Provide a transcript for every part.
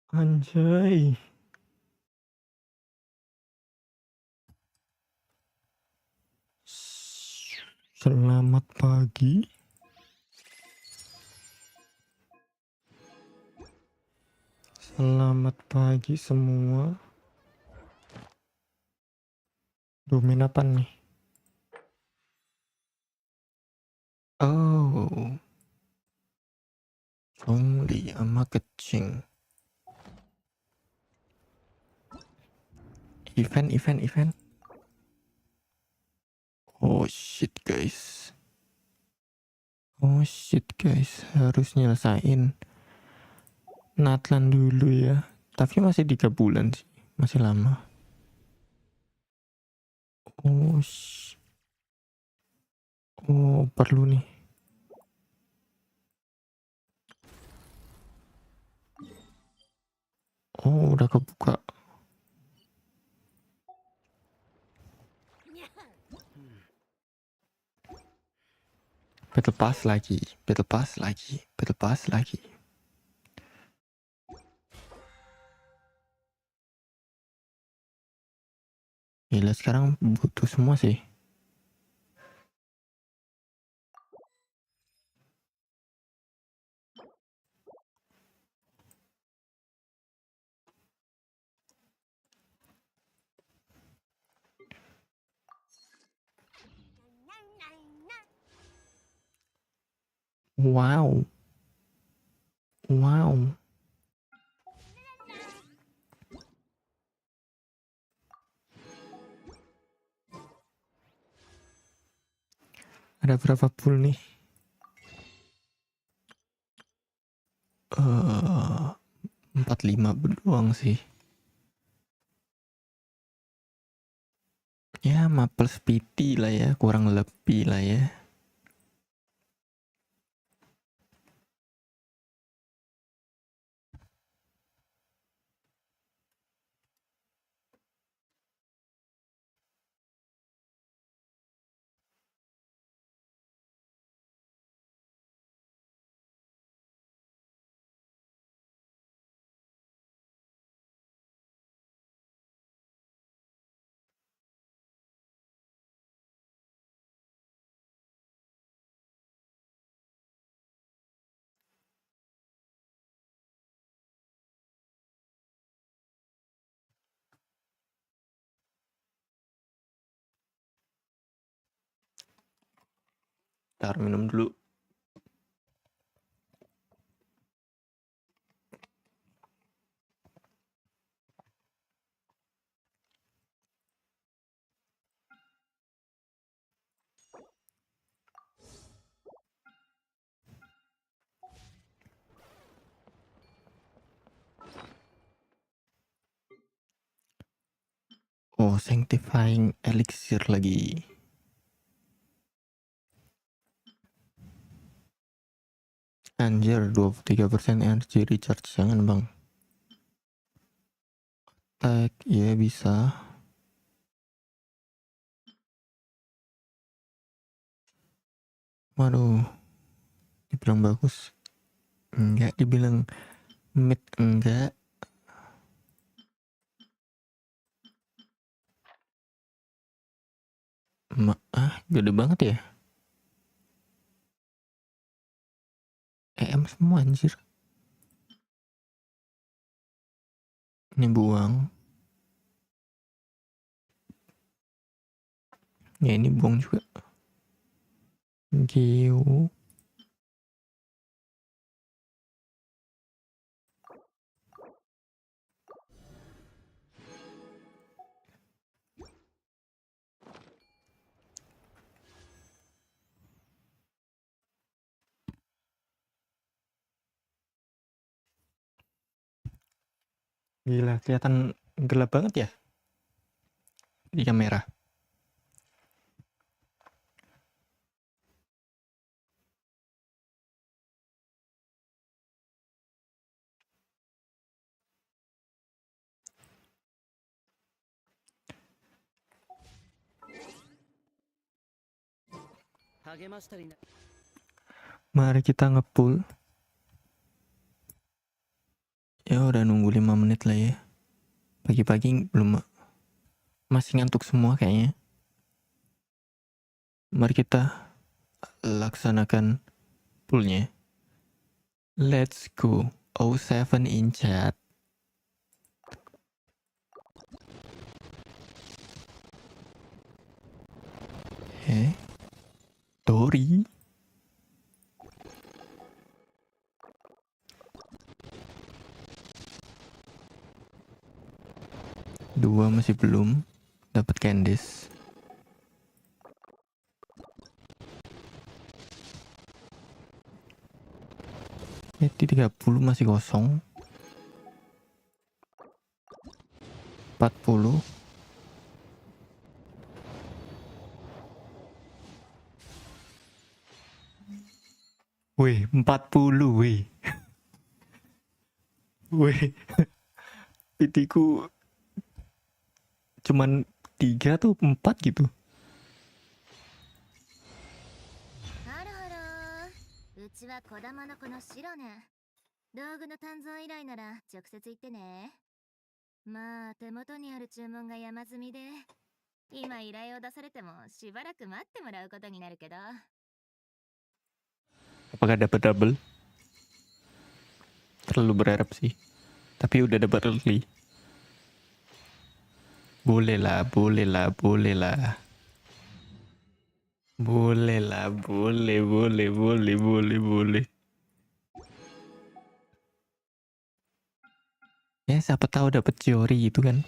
Anjay. Selamat pagi. Selamat pagi semua. Domain apa nih? Oh. Zhongli sama kecing. Event. Oh shit guys. Harus nyelesain Natlan dulu ya. Tapi masih 3 bulan sih. Masih lama. Oh, perlu nih. Oh, udah kebuka. Battle Pass lagi. Gila, sekarang butuh semua sih. Wow. Ada berapa pool nih? 45 doang sih. Ya, Maple Spiti lah ya, kurang lebih lah ya. Ntar minum dulu. Oh, Sanctifying Elixir lagi. Anjir, 23% energy recharge. Jangan bang. Attack, ya bisa. Waduh, dibilang bagus. Enggak, dibilang mid enggak. Gede banget ya. EM semua anjir. Ini buang. Ya ini buang juga. Geo. Gila, kelihatan gelap banget ya di kamera. Mari kita ngepull. Ya udah nunggu 5 menit lah ya. Pagi-pagi belum, masih ngantuk semua kayaknya. Mari kita laksanakan poolnya. Let's go. 07 in chat. Tori. Dua masih belum dapat Candice. Di 30 masih kosong. 40. Wih, 40 wih. Wih. Pitiku cuman 3 atau 4 gitu. Apakah dapat double? Terlalu berharap sih. Tapi udah dapat early. Boleh lah, boleh lah, boleh lah. Boleh lah, boleh, boleh, boleh, boleh, boleh. Ya siapa tahu dapat Chiori itu kan.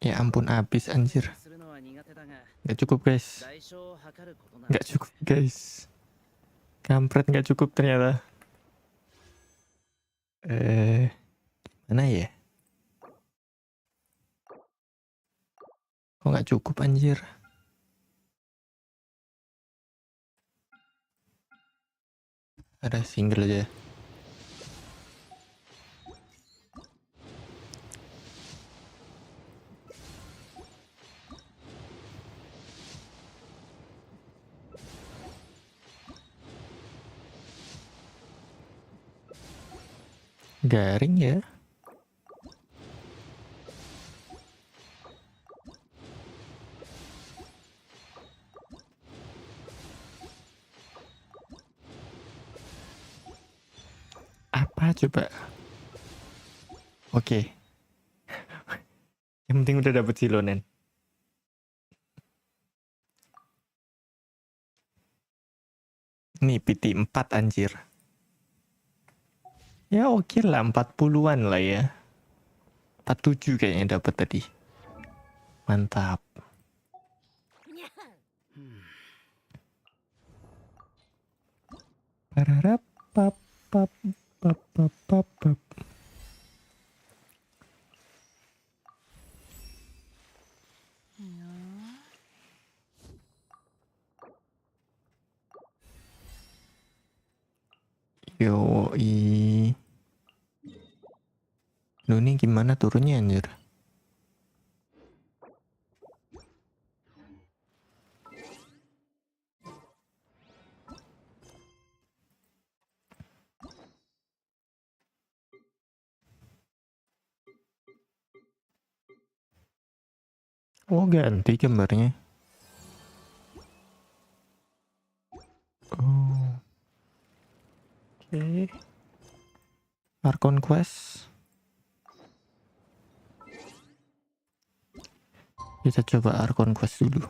Ya ampun abis anjir. Gak cukup guys. Gak cukup guys. Kampret gak cukup ternyata. Mana ya? Kok gak cukup anjir? Ada single aja. Garing ya. Apa coba? Oke. Yang penting udah dapet silonen. Nih PT 4 anjir. Ya oke lah 40-an lah ya. 47 kayaknya dapat tadi. Mantap. Pararap pap pap pap pap pap pap. Yoi. Lu nih gimana turunnya anjir? Oh ganti gambarnya. Oh. Oke. Archon Quest. Kita coba Archon Quest dulu.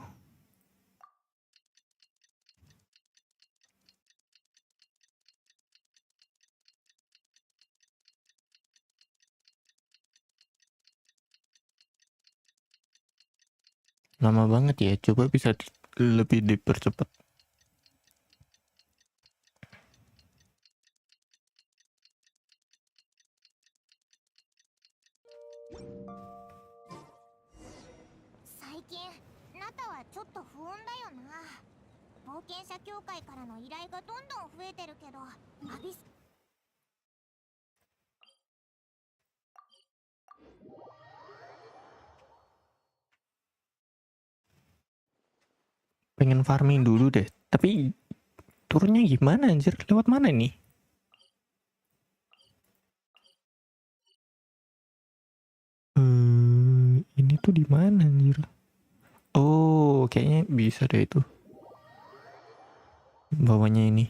Lama banget ya. Coba bisa lebih dipercepat. Pengen farming dulu deh. Tapi turunnya gimana anjir? Lewat mana nih? Ini tuh di mana anjir? Oh, kayaknya bisa deh itu. Bawahnya ini.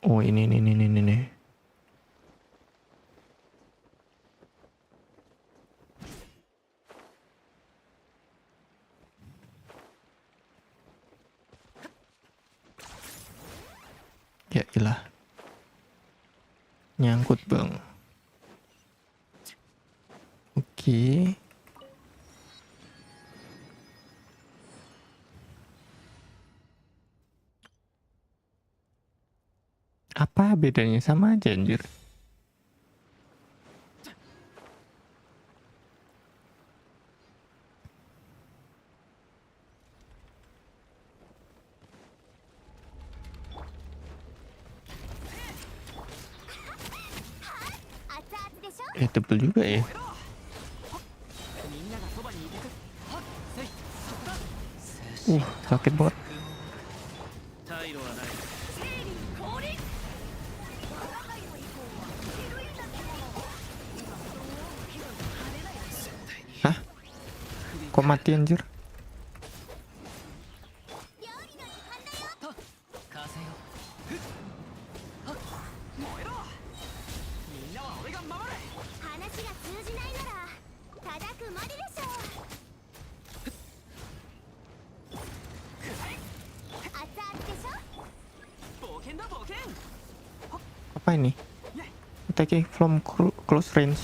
Oh, ini. Ya ilah. Nyangkut, Bang. Oke. Apa bedanya? Sama aja anjir. Tebel juga ya. Sakit banget. Hah? Kok mati anjir? Apa ini? Attacking from close range.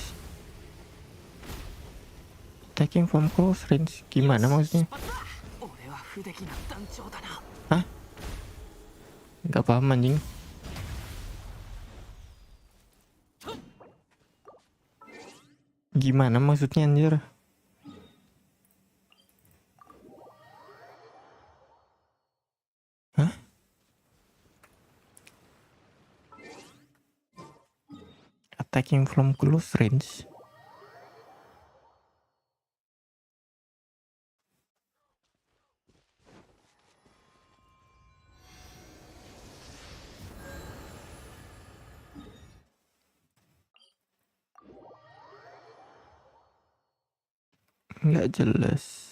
Attacking from close range. Gimana maksudnya? Hah? Gak paham anjing. Gimana maksudnya anjir? Hah? Attacking from close range. Nggak jelas.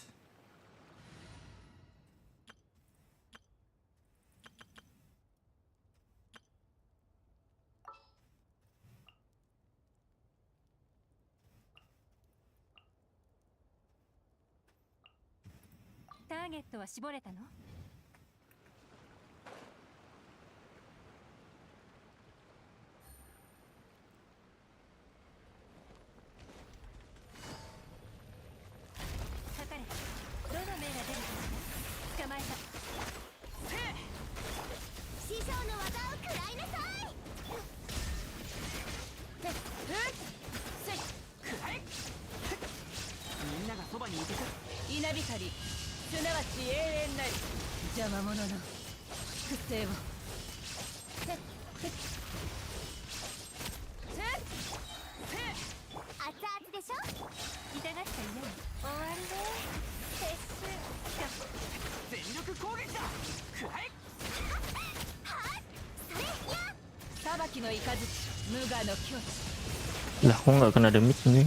Lah kok nggak kena damage ini?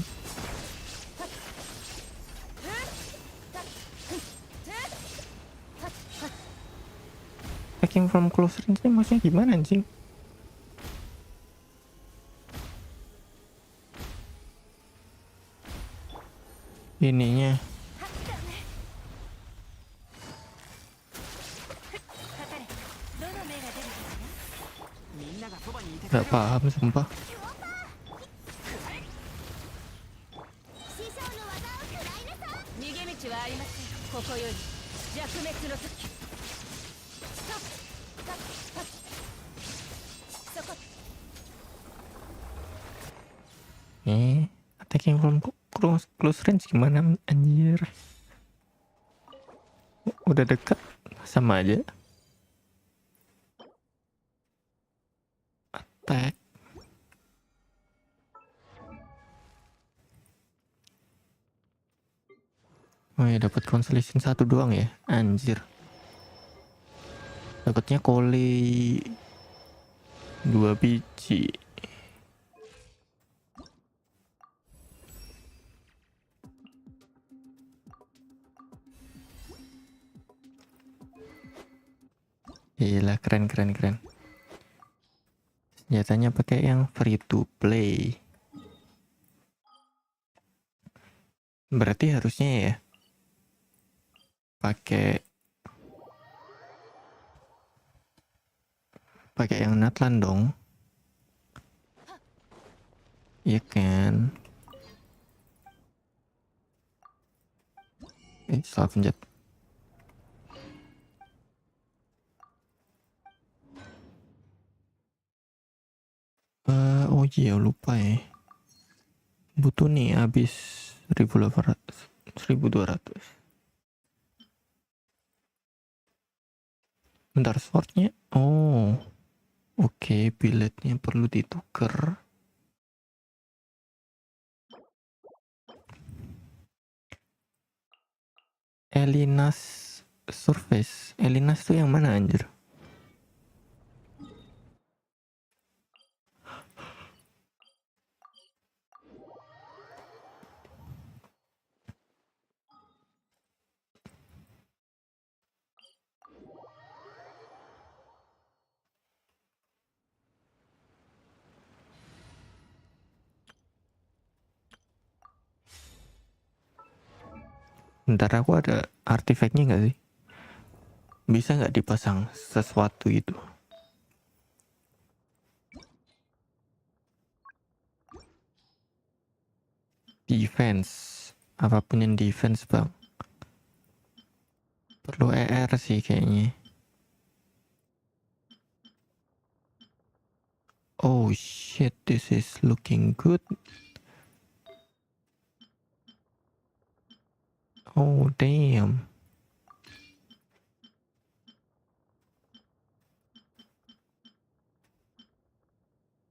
Attacking from close range ini maksudnya gimana anjing? Ininya nggak paham sumpah. Attacking from close range gimana anjir? Udah deket sama aja. Attack. Oh ya, dapat constellation 1 doang ya, anjir. Dapatnya koli 2 biji. Gila, keren. Senjatanya pakai yang free to play. Berarti harusnya ya pakai yang Natlan dong. Iya kan? Salah pencet. Oh iya, lupa ya. Butuh nih habis 1800, 1200. Bentar, swordnya. Oh, oke, billetnya perlu ditukar. Elinas Surface. Elinas tuh yang mana anjir? Bentar, aku ada artifactnya nggak sih? Bisa nggak dipasang sesuatu itu? Defense. Apapun yang defense bang. Perlu ER sih kayaknya. Oh shit, this is looking good. Oh damn.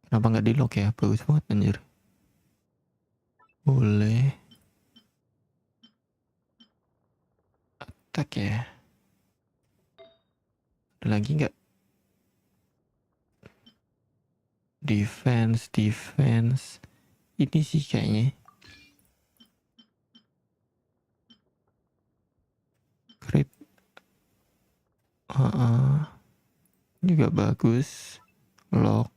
Kenapa nggak di lock ya? Bagus banget anjir. Boleh. Attack ya. Ada lagi nggak? Defense. Ini sih kayaknya. Crit. Juga bagus. Lock.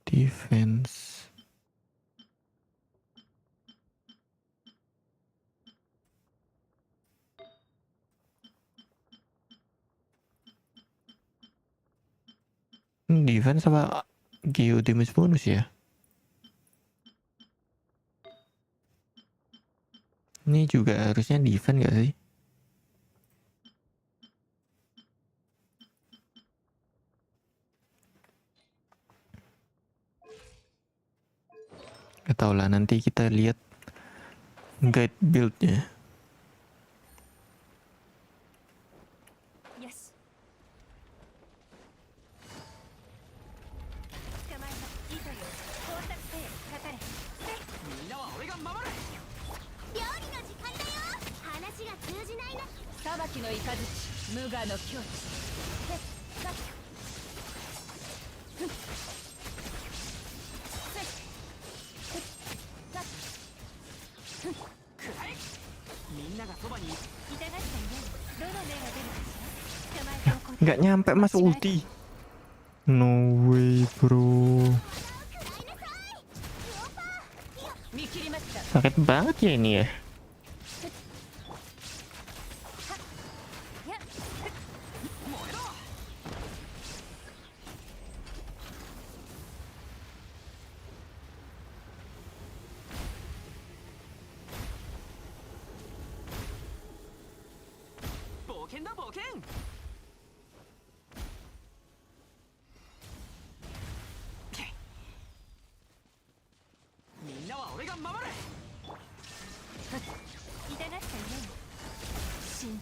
Defense. Defense apa geo damage bonus ya? Ini juga harusnya defense gak sih? Gak tau lah, nanti kita lihat guide buildnya. Nggak nyampe mas ulti. No way bro. Sakit banget ya ini ya.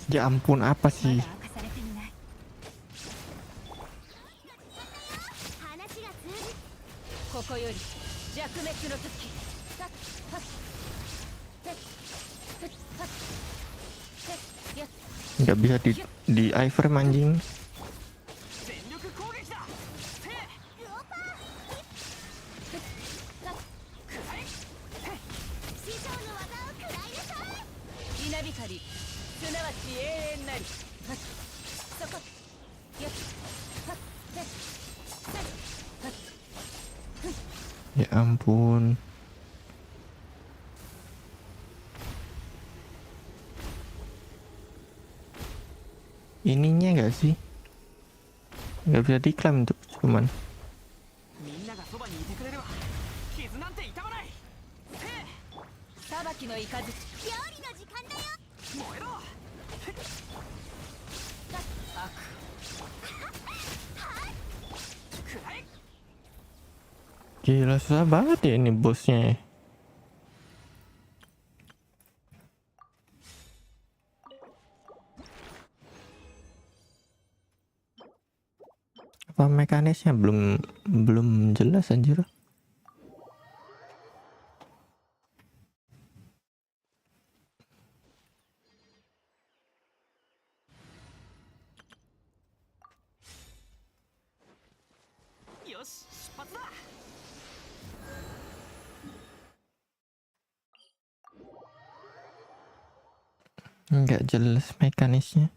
Ya ampun, apa sih? Nggak bisa di iframe anjing. Ya ampun. Ininya nggak sih? Nggak bisa diklaim tuh, cuman. Gila, susah banget ya ini bosnya. Apa mekanisnya belum jelas anjir. Nggak jelas mekanisnya.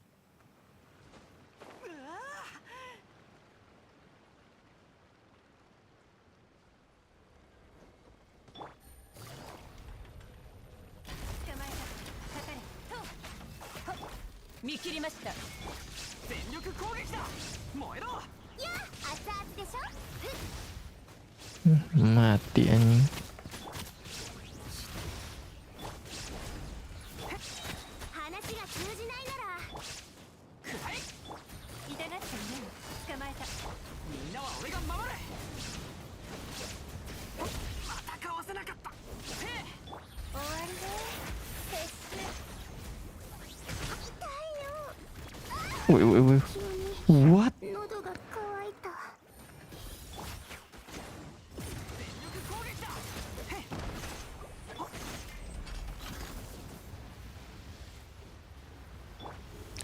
Mati anjing. Wait. What?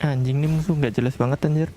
Anjing nih musuh nggak jelas banget anjir.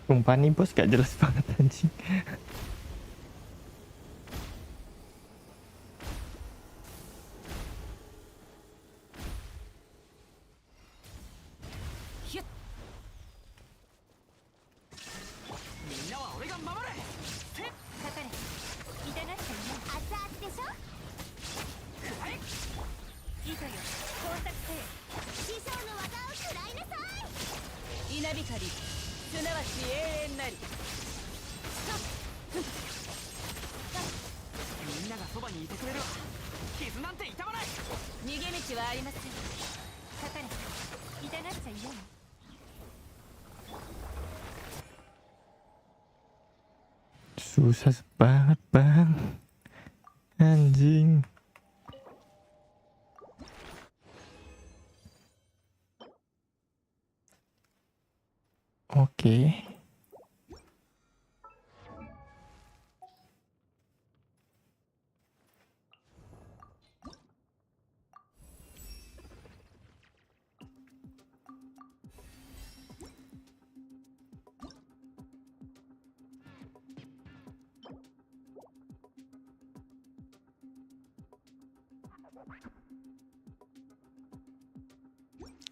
Sumpah nih bos gak jelas banget anjing. Susah banget bang. Anjing. Oke.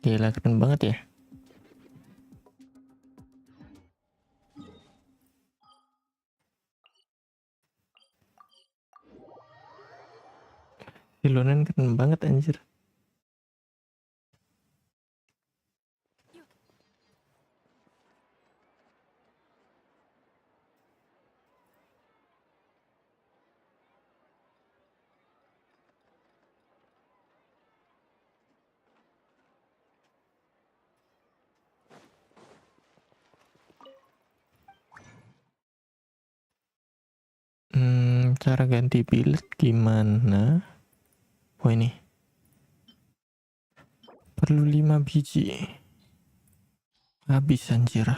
Gila, keren banget ya. Silunan keren banget anjir. Cara ganti billet gimana? Oh ini. Perlu 5 biji. Habis anjir.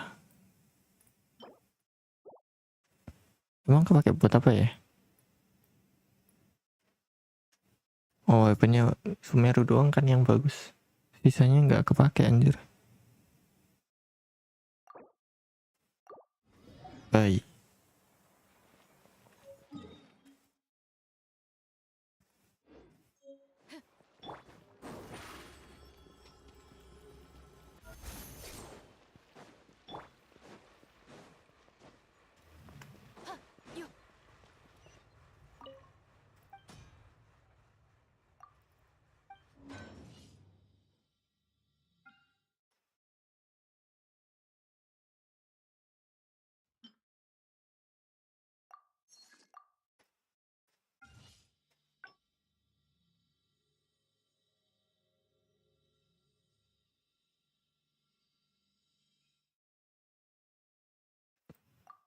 Emang kepake buat apa ya? Oh, weaponnya Sumeru doang kan yang bagus. Sisanya nggak kepake anjir. Baik.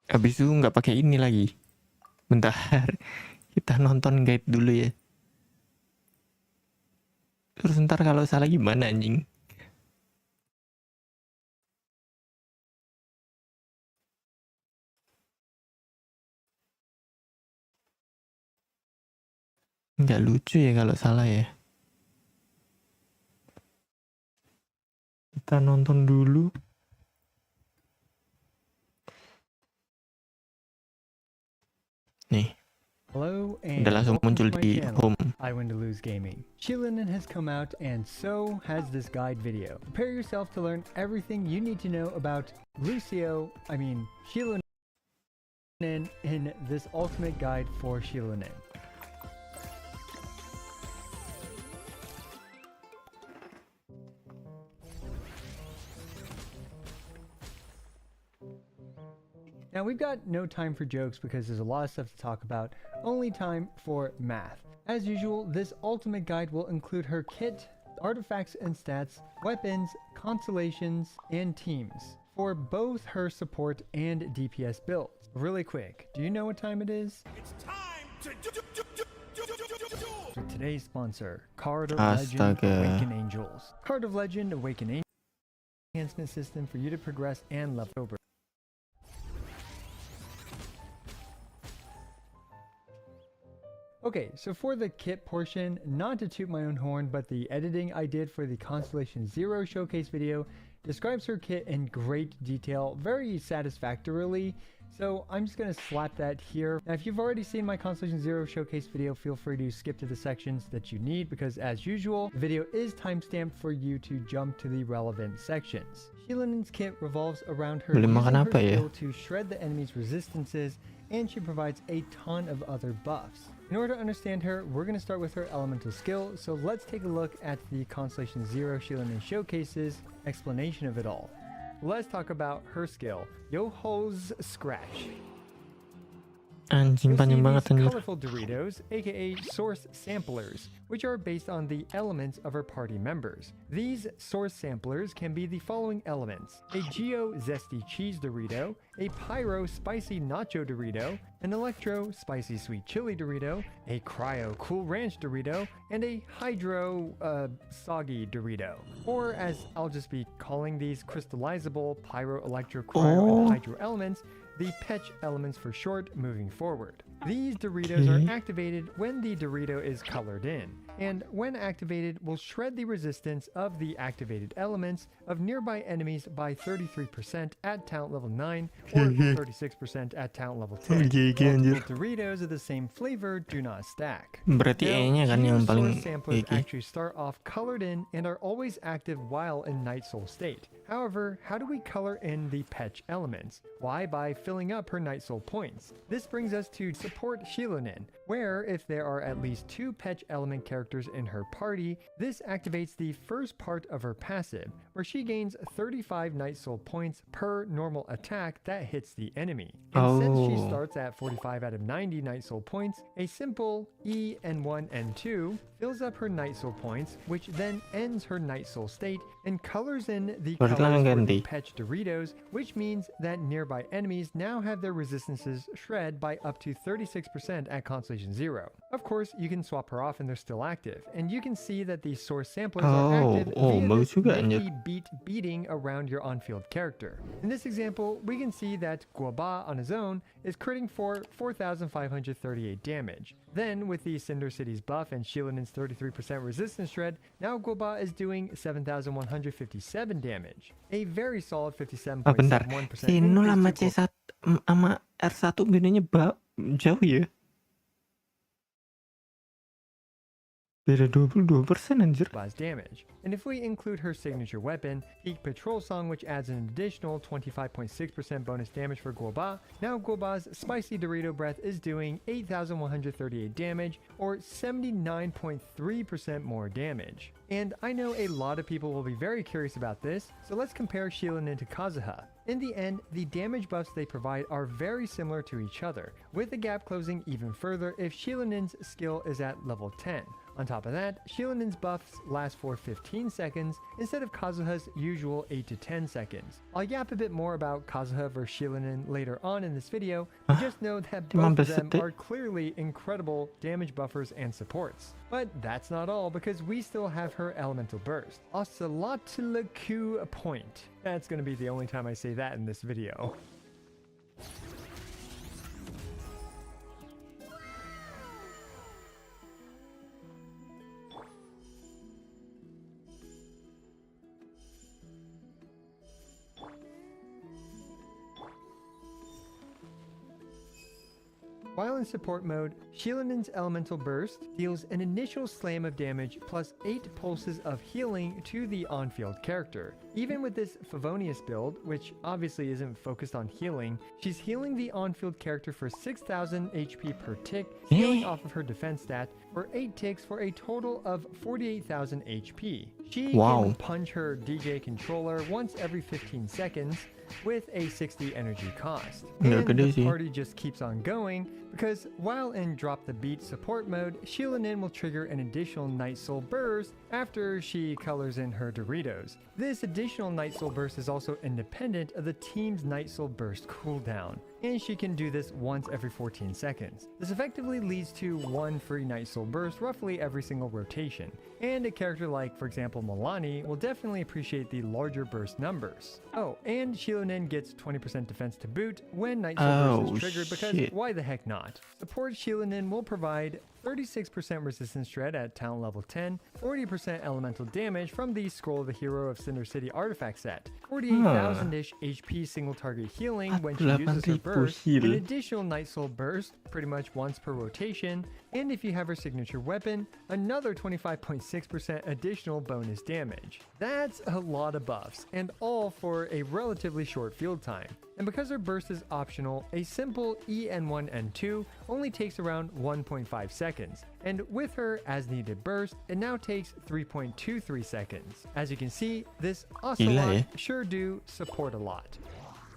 Habis itu nggak pakai ini lagi. Bentar, kita nonton guide dulu ya. Terus ntar kalau salah gimana anjing? Nggak lucu ya kalau salah ya. Kita nonton dulu. Nih. Hello Udah langsung muncul di home. I Win to Lose Gaming. Shilinen has come out and so has this guide video. Prepare yourself to learn everything you need to know about Shilinen in this ultimate guide for Shilinen. Now we've got no time for jokes because there's a lot of stuff to talk about, only time for math. As usual, this ultimate guide will include her kit, artifacts and stats, weapons, constellations, and teams for both her support and DPS builds. Really quick, do you know what time it is? It's time to For today's sponsor, Card of Legend Astaga. Awaken Angels. Card of Legend Awaken Angels enhancement system for you to progress and level over. Okay, so for the kit portion, not to toot my own horn, but the editing I did for the Constellation Zero showcase video describes her kit in great detail, very satisfactorily. So I'm just going to slap that here. Now, if you've already seen my Constellation Zero showcase video, feel free to skip to the sections that you need because as usual, the video is timestamped for you to jump to the relevant sections. Shilinen's kit revolves around her Boleh using makan her apa ya? skill to shred the enemy's resistances, and she provides a ton of other buffs. In order to understand her, we're going to start with her elemental skill, so let's take a look at the Constellation Zero Shilinen Showcase's explanation of it all. Let's talk about her skill, Yoho's Scratch. Anjing, You'll see panjang banget these anjir. colorful Doritos, aka source samplers, which are based on the elements of her party members. These source samplers can be the following elements: a Geo Zesty Cheese Dorito, a Pyro Spicy Nacho Dorito, an Electro Spicy Sweet Chili Dorito, a Cryo Cool Ranch Dorito, and a Hydro Soggy Dorito. Or as I'll just be calling these crystallizable Pyro, Electro, Cryo, and Hydro elements, the Petch elements for short moving forward. These Doritos are activated when the Dorito is colored in. and when activated will shred the resistance of the activated elements of nearby enemies by 33% at talent level 9 or 36% at talent level 10. Multiple Doritos of the same flavor do not stack. Berarti E-nya kan yang paling samplers GG. actually start off colored in and are always active while in Night Soul state. However, how do we color in the Petch elements? Why? By filling up her Night Soul points. This brings us to support Shilinin, where if there are at least 2 Petch element characters in her party, this activates the first part of her passive, where she gains 35 Night Soul points per normal attack that hits the enemy. And since she starts at 45 out of 90 Night Soul points, a simple E, N1, N2 fills up her Night Soul points, which then ends her Night Soul state and colors in the colors for the Petch Doritos, which means that nearby enemies now have their resistances shred by up to 36% at Constellation 0. Of course, you can swap her off and they're still active, and you can see that the source samplers are active via this nifty beating around your on-field character. In this example, we can see that Guoba on his own is critting for 4,538 damage. Then, with the Cinder City's buff and Shilinen's 33% resistance shred, now Guoba is doing 7,157 damage. A very solid 57.71% Sino sama C1 sama R1 bedanya jauh ya? Beda 22% anjir. Damage. And if we include her signature weapon, Peak Patrol Song, which adds an additional 25.6% bonus damage for Guoba, now Guoba's Spicy Dorito Breath is doing 8,138 damage, or 79.3% more damage. And I know a lot of people will be very curious about this, so let's compare Shilinin to Kazuha. In the end, the damage buffs they provide are very similar to each other, with the gap closing even further if Shilinen's skill is at level 10. On top of that, Shilinen's buffs last for 15 seconds instead of Kazuha's usual 8 to 10 seconds. I'll yap a bit more about Kazuha versus Shilinin later on in this video, but just know that both of them are clearly incredible damage buffers and supports. But that's not all, because we still have her Elemental Burst, Ocelotleku Point. That's going to be the only time I say that in this video. While in support mode, Shilinen's Elemental Burst deals an initial slam of damage plus 8 pulses of healing to the on-field character. Even with this Favonius build, which obviously isn't focused on healing, she's healing the on-field character for 6,000 HP per tick, healing off of her defense stat for 8 ticks for a total of 48,000 HP. She can punch her DJ controller once every 15 seconds, with a 60 energy cost. And the party just keeps on going, because while in Drop the Beat support mode, Shilinin will trigger an additional Night Soul Burst after she colors in her Doritos. This additional Night Soul Burst is also independent of the team's Night Soul Burst cooldown, and she can do this once every 14 seconds. This effectively leads to 1 free Night Soul Burst roughly every single rotation, and a character like, for example, Milani will definitely appreciate the larger burst numbers. Oh, and Shilinin gets 20% defense to boot when Night Soul Burst is triggered, because why the heck not? Support Shilinin will provide 36% resistance shred at talent level 10, 40% elemental damage from the Scroll of the Hero of Cinder City artifact set, 48,000-ish HP single target healing when she uses her burst, an additional Night Soul Burst pretty much once per rotation, and if you have her signature weapon, another 25.6% additional bonus damage. That's a lot of buffs, and all for a relatively short field time. And because her burst is optional, a simple EN1 N2 only takes around 1.5 seconds. And with her as needed burst, it now takes 3.23 seconds. As you can see, this Ocelot sure do support a lot.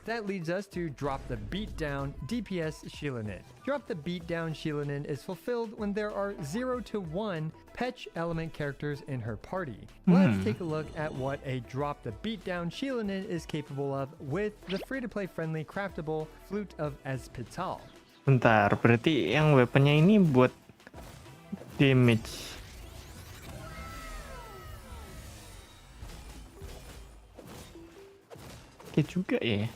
That leads us to Drop the Beatdown DPS Shilinin. Drop the Beatdown Shilinin is fulfilled when there are 0 to 1 Petch element characters in her party. Let's take a look at what a Drop the Beatdown Shilinin is capable of with the free-to-play friendly craftable Flute of Ezpital. Bentar, berarti yang weaponnya ini buat damage. Oke juga ya.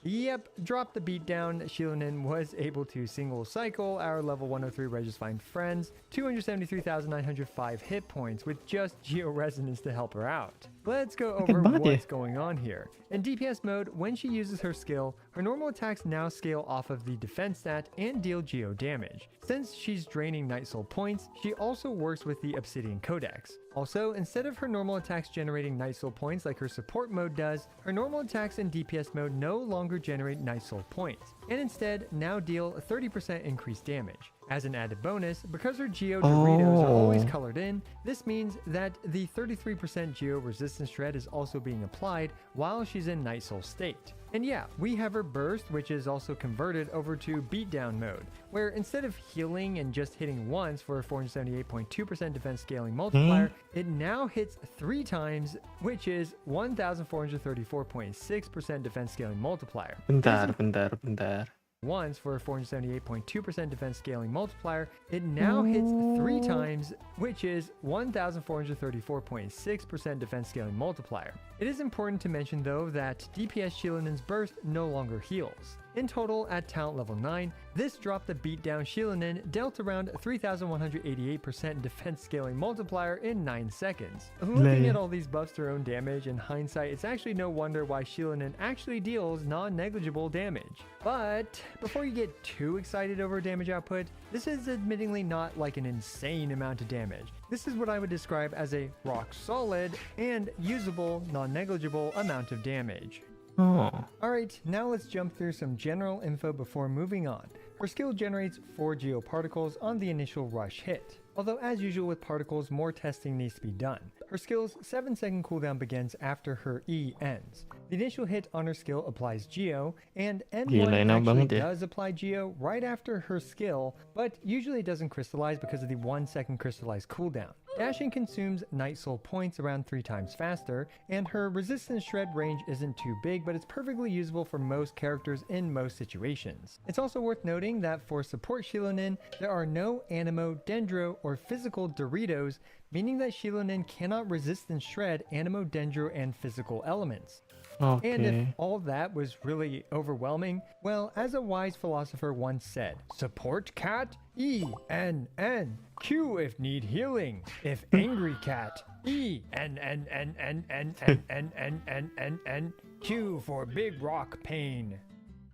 Yep, drop the beatdown. Shilinen was able to single cycle our level 103 Regisfine friends, 273,905 hit points with just Geo Resonance to help her out. Let's go over banget ya. what's going on here. In DPS mode, when she uses her skill, her normal attacks now scale off of the defense stat and deal Geo damage. Since she's draining Night Soul points, she also works with the Obsidian Codex. Also, instead of her normal attacks generating Night Soul points like her support mode does, her normal attacks in DPS mode no longer generate Night Soul points, and instead now deal 30% increased damage. As an added bonus, because her Geo Doritos are always colored in, this means that the 33% Geo resistance shred is also being applied while she's in Night Soul state. And yeah, we have her burst, which is also converted over to beatdown mode, where instead of healing and just hitting once for a 478.2% defense scaling multiplier, it now hits 3 times, which is 1,434.6% defense scaling multiplier. Bentar. Once for a 478.2% defense scaling multiplier, it now hits 3 times, which is 1,434.6% defense scaling multiplier. It is important to mention though that DPS Shilinen's burst no longer heals. In total, at talent level 9, this dropped the beatdown Shilinen dealt around 3,188% defense scaling multiplier in 9 seconds. Looking at all these buffs to her own damage, in hindsight, it's actually no wonder why Shilinen actually deals non-negligible damage. But before you get too excited over damage output, this is admittingly not like an insane amount of damage. This is what I would describe as a rock solid and usable, non-negligible amount of damage. Alright, now let's jump through some general info before moving on. Her skill generates 4 geoparticles on the initial rush hit. Although as usual with particles, more testing needs to be done. Her skill's 7-second cooldown begins after her E ends. The initial hit on her skill applies Geo, and N1 actually does apply Geo right after her skill, but usually it doesn't crystallize because of the 1-second crystallized cooldown. Dashing consumes Night Soul points around 3 times faster, and her resistance shred range isn't too big, but it's perfectly usable for most characters in most situations. It's also worth noting that for support Shilinen, there are no Animo, Dendro, or physical Doritos, meaning that Shilinen cannot resistance shred Animo, Dendro, and physical elements. And if all that was really overwhelming, well, as a wise philosopher once said, support cat, E-N-N, Q if need healing, if angry cat, E-N-N-N-N-N-N-N-N-N-N, Q for big rock pain.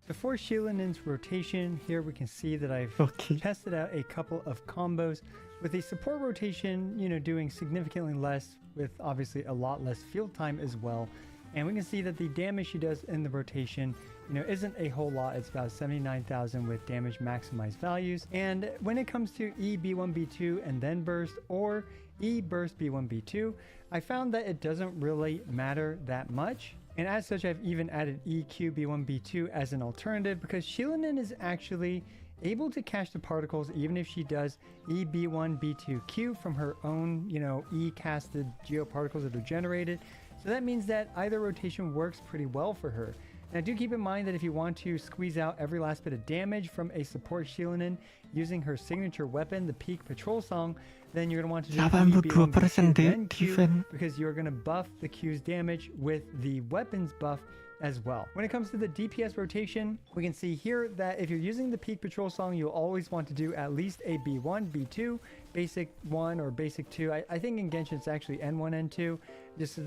Before Shilinen's rotation, here we can see that I've tested out a couple of combos with a support rotation, doing significantly less with obviously a lot less field time as well. And we can see that the damage she does in the rotation, isn't a whole lot. It's about 79,000 with damage maximized values. And when it comes to E B1 B2 and then burst, or E burst B1 B2, I found that it doesn't really matter that much. And as such, I've even added EQ B1 B2 as an alternative because Shilinen is actually able to catch the particles even if she does EB1 B2Q from her own, E casted geoparticles that are generated. So that means that either rotation works pretty well for her. Now do keep in mind that if you want to squeeze out every last bit of damage from a support Shilinen using her signature weapon, the Peak Patrol Song, then you're going to want to do EB1 B2 then Q, because you're going to buff the Q's damage with the weapons buff as well. When it comes to the DPS rotation, we can see here that if you're using the Peak Patrol Song, you'll always want to do at least a B1, B2, Basic 1 or Basic 2. I think in Genshin it's actually N1, N2. Just,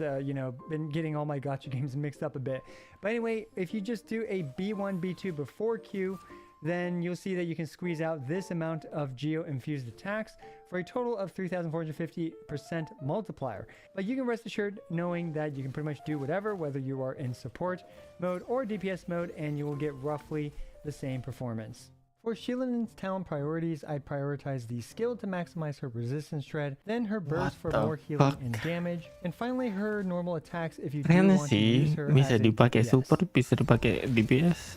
been getting all my gacha games mixed up a bit. But anyway, if you just do a B1, B2 before Q, then you'll see that you can squeeze out this amount of geo-infused attacks for a total of 3,450% multiplier. But you can rest assured knowing that you can pretty much do whatever, whether you are in support mode or DPS mode, and you will get roughly the same performance. For Shilinen's talent priorities, I'd prioritize the skill to maximize her resistance shred, then her burst for more healing and damage, and finally her normal attacks if you do want to use her bisa as a dipakai DPS. support, bisa dipakai DPS.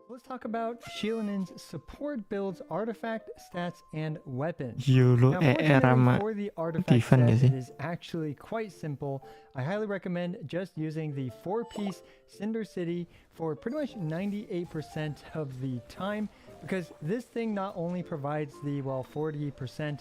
Let's talk about Shilinen's support builds, artifact, stats, and weapons. YOLO Now, for the artifact defend set, sih. it is actually quite simple. I highly recommend just using the 4-piece Cinder City for pretty much 98% of the time, because this thing not only provides the 40%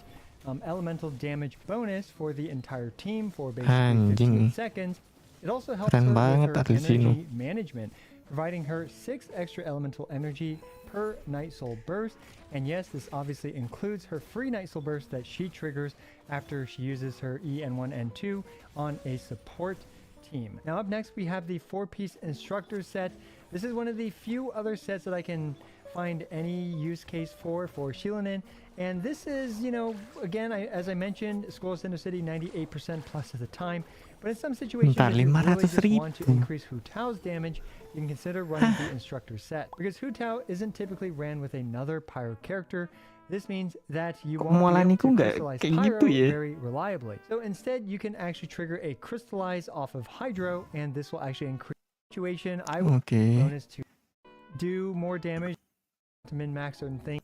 elemental damage bonus for the entire team for basically 15 seconds, It also helps Keren her banget with her Adelcino. energy management, providing her 6 extra elemental energy per Night Soul burst. And yes, this obviously includes her free Night Soul burst that she triggers after she uses her EN1 and 2 on a support team. Now up next we have the 4-piece instructor set. This is one of the few other sets that I can find any use case for Shilinen. And this is, you know, again, as I mentioned, Scrolls Center City 98% plus of the time. But in some situations, if you really just want to increase Hu Tao's damage, you can consider running the instructor set. Because Hu Tao isn't typically ran with another pyro character. This means that you won't be able to crystallize pyro very reliably. So instead, you can actually trigger a crystallize off of Hydro, and this will actually increase the situation. I will bonus to do more damage, to min-max certain things.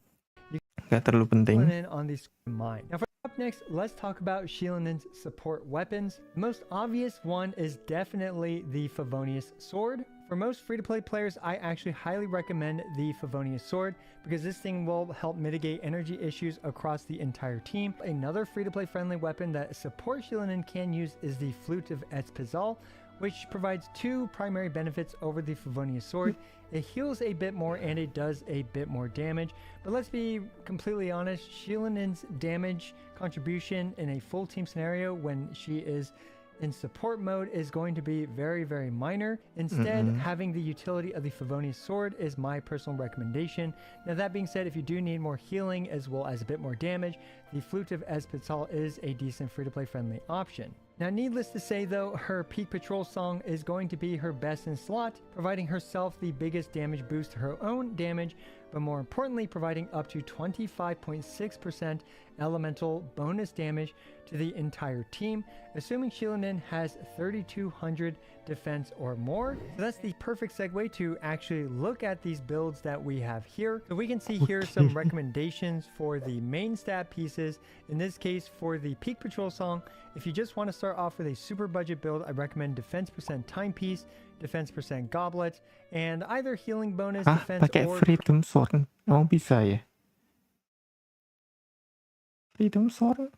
Gak terlalu penting. On the mind. Now, up next, let's talk about Shilinen's support weapons. The most obvious one is definitely the Favonius Sword. For most free-to-play players, I actually highly recommend the Favonius Sword because this thing will help mitigate energy issues across the entire team. Another free-to-play friendly weapon that support Shilinen can use is the Flute of Espizal, which provides 2 primary benefits over the Favonius Sword. It heals a bit more and it does a bit more damage. But let's be completely honest, Shilinen's damage contribution in a full team scenario when she is in support mode is going to be very, very minor. Instead, having the utility of the Favonius Sword is my personal recommendation. Now that being said, if you do need more healing as well as a bit more damage, the Flute of Espizal is a decent free-to-play friendly option. Now, needless to say though, her Peak Patrol song is going to be her best in slot, providing herself the biggest damage boost to her own damage, but more importantly, providing up to 25.6% elemental bonus damage to the entire team, assuming Shilinen has 3200 defense or more. So that's the perfect segue to actually look at these builds that we have here. So we can see here some recommendations for the main stat pieces. In this case, for the Peak Patrol song, if you just want to start off with a super budget build, I recommend defense % timepiece, defense % goblet, and either healing bonus, defense, pakai or freedom sword. Oh, bisa ya? Freedom sword?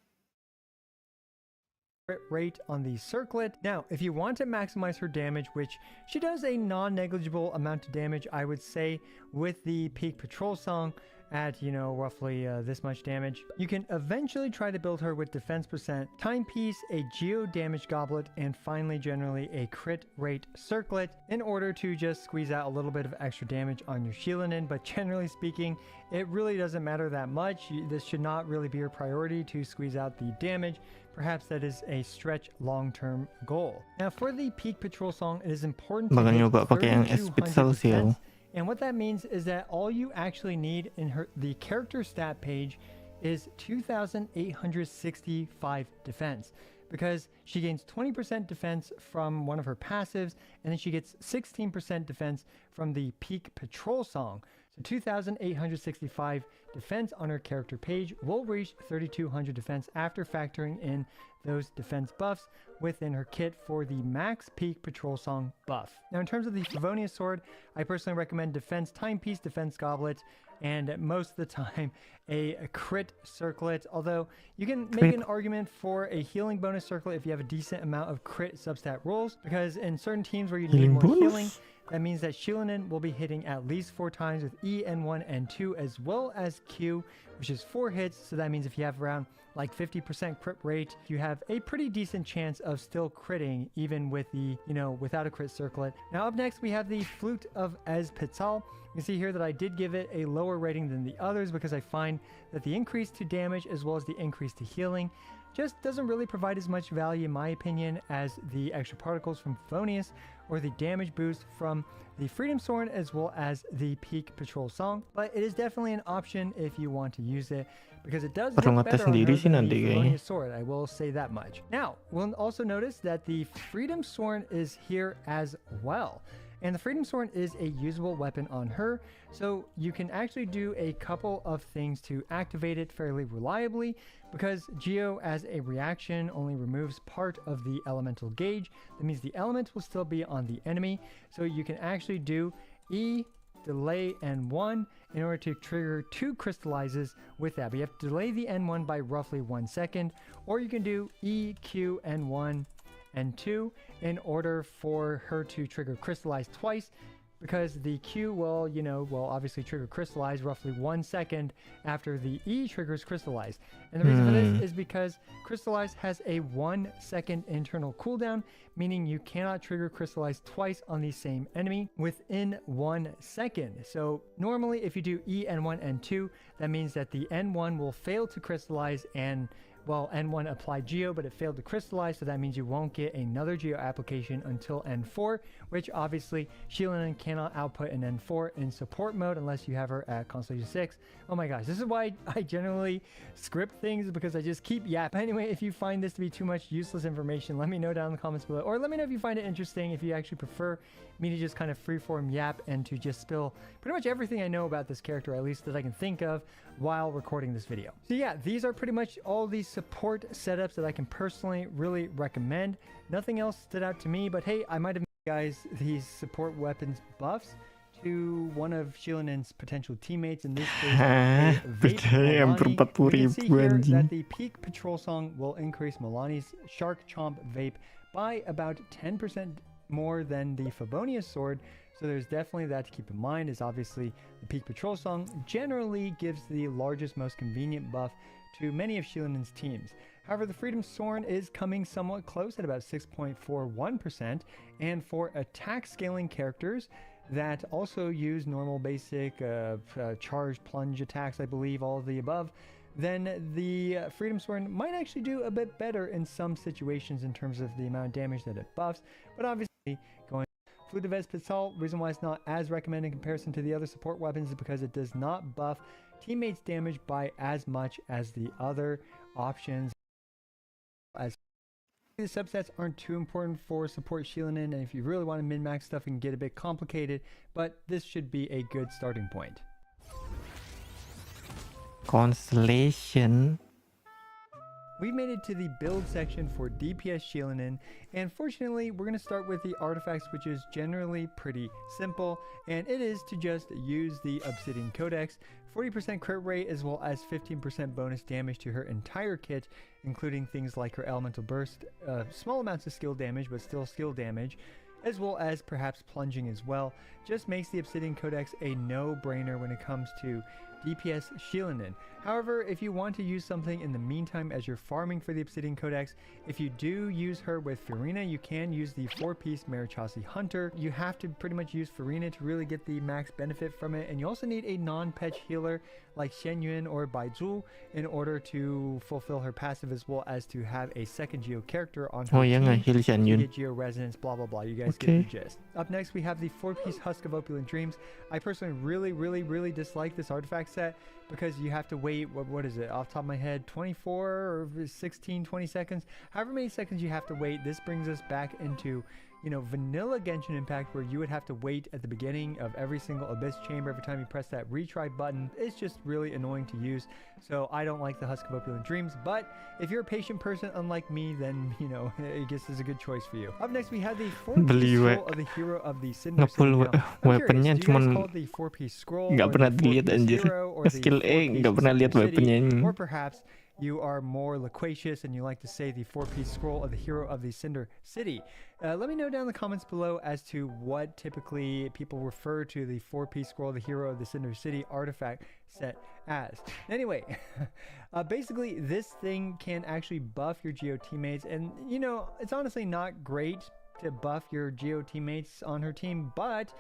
rate on the circlet. Now, if you want to maximize her damage, which she does a non-negligible amount of damage, I would say, with the Peak Patrol song at, you know, roughly this much damage, you can eventually try to build her with defense %, timepiece, a geo damage goblet, and finally generally a crit rate circlet in order to just squeeze out a little bit of extra damage on your Shilinen. But generally speaking, it really doesn't matter that much. This should not really be your priority to squeeze out the damage. Perhaps that is a stretch long-term goal. Now for the Peak Patrol song, it is important to hit 3200 defense. And what that means is that all you actually need in the character stat page is 2,865 defense, because she gains 20% defense from one of her passives, and then she gets 16% defense from the Peak Patrol song. So 2,865 defense on her character page will reach 3,200 defense after factoring in those defense buffs within her kit for the max Peak Patrol song buff. Now in terms of the Favonius Sword, I personally recommend defense timepiece, defense goblet, and most of the time a crit circlet, although you can make an argument for a healing bonus circlet if you have a decent amount of crit substat rolls, because in certain teams where you need more healing, that means that Shilinen will be hitting at least 4 times with E and 1 and 2 as well as Q, which is 4 hits. So that means if you have around like 50% crit rate, you have a pretty decent chance of still critting even with the, you know, without a crit circlet. Now up next we have the Flute of Espizal. You can see here that I did give it a lower rating than the others because I find that the increase to damage as well as the increase to healing just doesn't really provide as much value in my opinion as the extra particles from Favonius or the damage boost from the Freedom Sword as well as the Peak Patrol song. But it is definitely an option if you want to use it, because it does look better on her than the Favonius Sword, I will say that much. Now, we'll also notice that the Freedom Sword is here as well. And the Freedom Sword is a usable weapon on her, so you can actually do a couple of things to activate it fairly reliably, because Geo as a reaction only removes part of the elemental gauge. That means the element will still be on the enemy, so you can actually do E, delay N1 in order to trigger 2 crystallizes with that. But you have to delay the N1 by roughly 1 second, or you can do E, Q, N1, and 2 in order for her to trigger Crystallize twice, because the Q will, will obviously trigger Crystallize roughly 1 second after the E triggers Crystallize. And the reason for this is because Crystallize has a 1 second internal cooldown, meaning you cannot trigger Crystallize twice on the same enemy within 1 second. So normally if you do E, N1, N2, that means that the N1 will fail to crystallize and N1 applied Geo, but it failed to crystallize, so that means you won't get another Geo application until N4, which obviously Shilinen cannot output an N4 in support mode unless you have her at Constellation 6. Oh my gosh, this is why I generally script things, because I just keep yapping. Anyway, if you find this to be too much useless information, let me know down in the comments below, or let me know if you find it interesting, if you actually prefer me to just kind of freeform yap and to just spill pretty much everything I know about this character, at least that I can think of while recording this video. So yeah, these are pretty much all these support setups that I can personally really recommend. Nothing else stood out to me, but hey, I might have made guys these support weapons buffs to one of Shilinen's potential teammates, in this case Milani. You can see here that the peak patrol song will increase Milani's Shark Chomp Vape by about 10% more than the Favonius sword, so there's definitely that to keep in mind. Is obviously the peak patrol song generally gives the largest, most convenient buff to many of Shilinen's teams. However, the Freedom Soren is coming somewhat close at about 6.41%, and for attack scaling characters that also use normal basic charge plunge attacks, I believe all of the above, then the Freedom Soren might actually do a bit better in some situations in terms of the amount of damage that it buffs. But obviously, going Flutavez Pistol, reason why it's not as recommended in comparison to the other support weapons is because it does not buff teammates' damage by as much as the other options. As the subsets aren't too important for support Shilinen, and if you really want to min-max stuff, it can get a bit complicated, but this should be a good starting point. Constellation. We've made it to the build section for DPS Shilinen, and fortunately we're going to start with the artifacts, which is generally pretty simple, and it is to just use the Obsidian Codex, 40% crit rate as well as 15% bonus damage to her entire kit, including things like her Elemental Burst, small amounts of skill damage but still skill damage, as well as perhaps plunging as well. Just makes the Obsidian Codex a no-brainer when it comes to DPS Shilinen. However, if you want to use something in the meantime as you're farming for the Obsidian Codex, if you do use her with Furina, you can use the 4-piece Marichasi Hunter. You have to pretty much use Furina to really get the max benefit from it, and you also need a non-pet healer like Xianyuan or Baizhu in order to fulfill her passive, as well as to have a second Geo character on her team to get Geo Resonance, blah blah blah. You guys get the gist. Up next we have the 4-piece Husk of Opulent Dreams. I personally really dislike this artifact set because you have to wait, what is it, off the top of my head, 24 or 16, 20 seconds, however many seconds you have to wait. This brings us back into vanilla Genshin Impact, where you would have to wait at the beginning of every single Abyss Chamber every time you press that retry button. It's just really annoying to use, so I don't like the Husk of Opulent Dreams. But if you're a patient person unlike me, then I guess this is a good choice for you. Up next we have the 4-piece scroll of the Hero of the Cinder City. Weaponnya cuman the 4-piece scroll, nggak pernah dilihat anjir. Skill E nggak pernah lihat weaponnya ini. Or perhaps you are more loquacious and you like to say the 4-piece scroll of the Hero of the Cinder City. Let me know down in the comments below as to what typically people refer to the 4-piece scroll of the Hero of the Cinder City artifact set as. Anyway, basically this thing can actually buff your Geo teammates, and it's honestly not great to buff your Geo teammates on her team, but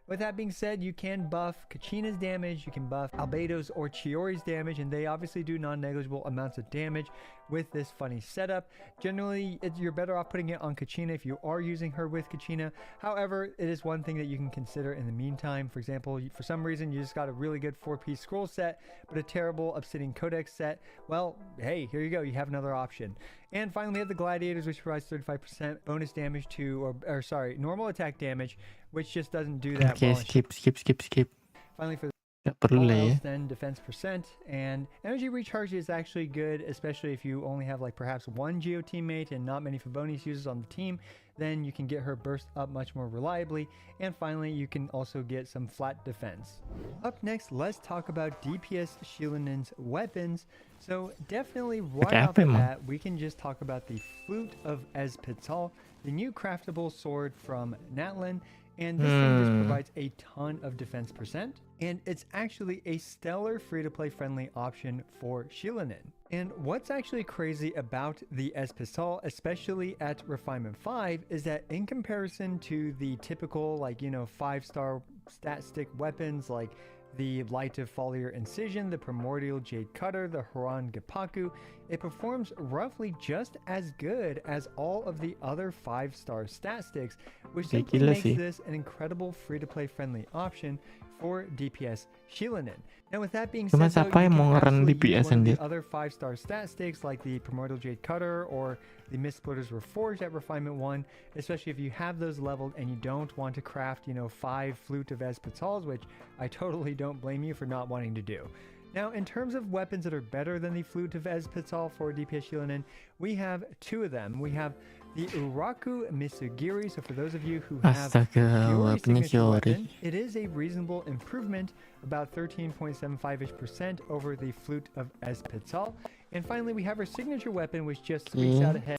with that being said, you can buff Kachina's damage, you can buff Albedo's or Chiori's damage, and they obviously do non-negligible amounts of damage with this funny setup. Generally, you're better off putting it on Kachina if you are using her with Kachina. However, it is one thing that you can consider in the meantime. For example, for some reason you just got a really good 4-piece scroll set, but a terrible Obsidian Codex set. Well, hey, here you go, you have another option. And finally, we have the Gladiators, which provides 35% bonus damage to, or sorry, normal attack damage, which just doesn't do that Okay, well. skip. Finally, for Nggak perlu All lah ya. else then defense percent, and energy recharge is actually good, especially if you only have like perhaps one Geo teammate and not many Favonius users on the team. Then you can get her burst up much more reliably, and finally you can also get some flat defense. Up next, let's talk about DPS Shilinen's weapons. So definitely right off the bat, we can just talk about the Flute of Ezpital, the new craftable sword from Natlin. And this thing just provides a ton of defense percent, and it's actually a stellar free-to-play friendly option for Shilinen. And what's actually crazy about the Espistol, especially at Refinement 5, is that in comparison to the typical, like, 5-star stat stick weapons like the Light of Foliar Incision, the Primordial Jade Cutter, the Haran Geppaku, it performs roughly just as good as all of the other 5-star stat sticks, which simply makes this an incredible free-to-play friendly option for DPS Shilinen. Now with that being said, though, you can absolutely use one of the other 5-star stat sticks like the Primordial Jade Cutter or the Mist Splitters Reforged at Refinement 1, especially if you have those leveled and you don't want to craft, 5 Flute of Espitals, which I totally don't blame you for not wanting to do. Now, in terms of weapons that are better than the Flute of Ezpital for DPS Shilinen, we have 2 of them. We have the Uraku Misugiri. So for those of you who have Fury signature weapon, it is a reasonable improvement, about 13.75% over the Flute of Ezpital. And finally, we have our signature weapon, which just squeaks out ahead.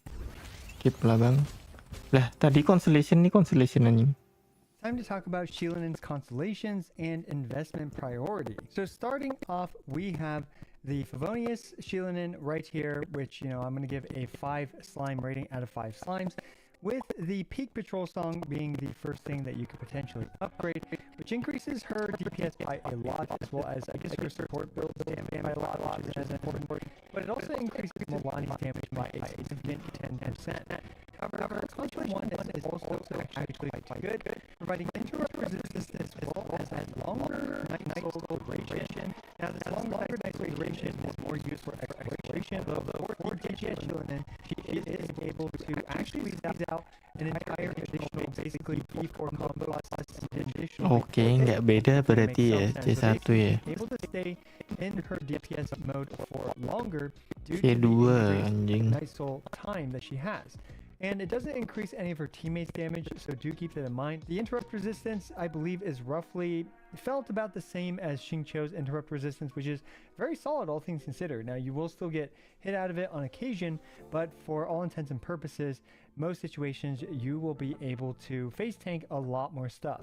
Skip lah bang. Lah, tadi constellation anjing. Time to talk about Shilinen's constellations and investment priority. So starting off, we have the Favonius Shilinen right here, which, I'm going to give a 5 slime rating out of 5 slimes, with the Peak Patrol Song being the first thing that you could potentially upgrade, which increases her DPS by a lot, as well as, I guess, her support build damage by a lot, which is important, but it also increases Milani's damage by a significant 10%. However, her Constellation 1 is also actually quite good, providing interrupt resistance as well as that longer night cycle duration. Now, this longer night cycle duration is more used for exploration, though for DPS Shilinen, she is able to actually squeeze out an entire additional, basically B4 combo plus an additional. Oke, nggak beda berarti ya C1 ya. Able to stay in her DPS mode for longer due C2 to the anjing. night soul time that she has. And it doesn't increase any of her teammates' damage, so do keep that in mind. The interrupt resistance, I believe, is roughly felt about the same as Xingqiu's interrupt resistance, which is very solid, all things considered. Now, you will still get hit out of it on occasion, but for all intents and purposes, most situations, you will be able to face tank a lot more stuff.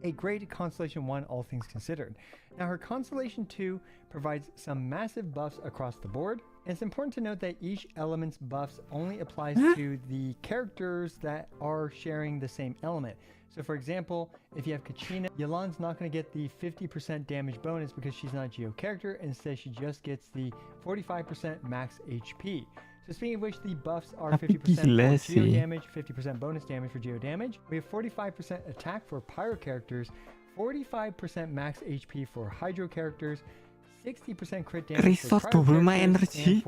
A great Constellation 1, all things considered. Now, her Constellation 2 provides some massive buffs across the board. And it's important to note that each element's buffs only applies to the characters that are sharing the same element. So for example, if you have Kachina, Yalan's not going to get the 50% damage bonus because she's not a Geo character. Instead, she just gets the 45% max HP. So speaking of which, the buffs are 50% for Geo damage, 50% bonus damage for Geo damage. We have 45% attack for Pyro characters, 45% max HP for Hydro characters, 60% crit damage for double my energy.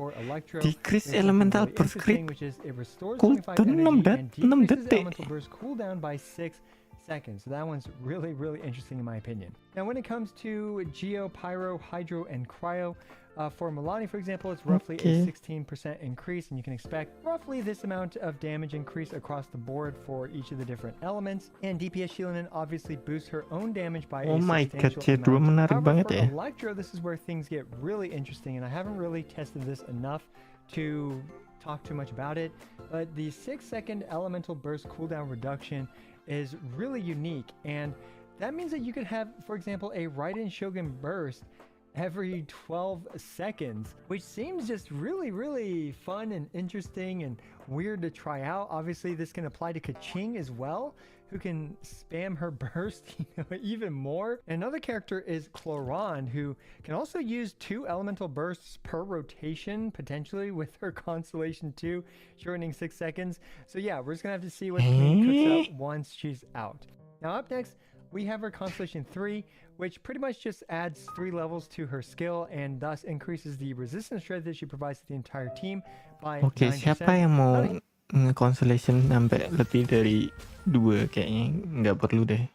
Decrease elemental burst crit. Which is it restores 25 energy and decreases elemental burst cooldown by 6 seconds. So that one's really, really interesting in my opinion. Now, when it comes to Geo, Pyro, Hydro, and Cryo, for Milani, for example, it's roughly a 16% increase, and you can expect roughly this amount of damage increase across the board for each of the different elements. And DPS Shilinen obviously boosts her own damage by a substantial amount. However, for Electro, this is where things get really interesting, and I haven't really tested this enough to talk too much about it, but the 6-second elemental burst cooldown reduction is really unique, and that means that you could have, for example, a Raiden Shogun burst every 12 seconds, which seems just really, really fun and interesting and weird to try out. Obviously, this can apply to Kaching as well, who can spam her burst even more. Another character is Chloran, who can also use 2 elemental bursts per rotation, potentially with her Constellation 2, shortening 6 seconds. So yeah, we're just gonna have to see what cooks up once she's out. Now up next, we have her Constellation 3, which pretty much just adds 3 levels to her skill and thus increases the resistance shred that she provides to the entire team by 9%. Siapa yang mau nge-constellation sampai lebih dari 2 kayaknya nggak perlu deh.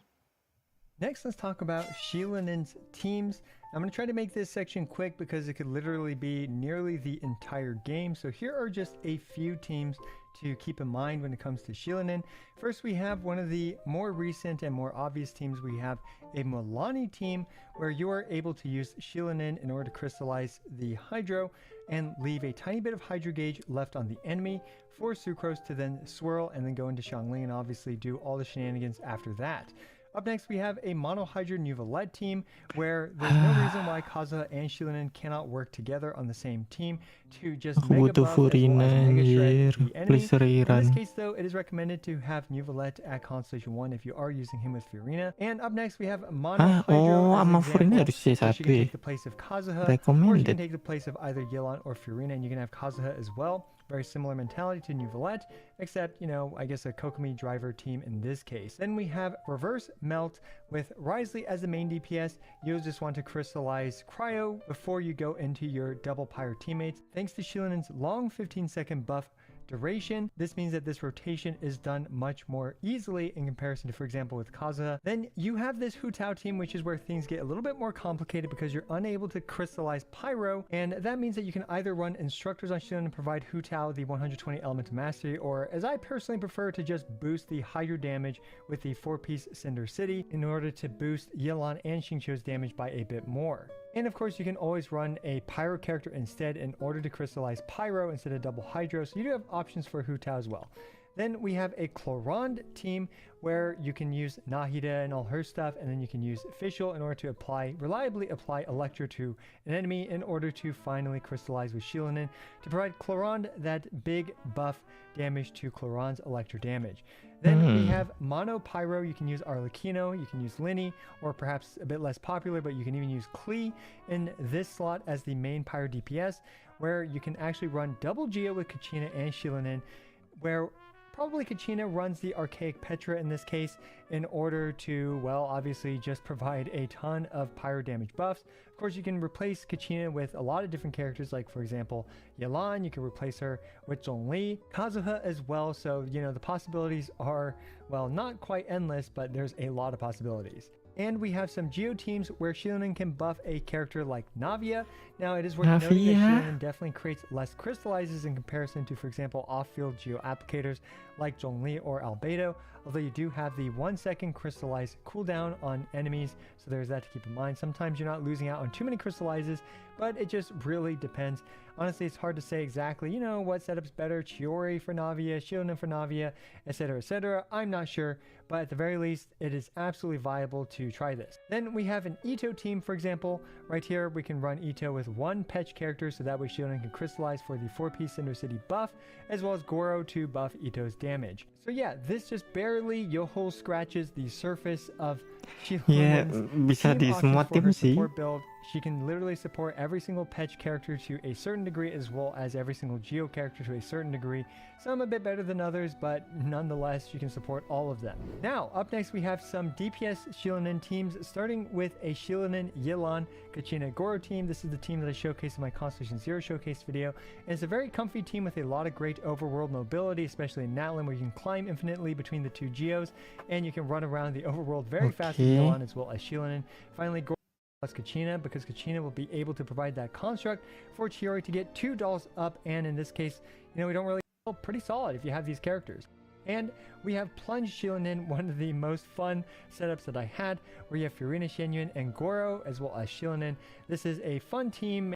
Next, let's talk about Shielinen's teams. I'm going to try to make this section quick because it could literally be nearly the entire game. So here are just a few teams to keep in mind when it comes to Shilinen. First, we have one of the more recent and more obvious teams. We have a Milani team where you are able to use Shilinen in order to crystallize the Hydro and leave a tiny bit of Hydro gauge left on the enemy for Sucrose to then swirl and then go into Xiangling and obviously do all the shenanigans after that. Up next, we have a Mono Hydra Nuvolette team where there's no reason why Kazuha and Shilinen cannot work together on the same team to just Aku mega butuh buff as well as Furina mega shred anjir. the enemy. Please In this Riran. case, though, it is recommended to have Nuvolette at Constellation 1 if you are using him with Furina. And up next, we have Mono Hydro Oh, as an sama Furina example. harus So she can C1 take the place of Kazuha, or she Recommended. can take the place of either Yelan or Furina, and you can have Kazuha as well. Very similar mentality to Nuvolette, except, you know, I guess a Kokomi driver team in this case. Then we have Reverse Melt with Risley as the main DPS. You'll just want to crystallize Cryo before you go into your double Pyre teammates. Thanks to Shilinen's long 15-second buff duration, this means that this rotation is done much more easily in comparison to, for example, with Kazuha. Then you have this Hu Tao team, which is where things get a little bit more complicated because you're unable to crystallize Pyro, and that means that you can either run Instructors on Shilin and provide Hu Tao the 120 element mastery, or as I personally prefer, to just boost the Hydro damage with the 4-piece Cinder City in order to boost Yelan and Xingqiu's damage by a bit more. And of course, you can always run a Pyro character instead in order to crystallize Pyro instead of double Hydro, so you do have options for Hu Tao as well. Then we have a Chlorond team where you can use Nahida and all her stuff, and then you can use Fischl in order to reliably apply Electro to an enemy in order to finally crystallize with Shilinen to provide Chlorond that big buff damage to Chlorond's Electro damage. Then we have Mono Pyro. You can use Arlecchino, you can use Linny, or perhaps a bit less popular, but you can even use Klee in this slot as the main Pyro DPS, where you can actually run double Geo with Kachina and Shilinen, where probably Kachina runs the Archaic Petra in this case in order to, well, obviously just provide a ton of Pyro damage buffs. Of course, you can replace Kachina with a lot of different characters, like, for example, Yelan. You can replace her with Zhongli, Kazuha as well. So, you know, the possibilities are, well, not quite endless, but there's a lot of possibilities. And we have some Geo teams where Shilinen can buff a character like Navia. Now, it is worth noting that Shilinen definitely creates less crystallizes in comparison to, for example, off-field Geo applicators like Zhongli or Albedo, although you do have the 1-second crystallize cooldown on enemies, so there's that to keep in mind. Sometimes you're not losing out on too many crystallizes, but it just really depends. Honestly, it's hard to say exactly, you know, what setup's better, Chiori for Navia, Shilinen for Navia, etc., etc. I'm not sure, but at the very least, it is absolutely viable to try this. Then we have an Ito team, for example. Right here, we can run Ito with one Petch character, so that way Shilinen can crystallize for the 4-piece Cinder City buff, as well as Goro to buff Ito's damage. So yeah, this just barely Yoho scratches the surface of Shilinen's bisa di team semua options for tim her sih. support build. She can literally support every single Petch character to a certain degree, as well as every single Geo character to a certain degree. Some a bit better than others, but nonetheless, you can support all of them. Now, up next, we have some DPS Shilinen teams, starting with a Shilinen Yelan Kachina Goro team. This is the team that I showcased in my Constellation Zero showcase video. And it's a very comfy team with a lot of great overworld mobility, especially in Natlan, where you can climb infinitely between the two Geos, and you can run around the overworld very fast with Yelan as well as Shilinen. Finally, Goro plus Kachina, because Kachina will be able to provide that construct for Chiori to get 2 dolls up, and in this case, you know, we don't really feel pretty solid if you have these characters. And we have Plunge Shilinen, one of the most fun setups that I had, where you have Furina Shenyun and Goro as well as Shilinen. This is a fun team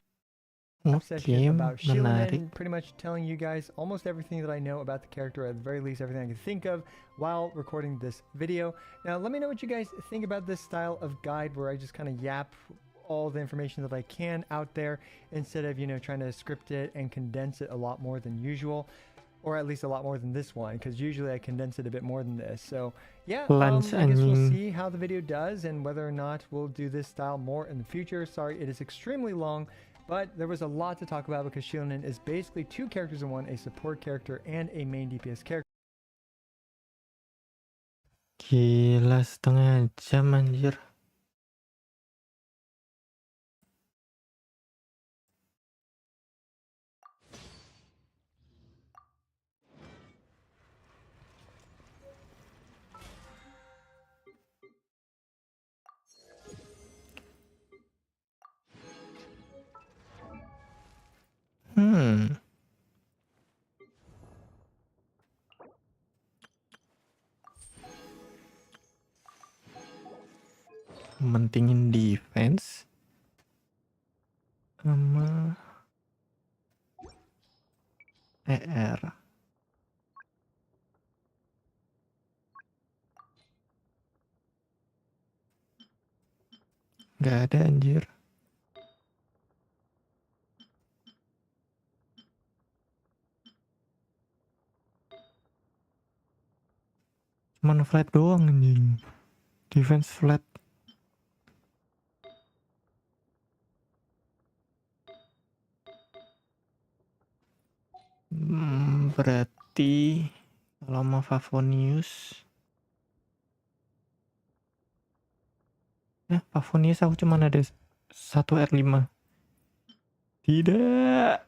session about Shilinen, pretty much telling you guys almost everything that I know about the character, or at the very least everything I can think of while recording this video. Now, let me know what you guys think about this style of guide where I just kind of yap all the information that I can out there instead of, you know, trying to script it and condense it a lot more than usual. Or at least a lot more than this one, because usually I condense it a bit more than this. So yeah, I guess we'll see how the video does and whether or not we'll do this style more in the future. Sorry, it is extremely long, but there was a lot to talk about because Shilinen is basically 2 characters in one, a support character and a main DPS character. Gila, setengah jam anjir. mentingin defense sama ER. Gak ada anjir. Cuman flat doang anjing. Defense flat. Berarti kalau mau Favonius, Favonius aku cuman ada 1 R5. Tidak.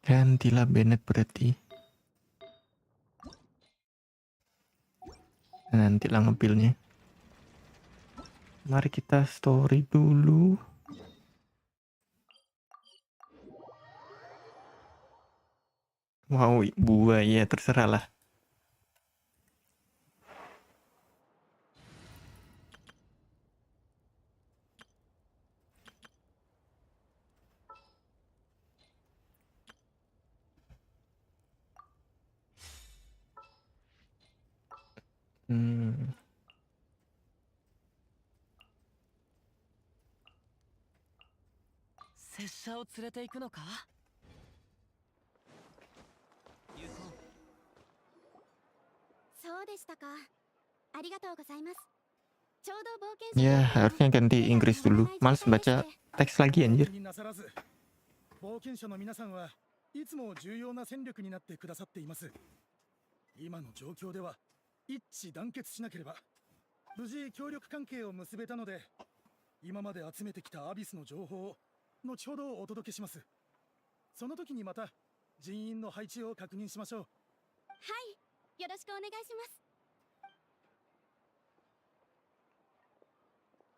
Gantilah Bennett berarti. Nantilah nge-build-nya. Mari kita story dulu. Wow, buaya terserah lah. Hmm. 拙者を連れて行くのか？行こう。そうでしたか。ありがとうございます。ちょうど冒険者 Ya, harusnya ganti Inggris dulu. Males baca teks lagi anjir. 冒険者の皆さんはいつも重要な戦力になってくださっています。今の状況では一致団結しなければ無事協力関係を結べたので、今まで集めてきたアビスの情報を後ほどお届けします。その時にまた人員の配置を確認しましょう。はい、よろしくお願いします。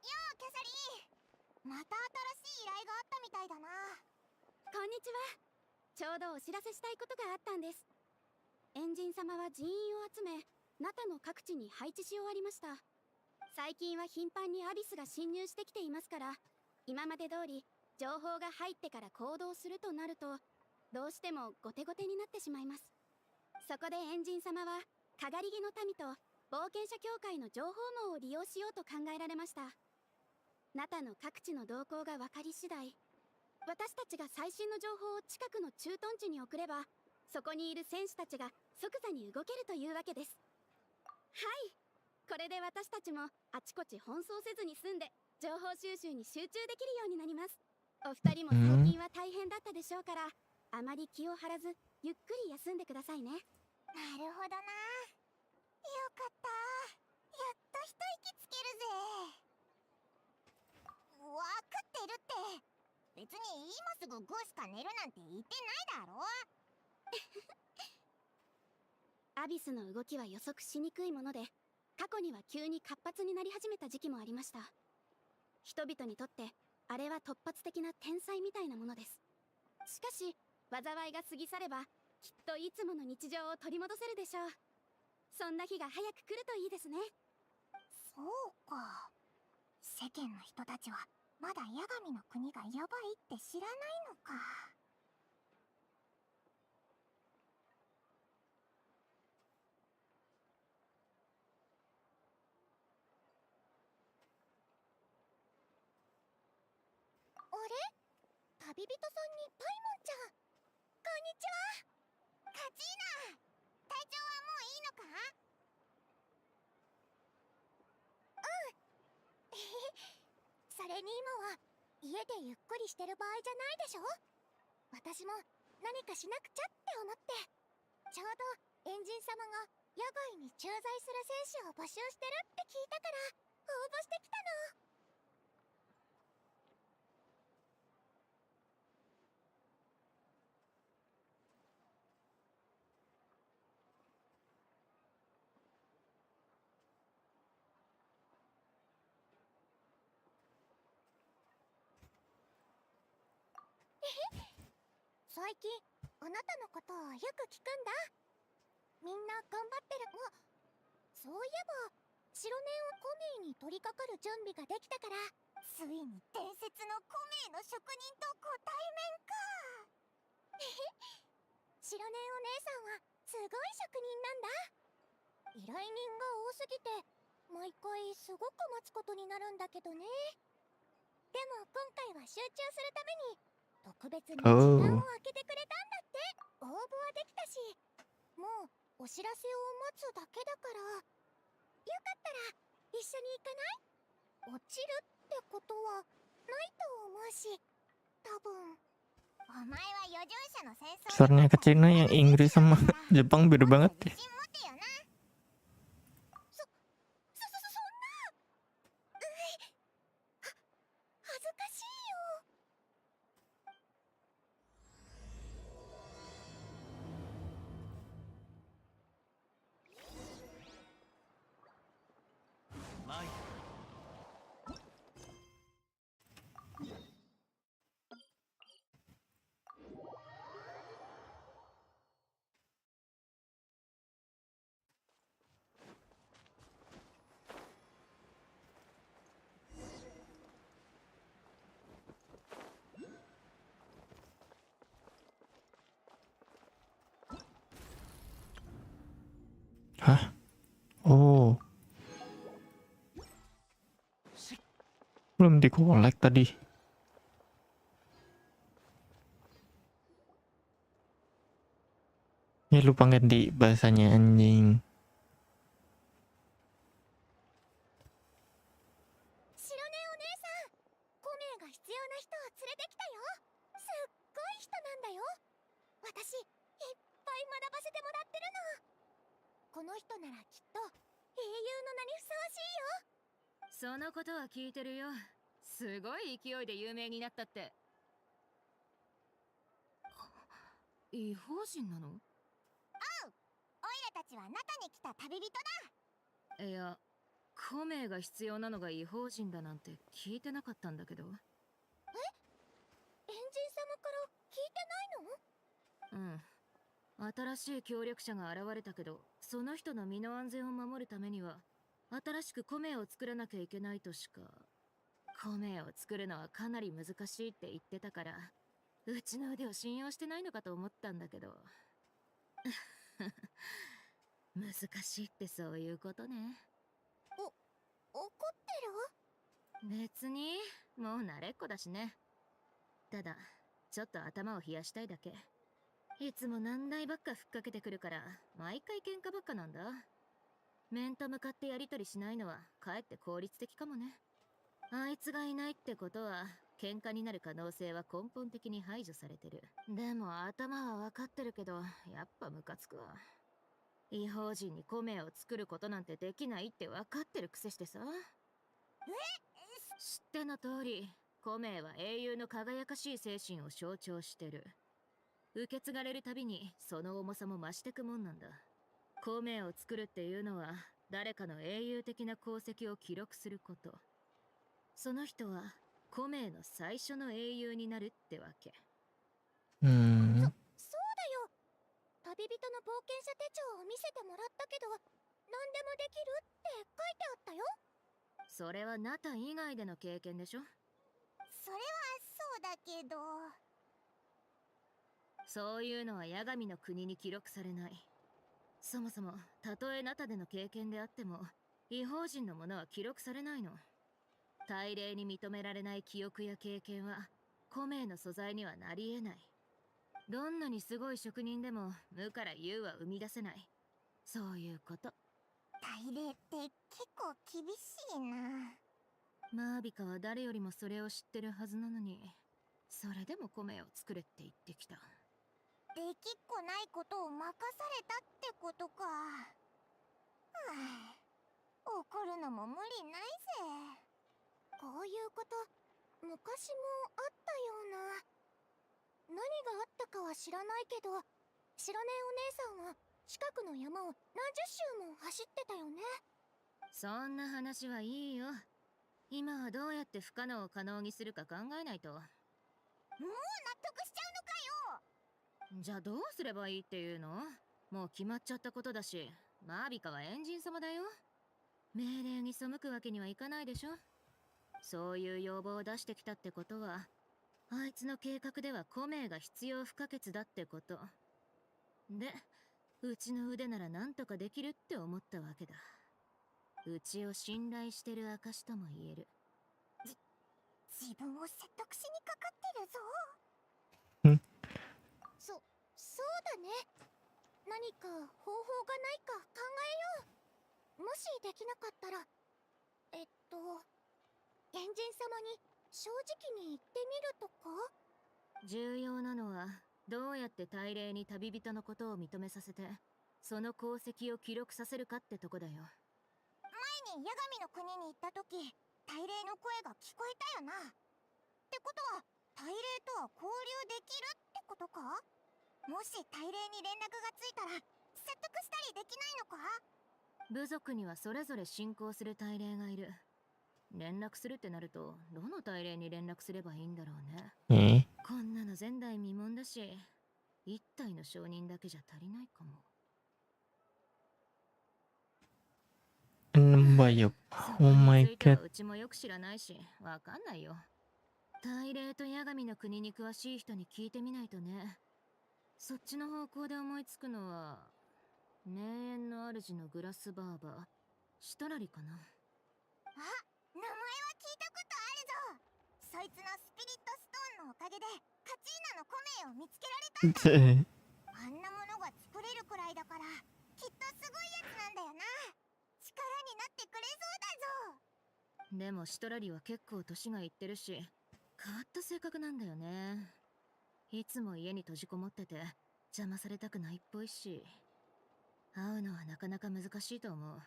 ようキャサリン、また新しい依頼があったみたいだな。こんにちは。ちょうどお知らせしたいことがあったんです。エンジン様は人員を集め、ナタの各地に配置し終わりました。最近は頻繁にアビスが侵入してきていますから、今まで通り情報が入ってから行動するとなると、どうしても後手後手になってしまいます。そこでエンジン様はかがり木の民と冒険者協会の情報網を利用しようと考えられました。ナタの各地の動向が分かり次第、私たちが最新の情報を近くの駐屯地に送れば、そこにいる戦士たちが即座に動けるというわけです。はい、これで私たちもあちこち奔走せずに済んで情報収集に集中できるようになります。お二人も最近は大変だったでしょうから、あまり気を張らずゆっくり休んでくださいね。なるほどな。よかった。やっと一息つけるぜ。わかってるって。別に今すぐグーしか寝るなんて言ってないだろ。アビスの動きは予測しにくいもので、過去には急に活発になり始めた時期もありました。人々にとってあれは突発的な天才みたいなものです。しかし災いが過ぎ去れば、きっといつもの日常を取り戻せるでしょう。そんな日が早く来るといいですね。そうか。世間の人たちはまだ八神の国がヤバいって知らないのか。あれ、旅人さんにパイモンちゃん、こんにちは。カチーナ、体調はもういいのか？それに今は家でゆっくりしてる場合じゃないでしょ。私も何かしなくちゃって思って、ちょうどエンジン様が野外に駐在する戦士を募集してるって聞いたから応募してきたの。最近あなたのことをよく聞くんだ。みんな頑張ってる。そういえば白念をコメイに取り掛かる準備ができたから、ついに伝説のコメイの職人とご対面か。白念お姉さんはすごい職人なんだ。依頼人が多すぎて毎回すごく待つことになるんだけどね。でも今回は集中するために特別に時間を空けてくれたんだって。応募はできたし、もうお知らせを待つだけだから、よかったら一緒に行かない？落ちるってことはないと思うし、多分。お前は余剰者の戦争 Suaranya ke Cina yang Inggris sama Jepang beda banget ya. 恥ずかしいよ。マイ Hah? Oh. Belum di-collect tadi. Ya lupa ganti bahasanya anjing. 白根お姉さん、コメイが必要な人を連れてきたよ。すっごい人なんだよ。私いっぱい学ばせてもらってるの。この人ならきっと英雄の名にふさわしいよ。そのことは聞いてるよ。すごい勢いで有名になったって。異邦人なの？おいらたちは中に来た旅人だ。いや、コメイが必要なのが異邦人だなんて聞いてなかったんだけど。エンジン様から聞いてないの？うん。新しい協力者が現れたけど、その人の身の安全を守るためには、新しくコメイを作らなきゃいけないとしか。コメイを作るのはかなり難しいって言ってたから、うちの腕を信用してないのかと思ったんだけど。難しいってそういうことね。怒ってる？別に、もう慣れっこだしね。ただ、ちょっと頭を冷やしたいだけ。いつも難題ばっかふっかけてくるから、毎回喧嘩ばっかなんだ。面と向かってやりとりしないのは、かえって効率的かもね。あいつがいないってことは、喧嘩になる可能性は根本的に排除されてる。でも頭は分かってるけど、やっぱムカつくわ。異邦人にコメを作ることなんてできないって分かってるくせしてさ。知っての通り、コメは英雄の輝かしい精神を象徴してる。受け継がれるたびにその重さも増してくもんなんだ。コメを作るっていうのは誰かの英雄的な功績を記録すること。その人はコメの最初の英雄になるってわけ。そうだよ。旅人の冒険者手帳を見せてもらったけど、何でもできるって書いてあったよ。それはナタ以外での経験でしょ。それはそうだけど。そういうのは八神の国に記録されない。そもそもたとえナタでの経験であっても異邦人のものは記録されないの。大礼に認められない記憶や経験はコメの素材にはなり得ない。どんなにすごい職人でも無から有は生み出せない。そういうこと。大礼って結構厳しいな。マービカは誰よりもそれを知ってるはずなのに、それでも米を作れって言ってきた。できっこないことを任されたってことか。はあ、怒るのも無理ないぜ。こういうこと昔もあったような。何があったかは知らないけど、白根お姉さんは近くの山を何十周も走ってたよね。そんな話はいいよ。今はどうやって不可能を可能にするか考えないと。もう納得しちゃうのかよ。じゃあどうすればいいっていうの？もう決まっちゃったことだし、マービカはエンジン様だよ。命令に背くわけにはいかないでしょ。そういう要望を出してきたってことは、あいつの計画ではコメが必要不可欠だってこと。で、うちの腕ならなんとかできるって思ったわけだ。うちを信頼してる証とも言える。自分を説得しにかかってるぞ。うんそうだね。何か方法がないか考えよう。もしできなかったらエンジン様に正直に言ってみるとか。重要なのは、どうやって大霊に旅人のことを認めさせて、その功績を記録させるかってとこだよ。前に八神の国に行った時、大霊の声が聞こえたよな。ってことは大霊とは交流できるってことか？もし大霊に連絡がついたら説得したりできないのか？部族にはそれぞれ信仰する大霊がいる。連絡するってなると、どの大霊に連絡すればいいんだろうね。こんなの前代未聞だし、一体の承認だけじゃ足りないかも。bayok. そ Oh こ my については god. うちもよく知らないし、わかんないよ。大霊と八神の国に詳しい人に聞いてみないとね。そっちの方向で思いつくのは、霊園の主のグラスバーバー、シトラリかな。あ、名前は聞いたことあるぞ。そいつのスピリットストーンのおかげでカチーナのコメを見つけられたんだ。あんなものが作れるくらいだからきっとすごいやつなんだよな。力になってくれそうだぞ。でもシトラリは結構年がいってるし、変わった性格なんだよね。いつも家に閉じこもってて邪魔されたくないっぽいし、会うのはなかなか難しいと思う。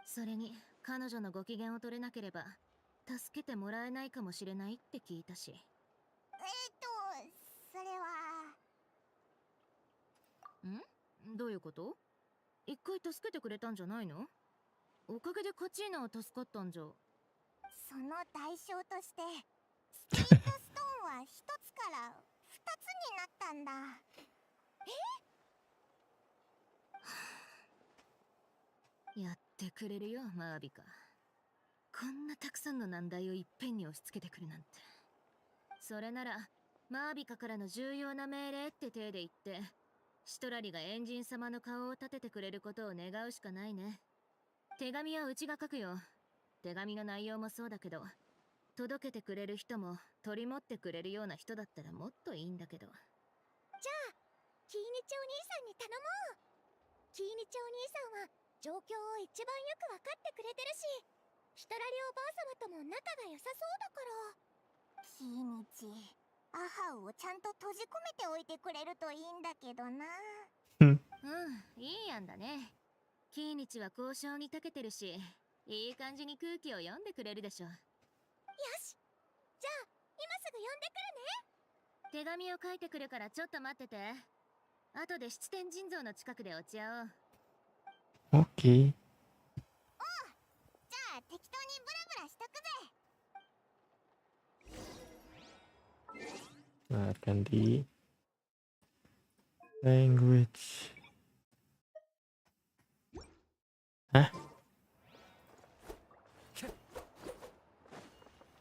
それに彼女のご機嫌を取れなければ助けてもらえないかもしれないって聞いたし。それは。どういうこと？一回助けてくれたんじゃないの？おかげでカチーナは助かったんじゃ。その代償としてスピリットストーンは一つから二つになったんだ。やってくれるよ、マービカ。こんなたくさんの難題をいっぺんに押し付けてくるなんて。それなら、マービカからの重要な命令って体で言って、シトラリがエンジン様の顔を立ててくれることを願うしかないね。手紙はうちが書くよ。手紙の内容もそうだけど、届けてくれる人も取り持ってくれるような人だったらもっといいんだけど。じゃあキーニチお兄さんに頼もう。キーニチお兄さんは状況を一番よく分かってくれてるし、シトラリおばあ様とも仲が良さそうだから。キーニチ、アハウをちゃんと閉じ込めておいてくれるといいんだけどな。いい案だね。キーニチは交渉に長けてるし、いい感じに空気を読んでくれるでしょ。よし、じゃあ今すぐ呼んでくるね。手紙を書いてくるからちょっと待ってて。後で七天神像の近くで落ち合おう。Oke. じゃあ適当にブラブラしとくぜ。 Nah, ganti language. Hah?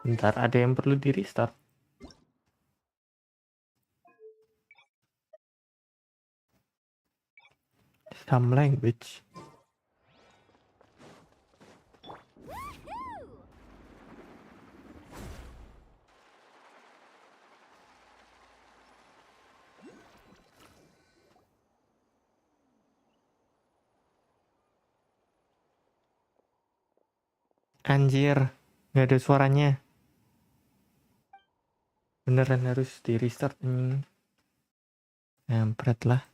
Bentar, ada yang perlu di restart. Some language. Anjir, nggak ada suaranya. Beneran harus di restart ini. Berat lah.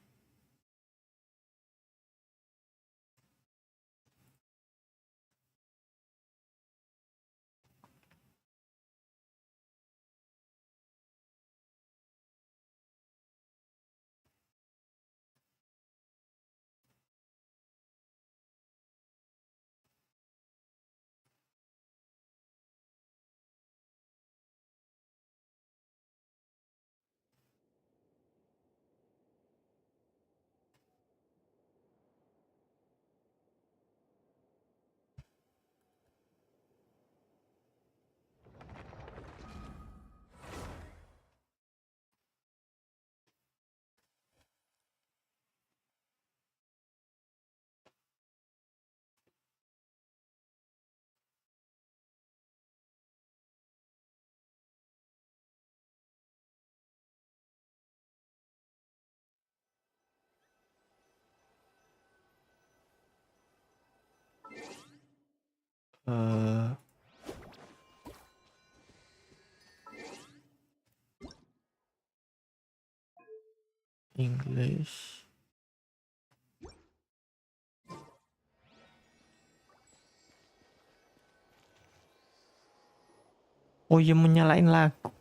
eh English. Oh iya, mau nyalain lagu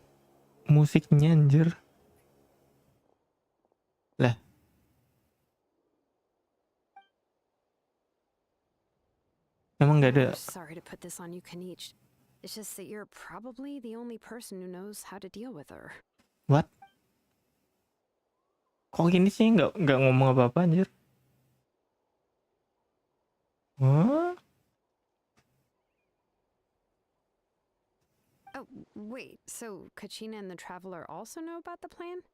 musiknya anjir. Lah, emang nggak ada. I'm sorry to put this on you, Kanichi. It's just that you're probably the only person who knows how to deal with her. What? Kok gini sih, nggak ngomong apa-apa anjir. Hah? Oh, wait, so Kachina and the Traveler also know about the plan?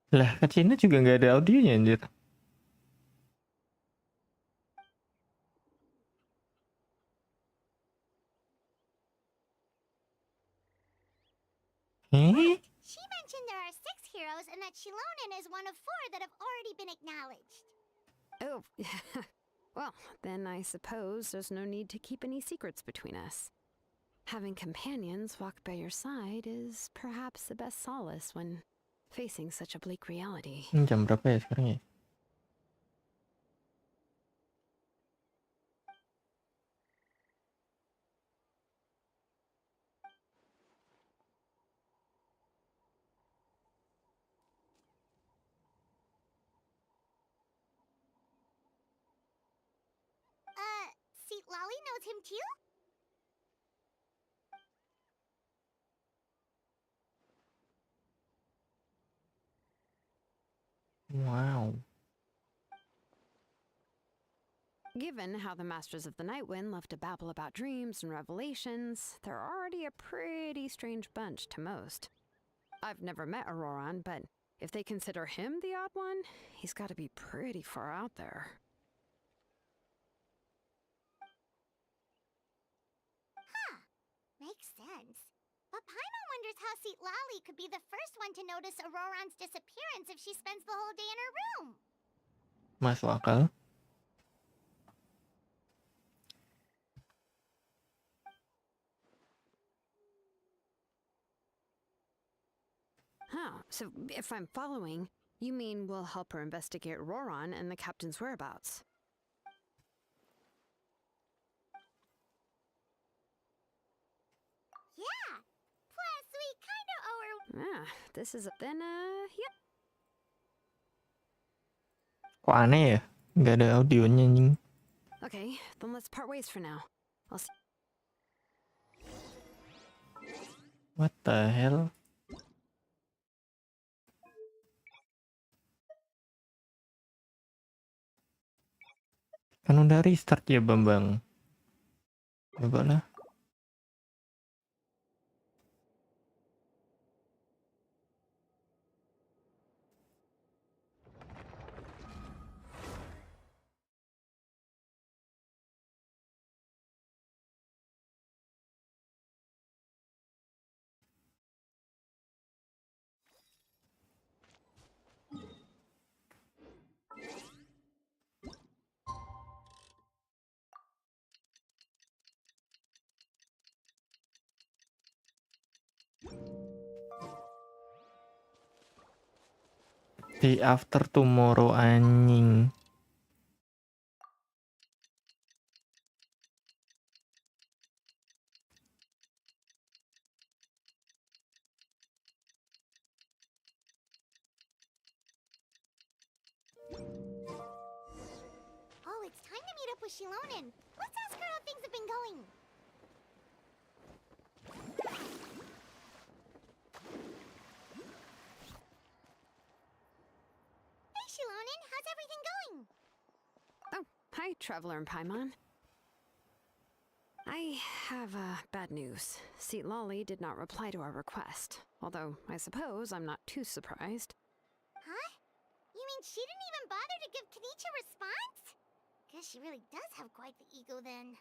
Lah, Kacina juga nggak ada audionya anjir. She mentioned there are 6 heroes and that Shilonen is one of 4 that have already been acknowledged. Oh, well, then I suppose there's no need to keep any secrets between us. Having companions walk by your side is perhaps the best solace when facing such a bleak reality. Jam berapa ya sekarang ya? See, Lolly knows him too? Wow. Given how the Masters of the Nightwind love to babble about dreams and revelations, they're already a pretty strange bunch to most. I've never met Auroran, but if they consider him the odd one, he's got to be pretty far out there. Makes sense. But Paimon wonders how Seat Lolly could be the first one to notice Auroran's disappearance if she spends the whole day in her room. Masuk akal. Huh, so if I'm following, you mean we'll help her investigate Auroran and the captain's whereabouts? Yeah. Plus, we kinda owe her. Ah, this is then, yep. Kok aneh ya? Nggak ada audionya anjing. Okay, then let's part ways for now. I'll see. What the hell? Kan udah restart ya Bambang. Coba lah. Day after tomorrow anjing. Oh, it's time to meet up with Shilonen. Let's ask her how things have been going. Hey, Shilonen, how's everything going? Oh, hi, Traveler and Paimon. I have bad news. Seat Lolly did not reply to our request, although I suppose I'm not too surprised. Huh? You mean she didn't even bother to give Kanichi a response? Guess she really does have quite the ego then.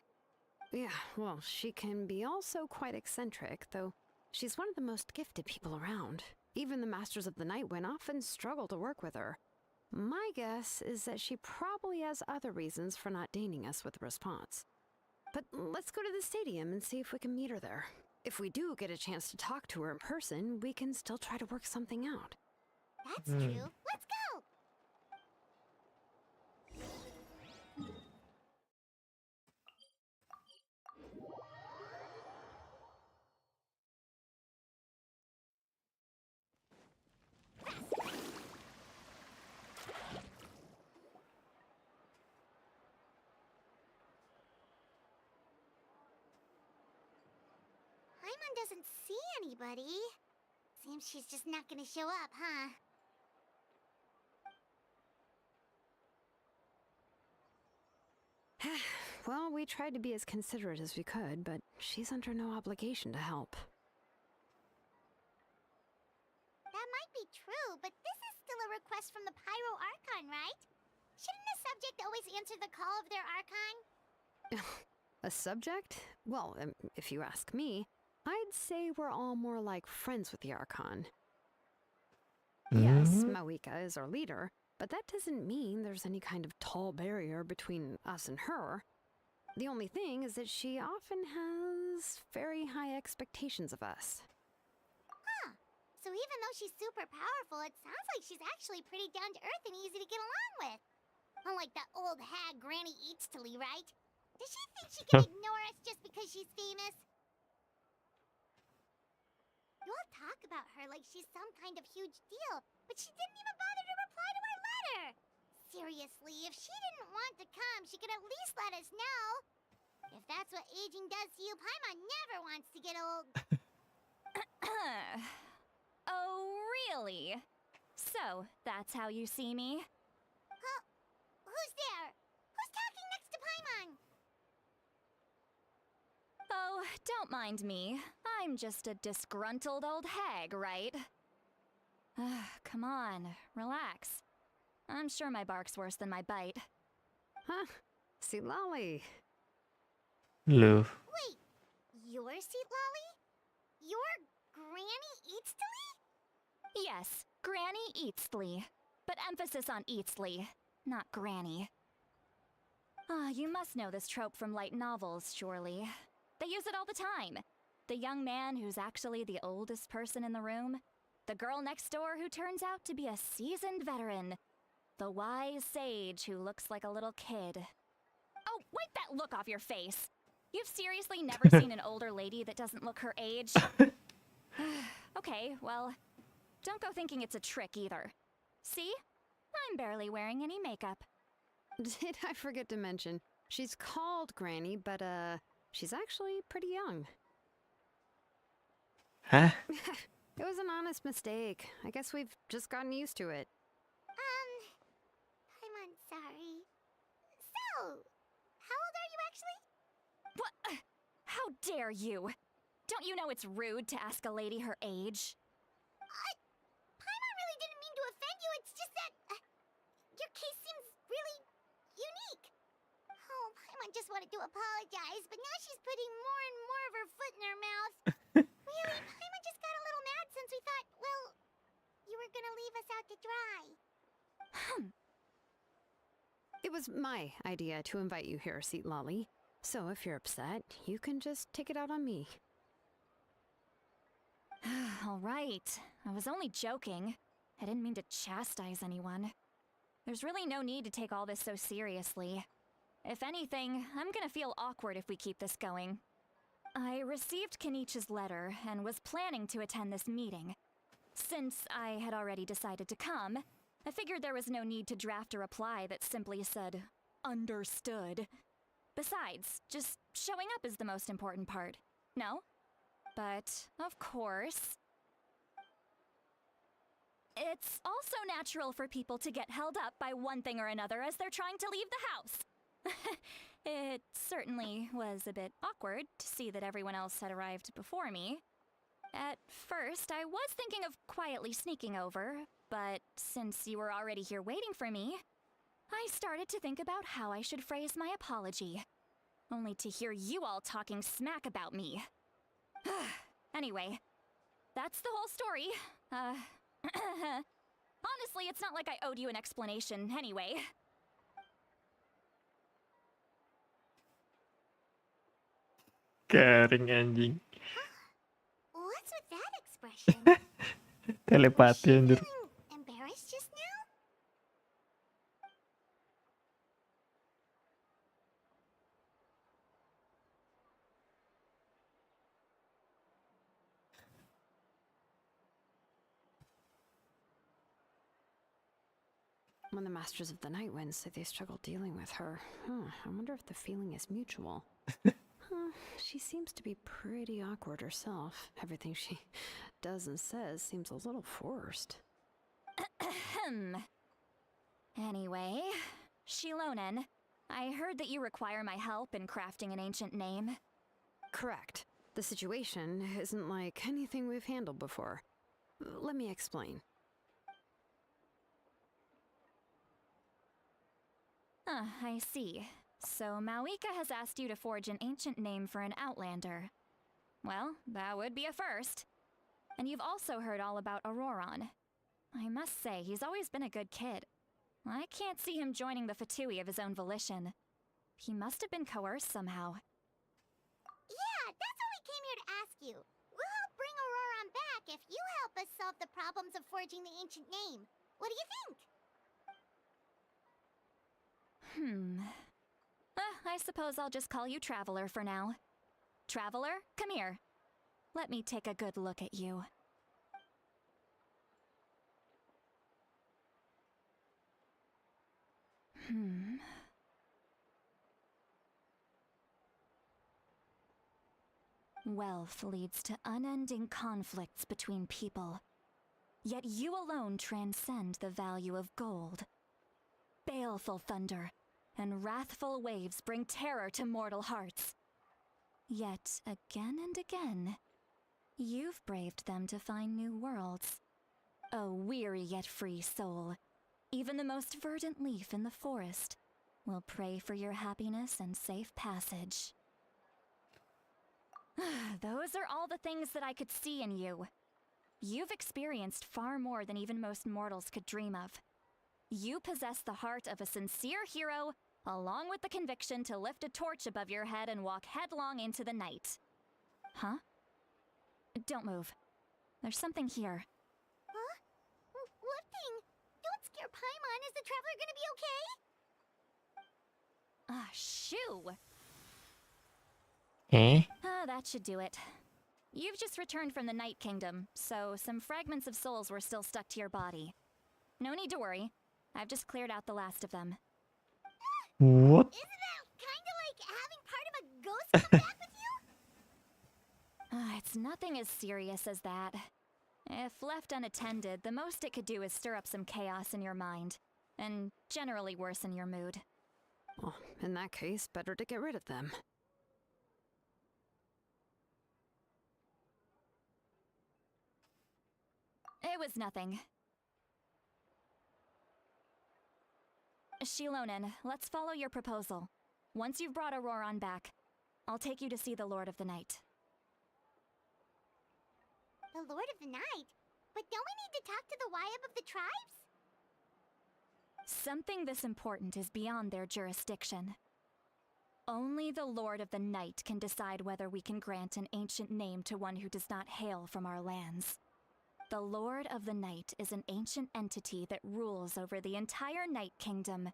Yeah, well, she can be also quite eccentric, though she's one of the most gifted people around. Even the Masters of the Nightwind often struggle to work with her. My guess is that she probably has other reasons for not deigning us with a response. But let's go to the stadium and see if we can meet her there. If we do get a chance to talk to her in person, we can still try to work something out. That's true. Let's go! Paimon doesn't see anybody. Seems she's just not gonna show up, huh? Well, we tried to be as considerate as we could, but she's under no obligation to help. That might be true, but this is still a request from the Pyro Archon, right? Shouldn't a subject always answer the call of their Archon? A subject? Well, if you ask me, I'd say we're all more like friends with the Archon. Yes, Mawika is our leader, but that doesn't mean there's any kind of tall barrier between us and her. The only thing is that she often has very high expectations of us. Huh. So even though she's super powerful, it sounds like she's actually pretty down to earth and easy to get along with. Unlike that old hag Granny Eatstily, right? Does she think she can ignore us just because she's famous? You all talk about her like she's some kind of huge deal, but she didn't even bother to reply to our letter! Seriously, if she didn't want to come, she could at least let us know! If that's what aging does to you, Paimon never wants to get old. Oh, really? So, that's how you see me? Huh? Who's there? Who's talking next to Paimon? Oh, don't mind me. I'm just a disgruntled old hag, right? Come on, relax. I'm sure my bark's worse than my bite. Huh? See, Lolly. Loh. Wait, you're Seat Lolly? You're Granny Eatstily? Yes, Granny Eatsley. But emphasis on Eatsley, not Granny. Ah, you must know this trope from light novels, surely. They use it all the time. The young man who's actually the oldest person in the room. The girl next door who turns out to be a seasoned veteran. The wise sage who looks like a little kid. Oh, wipe that look off your face! You've seriously never seen an older lady that doesn't look her age? Okay, well, don't go thinking it's a trick either. See? I'm barely wearing any makeup. Did I forget to mention, she's called Granny, but she's actually pretty young. Huh? It was an honest mistake. I guess we've just gotten used to it. I'm sorry. So, how old are you actually? What? How dare you? Don't you know it's rude to ask a lady her age? Paimon really didn't mean to offend you, it's just that your case seems really unique. Oh, Paimon just wanted to apologize, but now she's putting more and more of her foot in her mouth. Really, Paimon just got a little mad since we thought, well, you were gonna leave us out to dry. It was my idea to invite you here, Seat Lolly. So if you're upset, you can just take it out on me. All right. I was only joking. I didn't mean to chastise anyone. There's really no need to take all this so seriously. If anything, I'm gonna feel awkward if we keep this going. I received Kenichi's letter and was planning to attend this meeting. Since I had already decided to come, I figured there was no need to draft a reply that simply said, "Understood." Besides, just showing up is the most important part. No? But, of course... It's also natural for people to get held up by one thing or another as they're trying to leave the house. It certainly was a bit awkward to see that everyone else had arrived before me. At first, I was thinking of quietly sneaking over, but since you were already here waiting for me, I started to think about how I should phrase my apology. Only to hear you all talking smack about me. Anyway, that's the whole story. Honestly, it's not like I owed you an explanation anyway. Garing anjing. What's with that expression? Was Telepati she anjir. feeling embarrassed just now? When the Masters of the Night Wind say they struggle dealing with her, I wonder if the feeling is mutual. She seems to be pretty awkward herself. Everything she does and says seems a little forced. Anyway, Shilonen, I heard that you require my help in crafting an ancient name. Correct. The situation isn't like anything we've handled before. Let me explain. I see. So Mawika has asked you to forge an ancient name for an outlander. Well, that would be a first. And you've also heard all about Auroron. I must say, he's always been a good kid. I can't see him joining the Fatui of his own volition. He must have been coerced somehow. Yeah, that's what we came here to ask you. We'll help bring Auroron back if you help us solve the problems of forging the ancient name. What do you think? I suppose I'll just call you Traveler for now. Traveler, come here. Let me take a good look at you. Wealth leads to unending conflicts between people. Yet you alone transcend the value of gold. Baleful thunder and wrathful waves bring terror to mortal hearts. Yet again and again, you've braved them to find new worlds. O weary yet free soul, even the most verdant leaf in the forest will pray for your happiness and safe passage. Those are all the things that I could see in you. You've experienced far more than even most mortals could dream of. You possess the heart of a sincere hero, along with the conviction to lift a torch above your head and walk headlong into the night. Huh? Don't move. There's something here. Huh? What thing? Don't scare Paimon. Is the traveler gonna be okay? Shoo! That should do it. You've just returned from the Night Kingdom, so some fragments of souls were still stuck to your body. No need to worry. I've just cleared out the last of them. What? Isn't that kinda like having part of a ghost come back with you? It's nothing as serious as that. If left unattended, the most it could do is stir up some chaos in your mind, and generally worsen your mood. Well, in that case, better to get rid of them. It was nothing. Shilonen, let's follow your proposal. Once you've brought Auroron back, I'll take you to see the Lord of the Night. The Lord of the Night? But don't we need to talk to the Wyab of the tribes? Something this important is beyond their jurisdiction. Only the Lord of the Night can decide whether we can grant an ancient name to one who does not hail from our lands. The Lord of the Night is an ancient entity that rules over the entire Night Kingdom,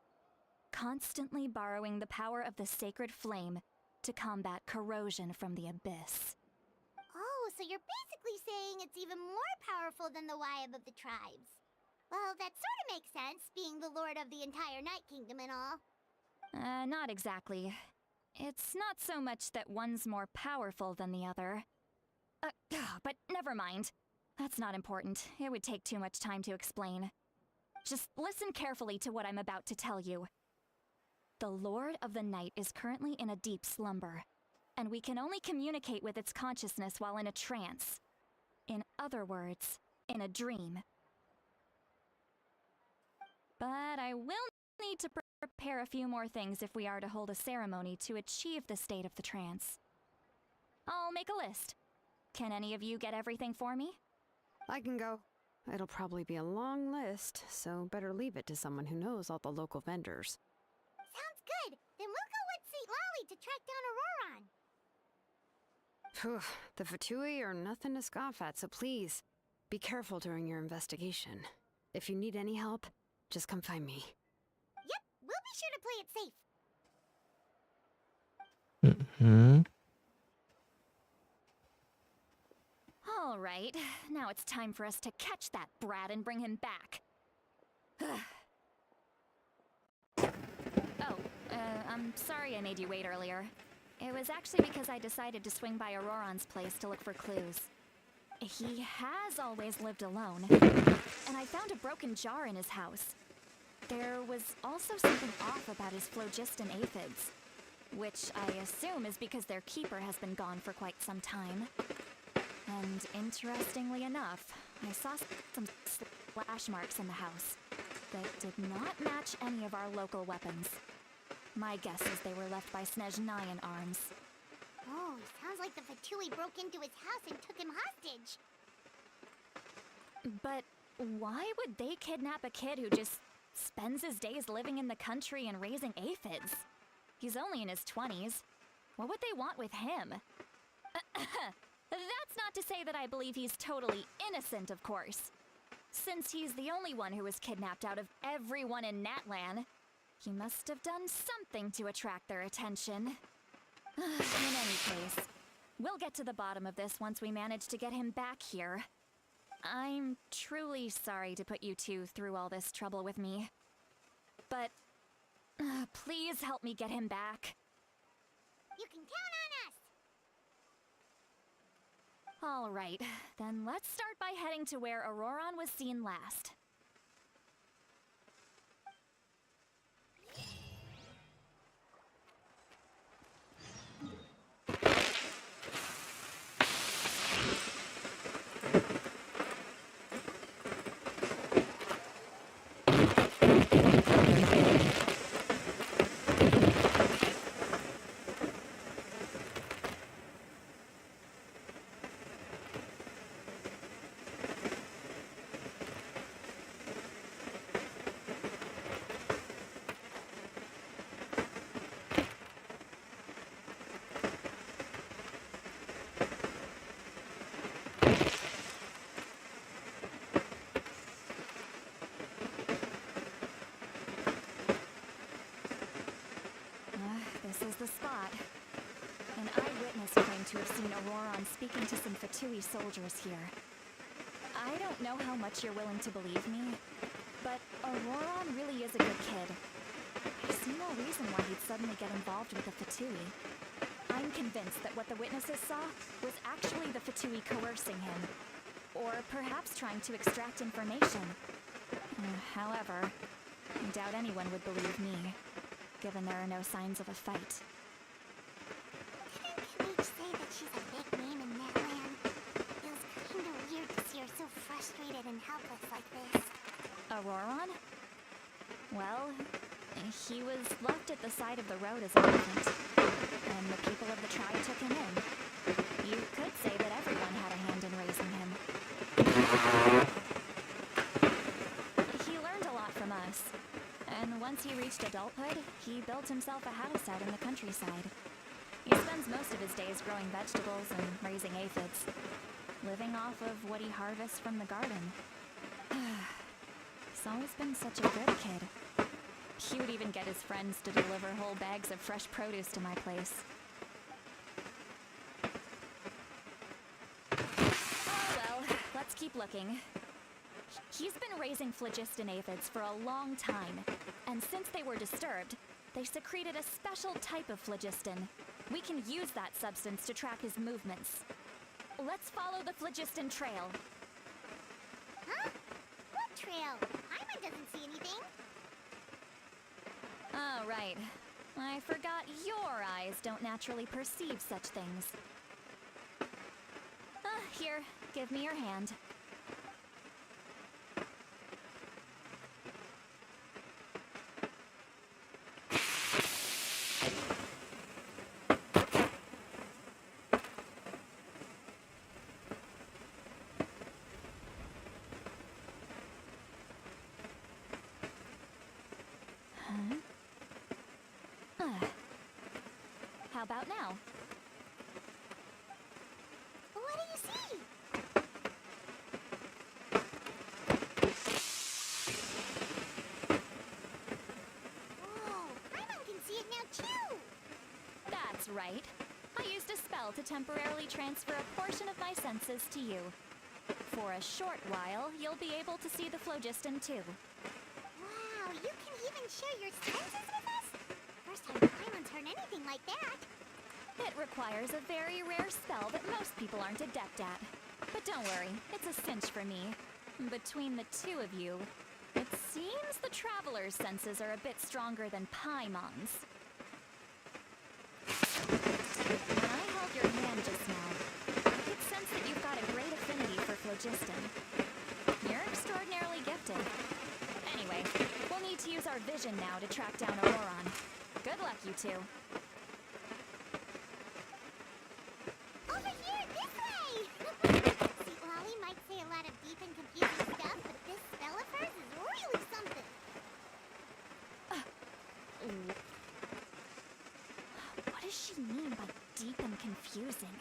constantly borrowing the power of the sacred flame to combat corrosion from the abyss. Oh, so you're basically saying it's even more powerful than the Wyab of the tribes. Well, that sort of makes sense, being the lord of the entire Night Kingdom and all. Not exactly. It's not so much that one's more powerful than the other. But never mind. That's not important. It would take too much time to explain. Just listen carefully to what I'm about to tell you. The Lord of the Night is currently in a deep slumber, and we can only communicate with its consciousness while in a trance. In other words, in a dream. But I will need to prepare a few more things if we are to hold a ceremony to achieve the state of the trance. I'll make a list. Can any of you get everything for me? I can go. It'll probably be a long list, so better leave it to someone who knows all the local vendors. Sounds good. Then we'll go with St. Lolly to track down Auroron. Phew, the Fatui are nothing to scoff at, so please, be careful during your investigation. If you need any help, just come find me. Yep, we'll be sure to play it safe. All right, now it's time for us to catch that brat and bring him back. I'm sorry I made you wait earlier. It was actually because I decided to swing by Auroron's place to look for clues. He has always lived alone, and I found a broken jar in his house. There was also something off about his phlogiston aphids, which I assume is because their keeper has been gone for quite some time. And interestingly enough, I saw some splash marks in the house that did not match any of our local weapons. My guess is they were left by Snezhnayan arms. Oh, sounds like the Fatui broke into his house and took him hostage. But why would they kidnap a kid who just spends his days living in the country and raising aphids? He's only in his 20s. What would they want with him? That's not to say that I believe he's totally innocent, of course. Since he's the only one who was kidnapped out of everyone in Natlan, he must have done something to attract their attention. In any case, we'll get to the bottom of this once we manage to get him back here. I'm truly sorry to put you two through all this trouble with me. But please help me get him back. You can count on us! All right, then let's start by heading to where Auroron was seen last. This is the spot. An eyewitness claimed to have seen Auroron speaking to some Fatui soldiers here. I don't know how much you're willing to believe me, but Auroron really is a good kid. I see no reason why he'd suddenly get involved with the Fatui. I'm convinced that what the witnesses saw was actually the Fatui coercing him, or perhaps trying to extract information. However, I doubt anyone would believe me, given there are no signs of a fight. Didn't Kate say that she's a big name in Natlan? Feels kinda weird to see her so frustrated and helpless like this. Auroron? Well, he was left at the side of the road as an infant, and the people of the tribe took him in. You could say that everyone had a hand in raising him. He learned a lot from us, and once he reached adulthood, he built himself a house out in the countryside. He spends most of his days growing vegetables and raising aphids, living off of what he harvests from the garden. He's always been such a good kid. He would even get his friends to deliver whole bags of fresh produce to my place. Oh well, let's keep looking. He's been raising phlogiston aphids for a long time, and since they were disturbed, they secreted a special type of phlogiston. We can use that substance to track his movements. Let's follow the phlogiston trail. Huh? What trail? Paimon doesn't see anything. Oh, right. I forgot your eyes don't naturally perceive such things. Here, give me your hand. How about now? What do you see? Whoa, Paimon can see it now too! That's right. I used a spell to temporarily transfer a portion of my senses to you. For a short while, you'll be able to see the phlogiston too. Wow, you can even share your senses with us? First time Paimon's heard anything like that. It requires a very rare spell that most people aren't adept at. But don't worry, it's a cinch for me. Between the two of you, it seems the Traveler's senses are a bit stronger than Paimon's. When I held your hand just now, I could sense that you've got a great affinity for phlogiston. You're extraordinarily gifted. Anyway, we'll need to use our vision now to track down Auroron. Good luck, you two. Over here, this way! See, Lolly might say a lot of deep and confusing stuff, but this spell of hers is really something. What does she mean by deep and confusing?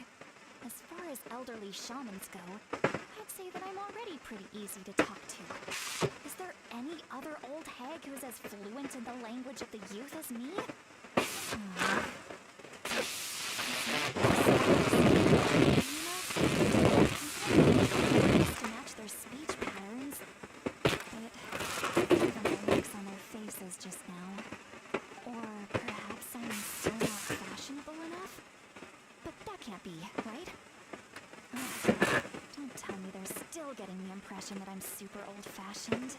As far as elderly shamans go, I'd say that I'm already pretty easy to talk to. Is there any other old hag who's as fluent in the language of the youth as me? To match their speech patterns, but even the looks on their faces just now. Or perhaps I'm still not fashionable enough? But that can't be, right? Don't tell me they're still getting the impression that I'm super old-fashioned.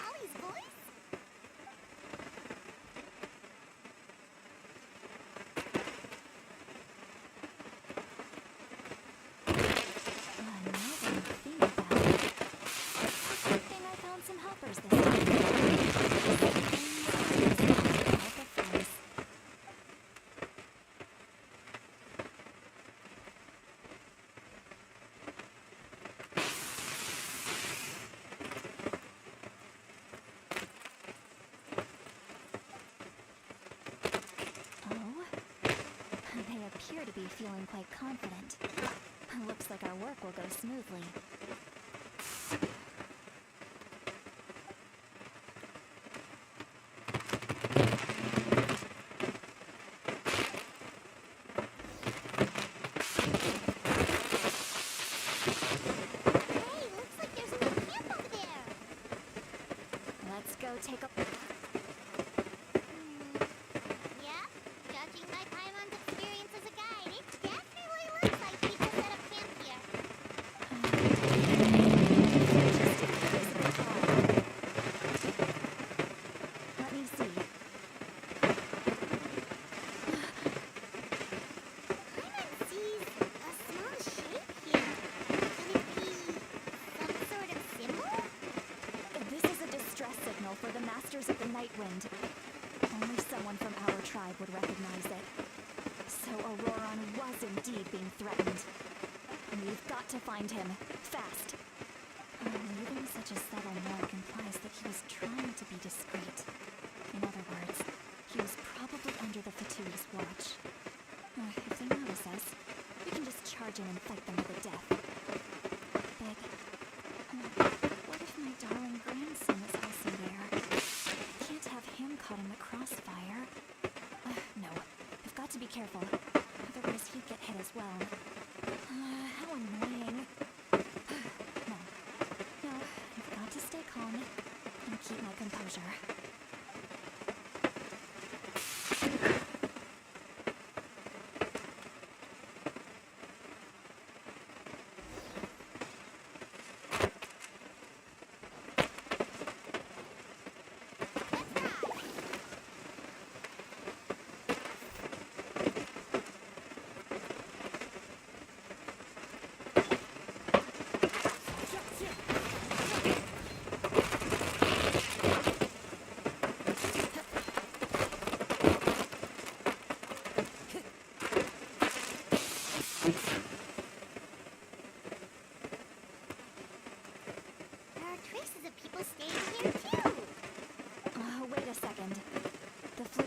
Lolly's voice? Now that I think about it, good thing I found some helpers this time. Help of friends. Oh? They appear to be feeling quite confident. Looks like our work will go smoothly. Hey, looks like there's a new camp over there! Let's go take a... Yeah, judging by Paimon's experience as a guide, it definitely looks like people set up camp here. Let me see. Paimon sees a small shape here. Could it be some sort of symbol? This is a distress signal for the Masters of the Night Wind. Only someone from our tribe would recognize it. So Auroron was indeed being threatened. We've got to find him. Fast. Leaving such a subtle mark implies that he was trying to be discreet. In other words, he was probably under the Fatigue's watch. If they notice us, we can just charge in and fight them to the death. But what if my darling grandson is also there? I can't have him caught in the crossfire. No, I've got to be careful. Otherwise he'd get hit as well. How annoying. No, I've got to stay calm and keep my composure.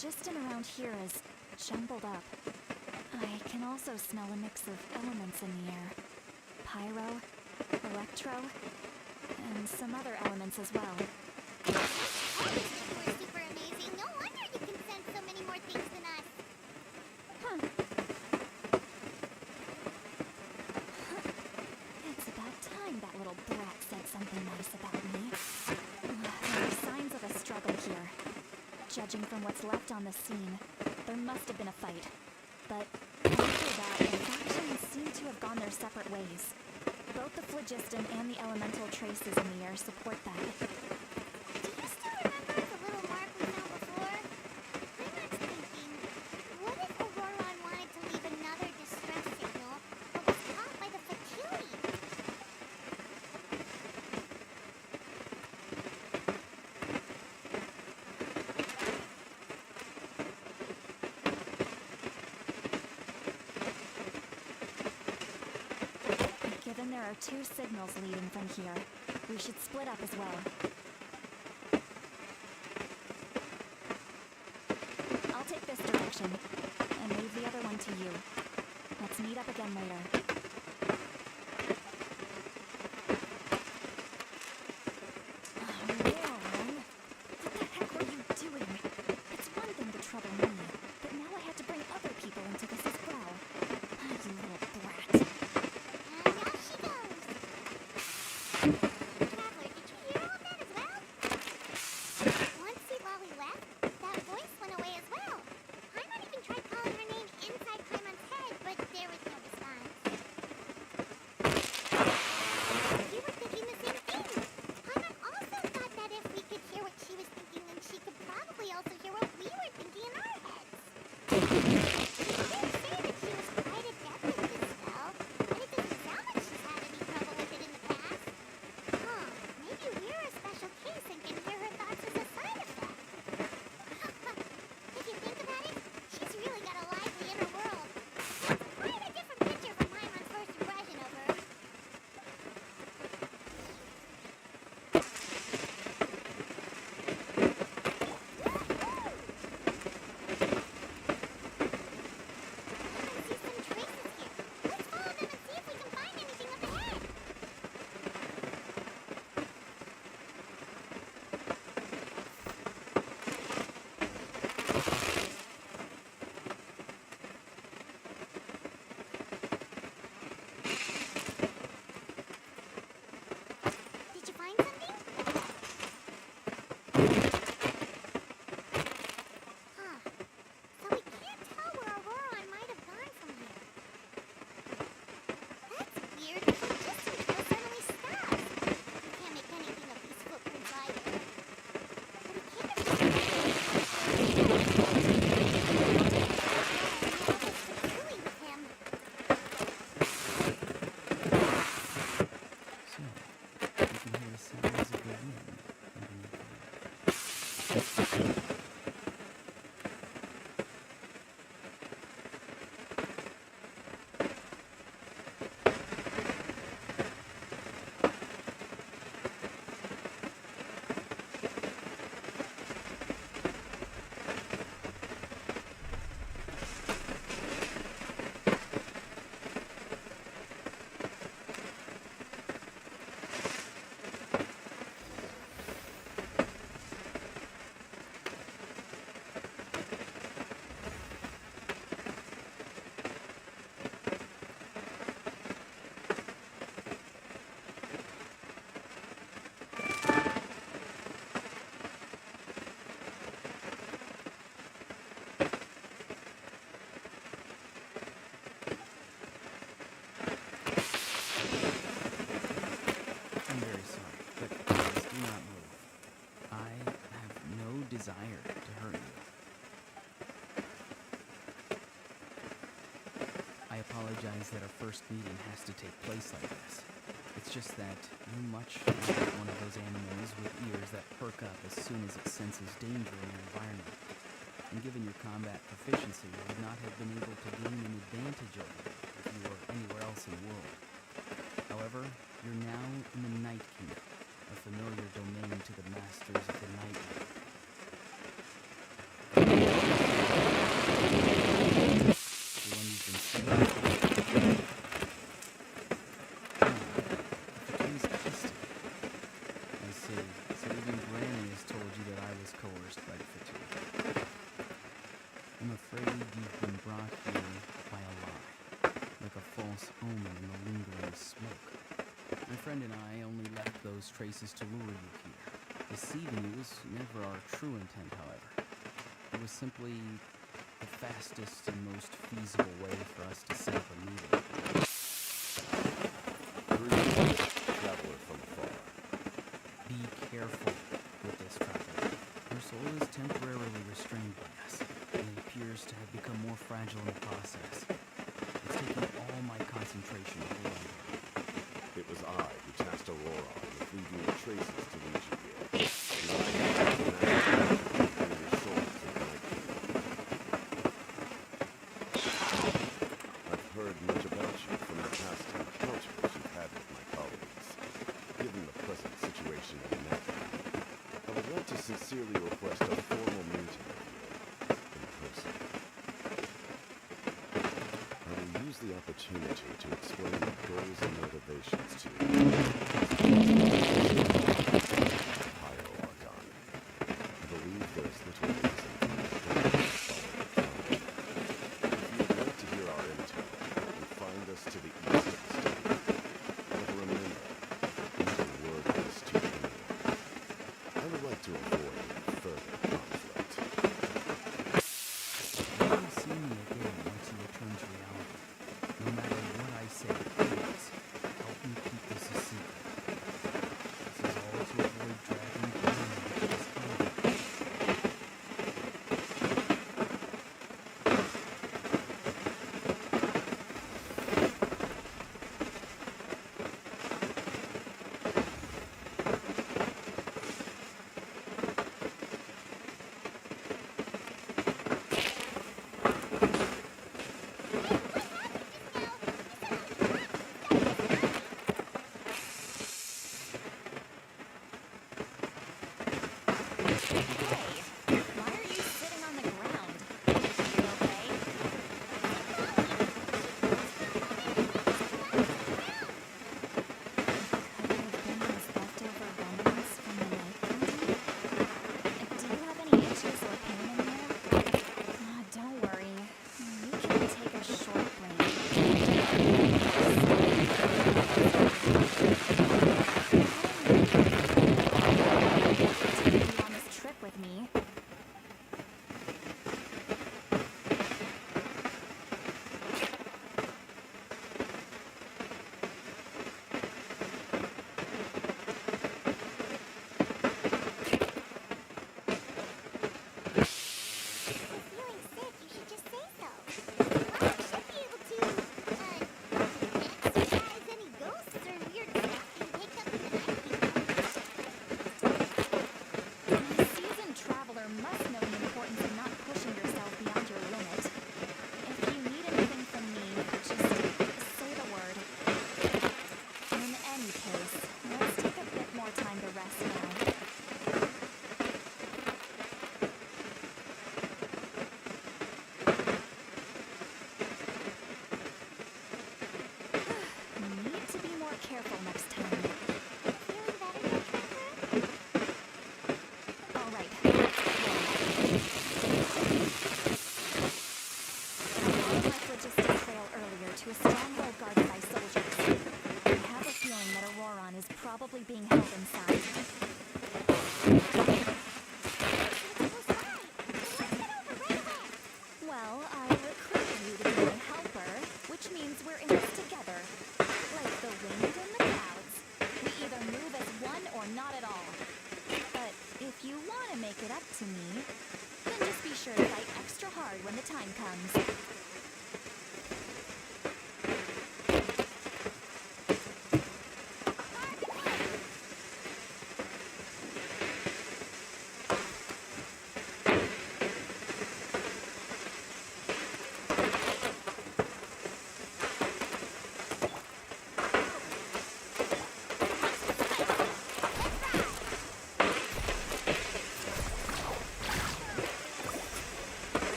phlogiston around here is jumbled up. I can also smell a mix of elements in the air. Pyro, electro, and some other elements as well. We're super amazing. No wonder you can sense so many more things than us. It's about time that little brat said something nice about me. There are signs of a struggle here. Judging from what's left on the scene, there must have been a fight. But after that, the factions seem to have gone their separate ways. Both the phlogiston and the elemental traces in the air support that. Do you still remember the little mark we found before? I'm not thinking. What if Auroron wanted to leave another distress signal, but was caught by the Facility? Given there are two signals leading from here, we should split up as well. I'll take this direction, and leave the other one to you. Let's meet up again later. Ron, what the heck were you doing? It's one thing to trouble me, but now I had to bring other people into this as well. You little brat. And out she goes. Traveler, did you hear all that as well? Once while we left, that voice went away as well. Paimon even tried calling her name inside Paimon's head, but there was no response. You were thinking the same thing. Paimon also thought that if we could hear what she was thinking, then she could probably also hear what we were thinking in our heads. She did say that she was quite adept at this spell, and it doesn't sound like she's had any trouble with it in the past. Huh, maybe we're a special case and can hear her thoughts as a side effect. If you think about it, she's really got a lively inner world. It's quite a different picture from Paimon's first impression of her. I see some traces here. Let's follow them and see if we can find anything up ahead. Did you find something? Huh. So we can't tell where Auroron might have gone from here. That's weird. The phlogiston field suddenly stopped. We can't make anything of these footprints either. But it can't have just with him. So, you can hear the sounds of the wind underneath you. I'm very sorry, but please do not move. I have no desire to hurt you. I apologize that our first meeting has to take place like this. It's just that you're much like one of those animals with ears that perk up as soon as it senses danger in your environment. And given your combat proficiency, you would not have been able to gain an advantage over you if you were anywhere else in the world. However, you're now in the Night Kingdom, a familiar domain to the masters of the Night Realm. those traces to lure you here. Deceiving you was never our true intent, however. It was simply the fastest and most feasible way for us to set up a meeting. Traveler from afar. Be careful with this traveler. Her soul is temporarily restrained by us, and it appears to have become more fragile in the process. It's taken all my concentration to hold on to her. It was I who tasked Aurora with leaving the traces to lead you here. And I had to bring your souls to the Night Kingdom. I've heard much about you from the past encounters you've had with my colleagues. Given the present situation in Napa, I would like to sincerely request a formal meeting with you in person. I will use the opportunity to explain my goals and motivations to you. Higher Archon. I believe there is little reason to follow the plan. If you would like to hear our intel, then find us to the east of the state. But remember, not a word of this to anyone. I would like to avoid further conflict. You will see me again once you return to reality. No matter what I say, please, help me keep this a secret. This is all to avoid dragging pain into this combat. Why are you sitting on the ground? You okay? Could it have been those leftover remnants from the night cleaning? Do you have any itches or pain in there? Don't worry. You can take a short break. Take you on this trip with me. If you're feeling sick, you should just say so. Well, you should be able to, exorcise any ghosts or weird stuff you picked up in the Night Kingdom. A seasoned traveler must know the importance of not pushing yourself beyond your limit. If you need anything from me, just say the word. In any case, let's take a bit more time to rest now. Need to be more careful next time. Feeling better now, Trevor? All right. I left logistics trail earlier to a stronghold guarded by soldiers. I have a feeling that Auroron is probably being held inside. Well, I recruited you to be my helper, which means we're in this together. Like the wind in the clouds. We either move as one or not at all. But if you want to make it up to me, then just be sure to fight extra hard when the time comes.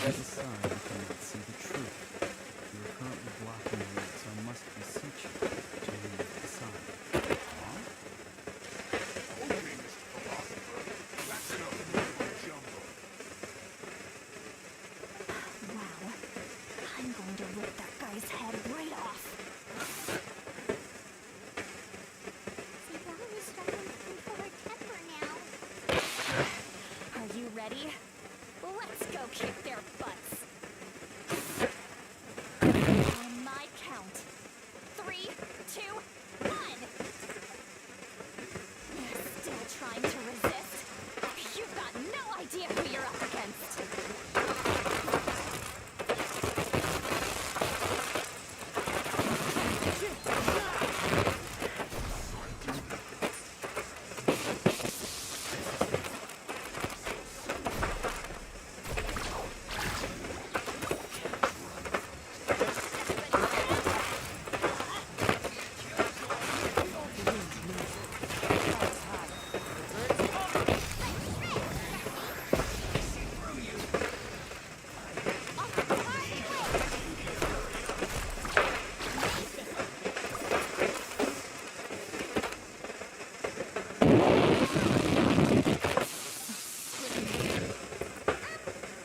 see the sun, you cannot see the truth. You are currently blocking the light, so I must beseech you to leave the sun. Huh? Okay, Mr. Philosopher. That's enough mumbo jumbo. Wow. I'm going to rip that guy's head right off. Zebra is struggling to control her temper now. Are you ready? Let's go kick their butts. On my count. 3, 2, 1. Still trying to resist? You've got no idea who you're up against.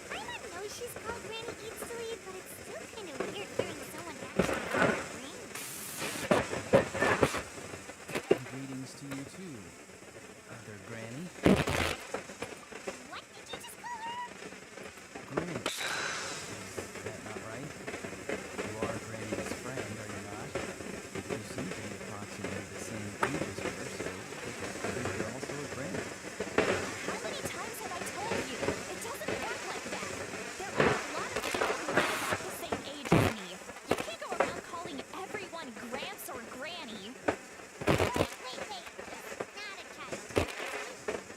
I don't know she's called Granny Eatsley, but it's still kind of weird hearing someone actually call her Granny. Greetings to you too, other Granny. What did you just call her? Granny. Is that not right? You are Granny's friend, are you not? You seem to be approximately the same age as her, so you're also a Granny. How many times have I told you? It doesn't work like that. There are a lot of people who are about the same age as me. You can't go around calling everyone Gramps or Granny. Wait. Not a child.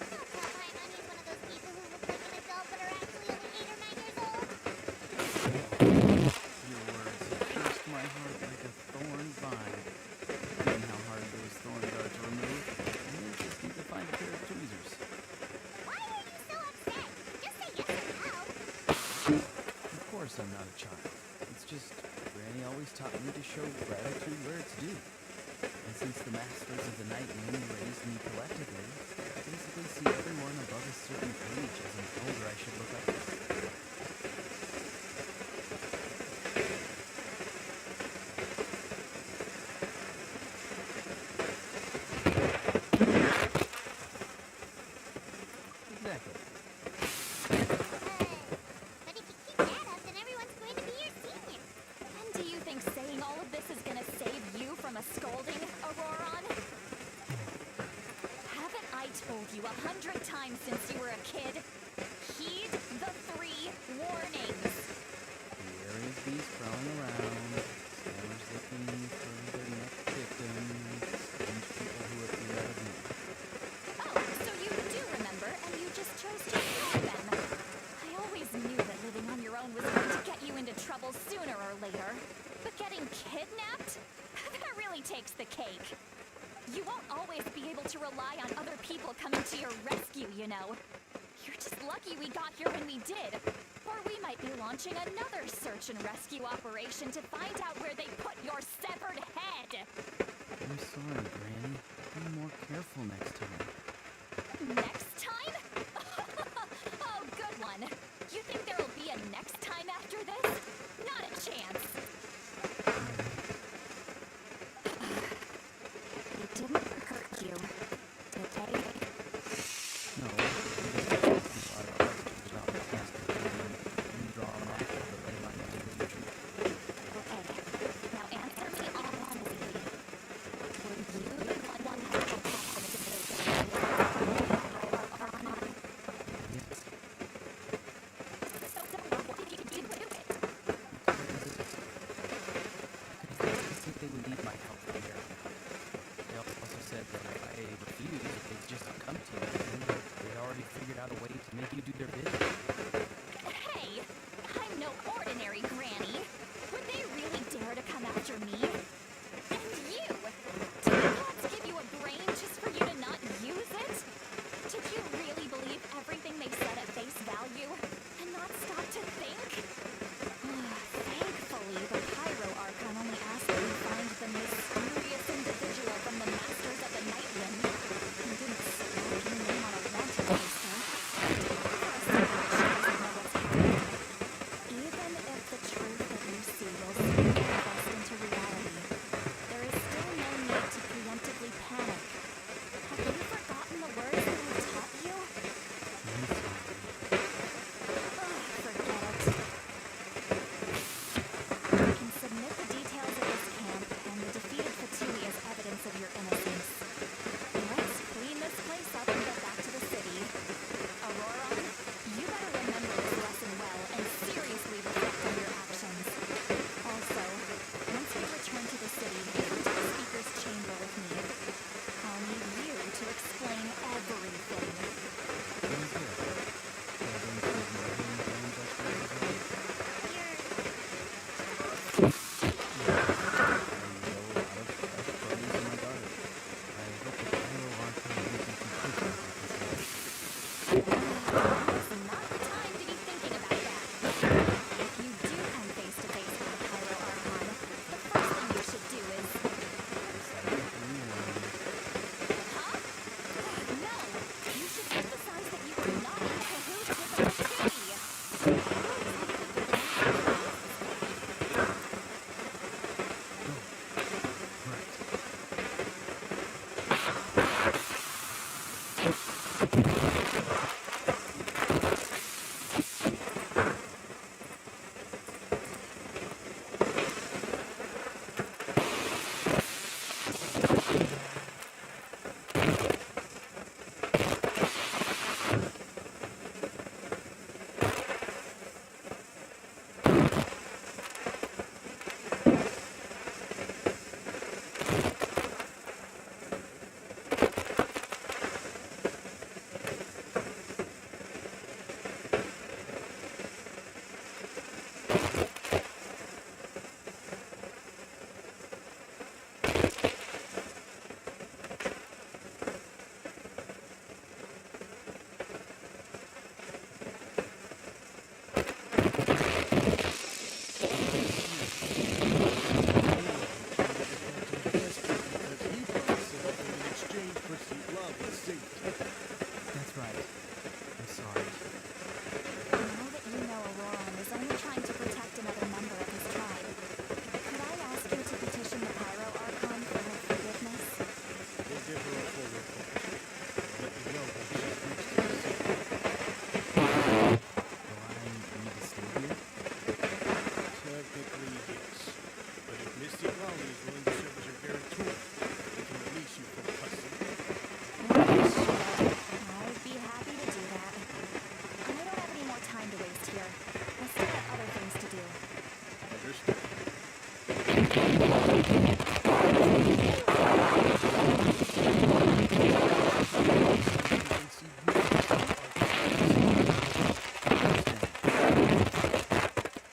Don't tell Paimon he's one of those people who look like an adult but are actually only 8 or 9 years old. Your words have pierced my heart like a thorn vine. Given how hard those thorns are to remove, you just need to find a pair of tweezers. Why are you so upset? Just say yes or no. Of course I'm not a child. It's just Granny always taught me to show gratitude where it's due. And since the masters of the Night Wind raised me collectively, I basically see everyone above a certain age as an elder I should look up to. Exactly. But if you keep that up, then everyone's going to be your senior. And do you think saying all of this is gonna save you from a scolding, Auroron? Haven't I told you 100 times since you were a kid? Heed the 3 warnings. Here is beast crawling around, scammers looking for their next victim, strange people who appear out of nowhere. Oh, so you do remember, and you just chose to ignore them. I always knew that living on your own was going to get you into trouble sooner or later. But getting kidnapped? That really takes the cake. You won't always be able to rely on other people coming to your rescue, you know. You're just lucky we got here when we did. Or we might be launching another search and rescue operation to find out where they put your severed head. I'm sorry, Granny. Be more careful next time. Next time? Oh, good one. You think there'll be a next time after this? Not a chance. It didn't hurt you, did they? No, I don't about the past. You draw a map of the ley line of the future. Okay, now answer me all honestly. Were you the one who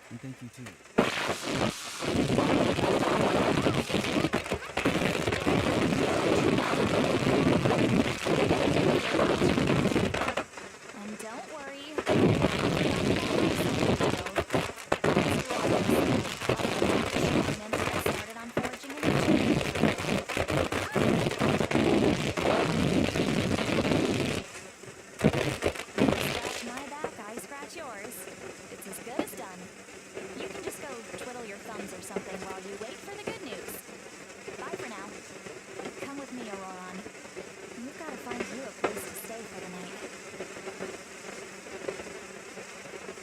And thank you too. And don't worry. Started on forging and scratch my back, I scratch yours. It's as good as done. You can just go twiddle your thumbs or something while you wait for the good news. Bye for now. Come with me, Auroron. We've got to find you a place to stay for the night.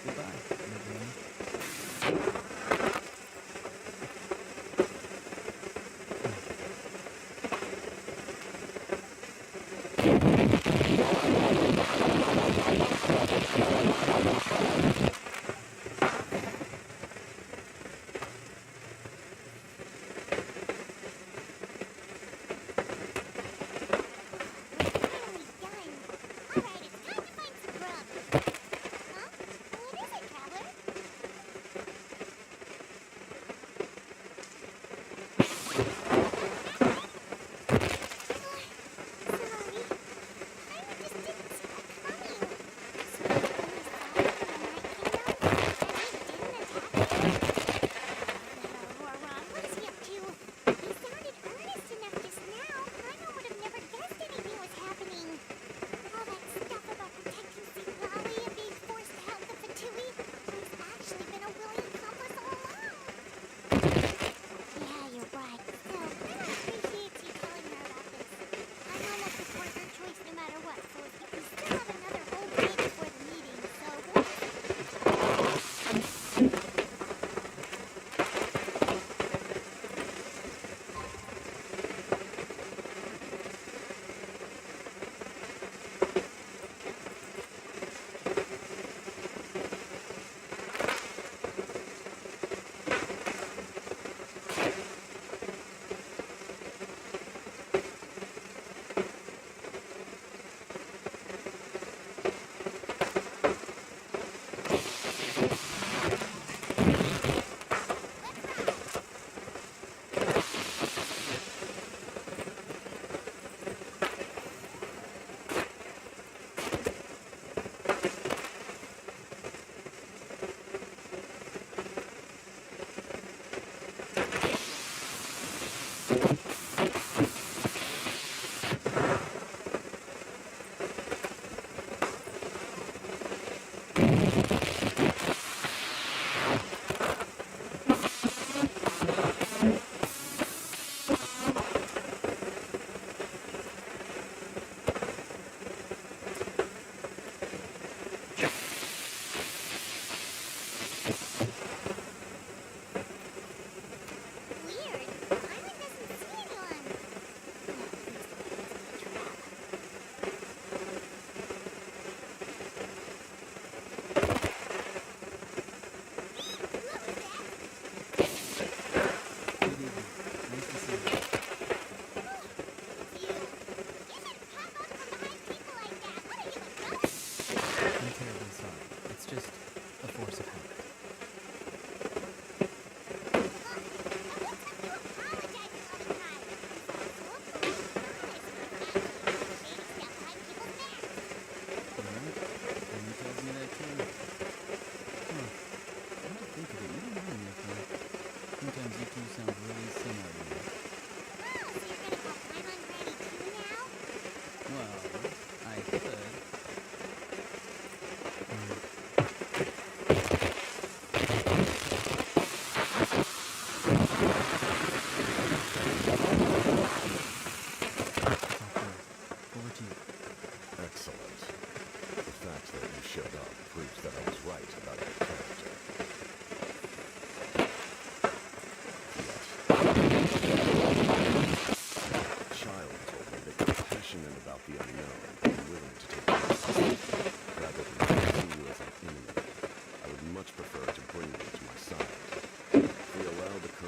Goodbye, everyone.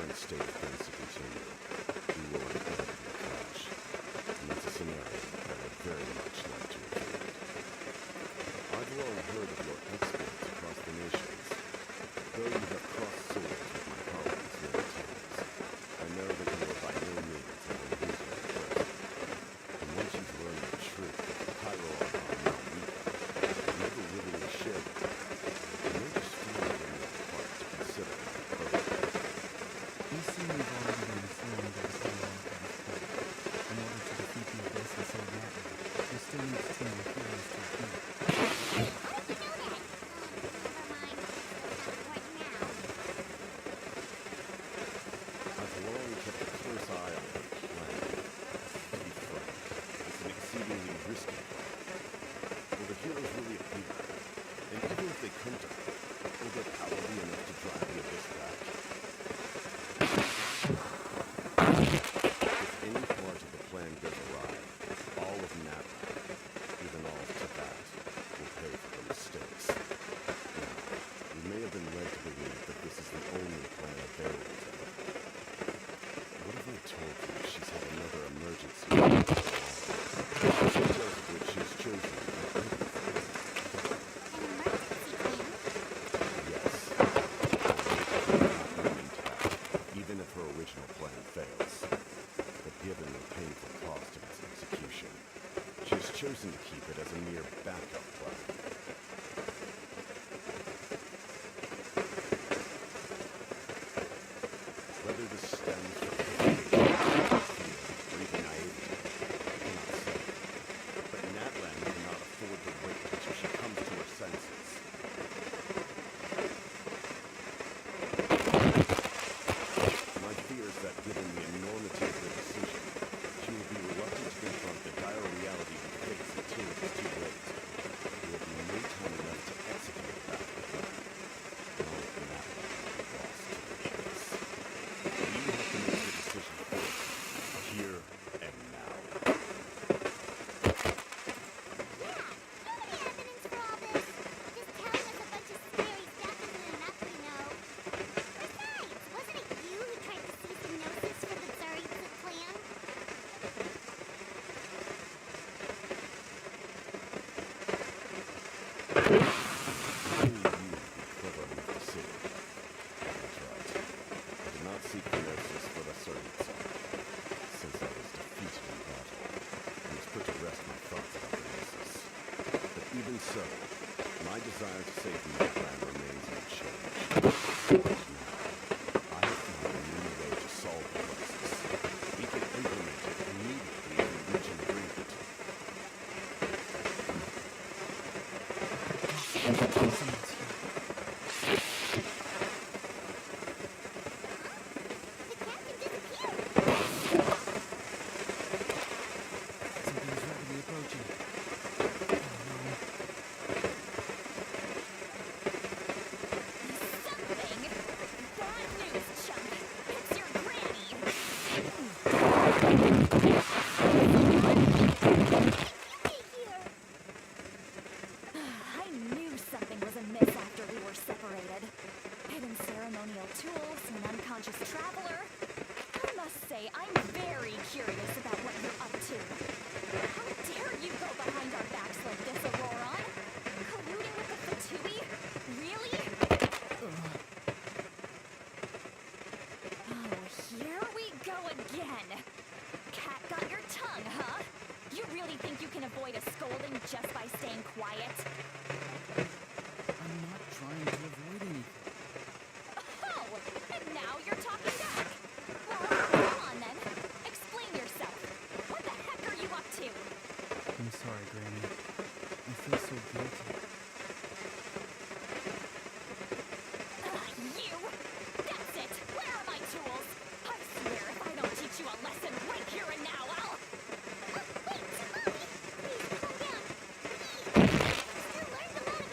current state of things to continue, we will inevitably crash. And that's a scenario that I'd very much like to avoid. I've long heard of your exploits across the nations. Though you have crossed swords with my colleagues many times, I know that you are by no means an unusual person. And once you've learned the truth that the Pyro are not weak, you never willingly shared with me. You may just find it in your heart to consider my program. We seem we've already been informed that the Pyro are in order to defeat the Abyss and save Natlan, we still need to team with heroes to defeat it. I've long kept a close eye on your plan. To be frank, it's an exceedingly risky plan. Will the heroes really appear? And even if they come to Earth, will their power be enough to drive the Abyss back? If any part of the plan goes awry, all of Natlan, even all of Tibet, will pay for the mistakes. Now, we may have been led to believe that this is the only plan available to her. What if I told you she's had another emergency? Details of which she's chosen to be everything. Yes. Not remain intact, even if her original plan fails. But given the painful cost of its execution, she has chosen to keep it as a mere backup plan. Whether this stems from fear, or even naivety, I cannot say. But Natlan cannot afford to wait until she comes to her senses. My fear is that given the enormity of the decision, she will be reluctant to confront the dire reality we face until it is too late. There will be no time left to execute that plan. And all of Natlan will be lost to the Abyss. We have to make the decision first, here and now. Evidence for all this. Just telling us a bunch of scary stuff isn't enough, you know. Besides, wasn't it you who tried to cease hypnosis for the Tsaritsa clan? Only you would be clever enough to see it. That's right. I did not seek hypnosis for the Tsaritsa. Since I was defeated in battle, I must put to rest my thoughts about hypnosis. But even so, my desire to save Natlan remains unchanged. Now, I have found a new way to solve the crisis. We can implement it immediately if we reach an agreement. Someone's here. The captain disappeared. Something is rapidly approaching. Something? Bad news, chump. It's your granny. I knew something was amiss after we were separated. Hidden ceremonial tools, an unconscious traveler. I must say, I'm very curious about what you're up to. How dare you go behind our backs like this, Auroron? Colluding with the Fatui? Really? Oh, here we go again. Cat got your tongue, huh? You really think you can avoid a scolding just by staying quiet? I'm not trying to avoid anything. Oh, and now you're talking back. Well, come on then. Explain yourself. What the heck are you up to? I'm sorry, Granny. I feel so guilty. You! That's it! Where are my tools? I swear if I don't teach you a lesson right here and now, I'll... Wait, Mommy! Please calm down. Please. You learned a lot of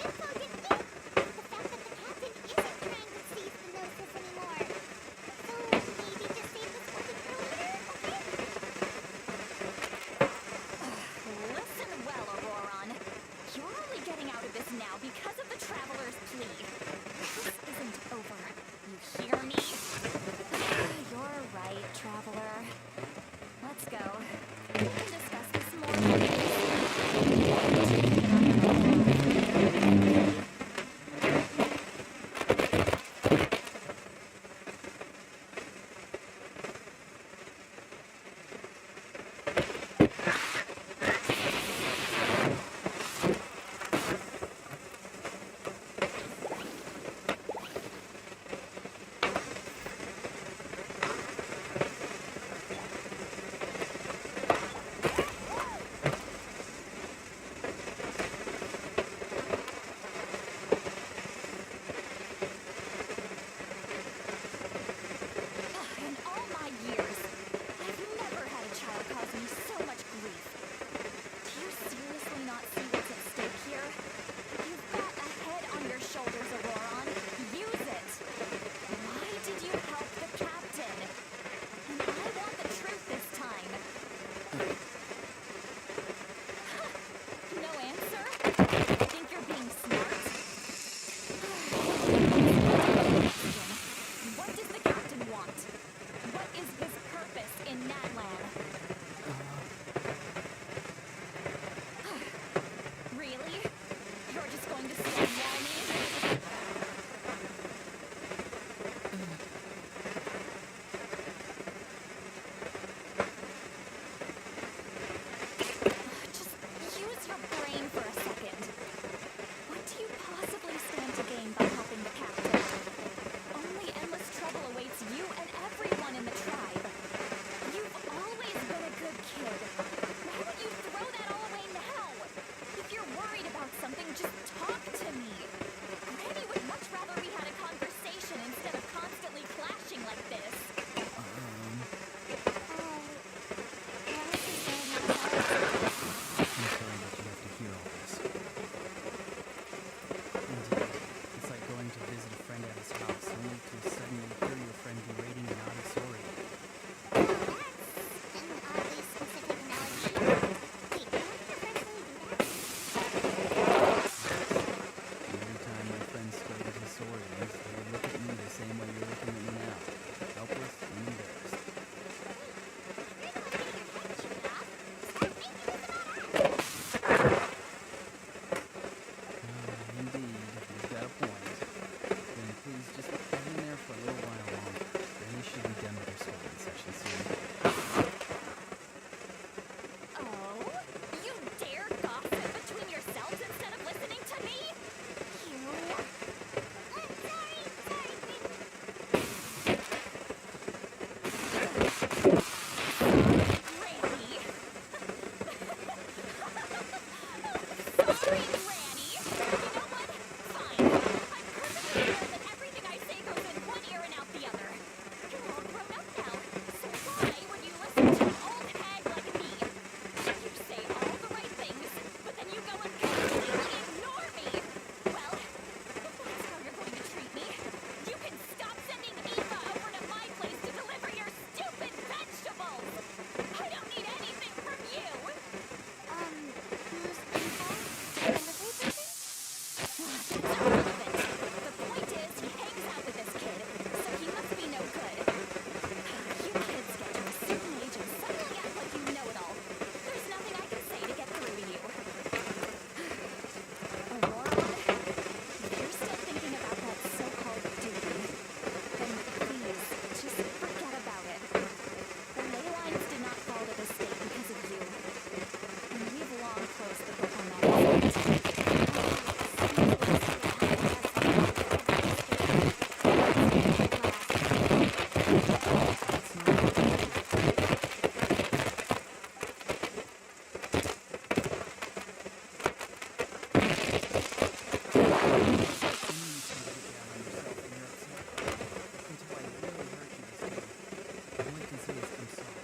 All I can say is I'm sorry.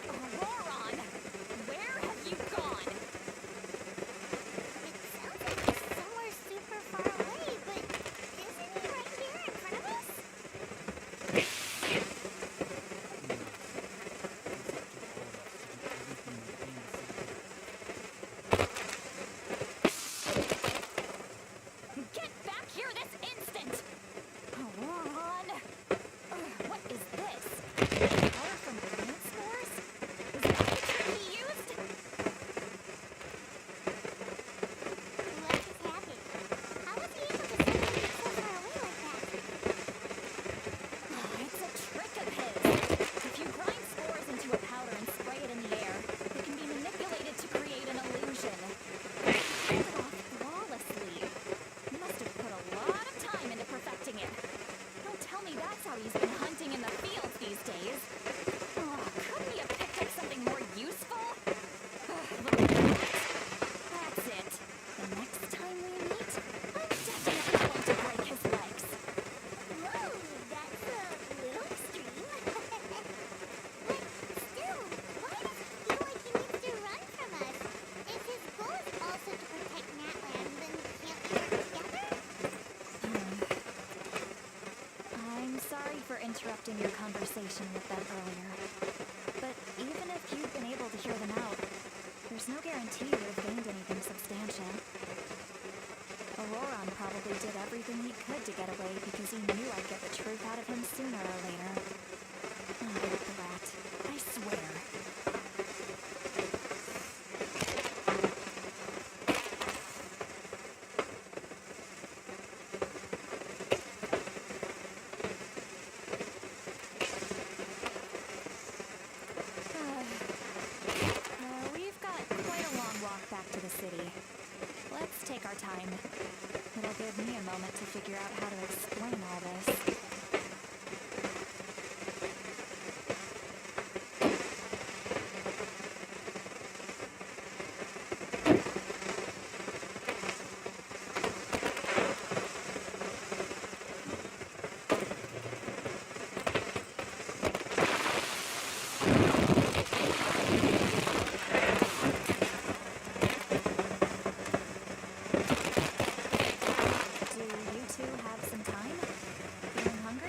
Auroron! Where have you gone? It sounds like he's somewhere super far away, but isn't he right here in front of us? Get back here this instant! Auroron! What is this? Powder from plant spores? Is that the trick he used? What just happened? How was he able to suddenly be so far away like that? It's a trick of his. If you grind spores into a powder and spray it in the air, it can be manipulated to create an illusion. He pulled it off flawlessly. He must have put a lot of time into perfecting it. Don't tell me that's how he's been hunting in the fields these days. Oh, couldn't he have picked up something more useful? Look at that. That's it. The next time we meet, I'm definitely going to break his legs. Whoa, that's a little extreme. But still, why does he feel like he needs to run from us? If his goal is also to protect Natland, then can't we work together? I'm sorry for interrupting your conversation with them earlier. But even if you've been able to hear them out, there's no guarantee you would have gained anything substantial. Auroron probably did everything he could to get away because he knew I'd get the truth out of him sooner or later. Brat, I swear. We've got quite a long walk back to the city. Let's take our time. It'll give me a moment to figure out how to explain all this. Do you two have some time? Feeling hungry?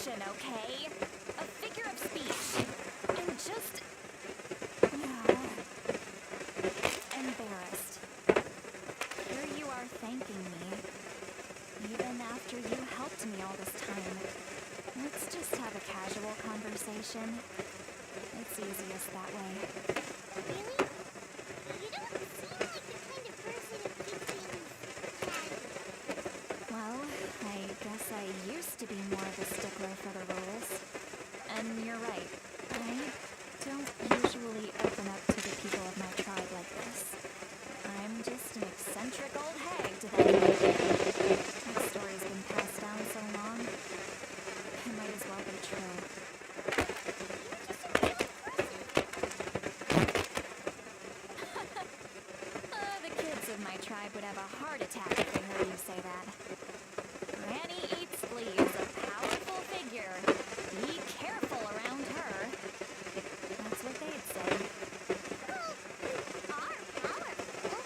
action, okay? A figure of speech. I'm just... embarrassed. Here you are thanking me. Even after you helped me all this time. Let's just have a casual conversation. It's easiest that way. Really? You don't seem like the kind of person who keeps things casual. Well, I guess I used to be more of a stickler for the rules. And you're right. I don't usually open up to the people of my tribe like this. I'm just an eccentric old hag to them. That story's been passed down so long. It might as well be true. The kids of my tribe would have a heart attack if they heard you say that. Granny Eatsley is a powerful figure. Be careful around her. That's what they'd say. Well, you are powerful.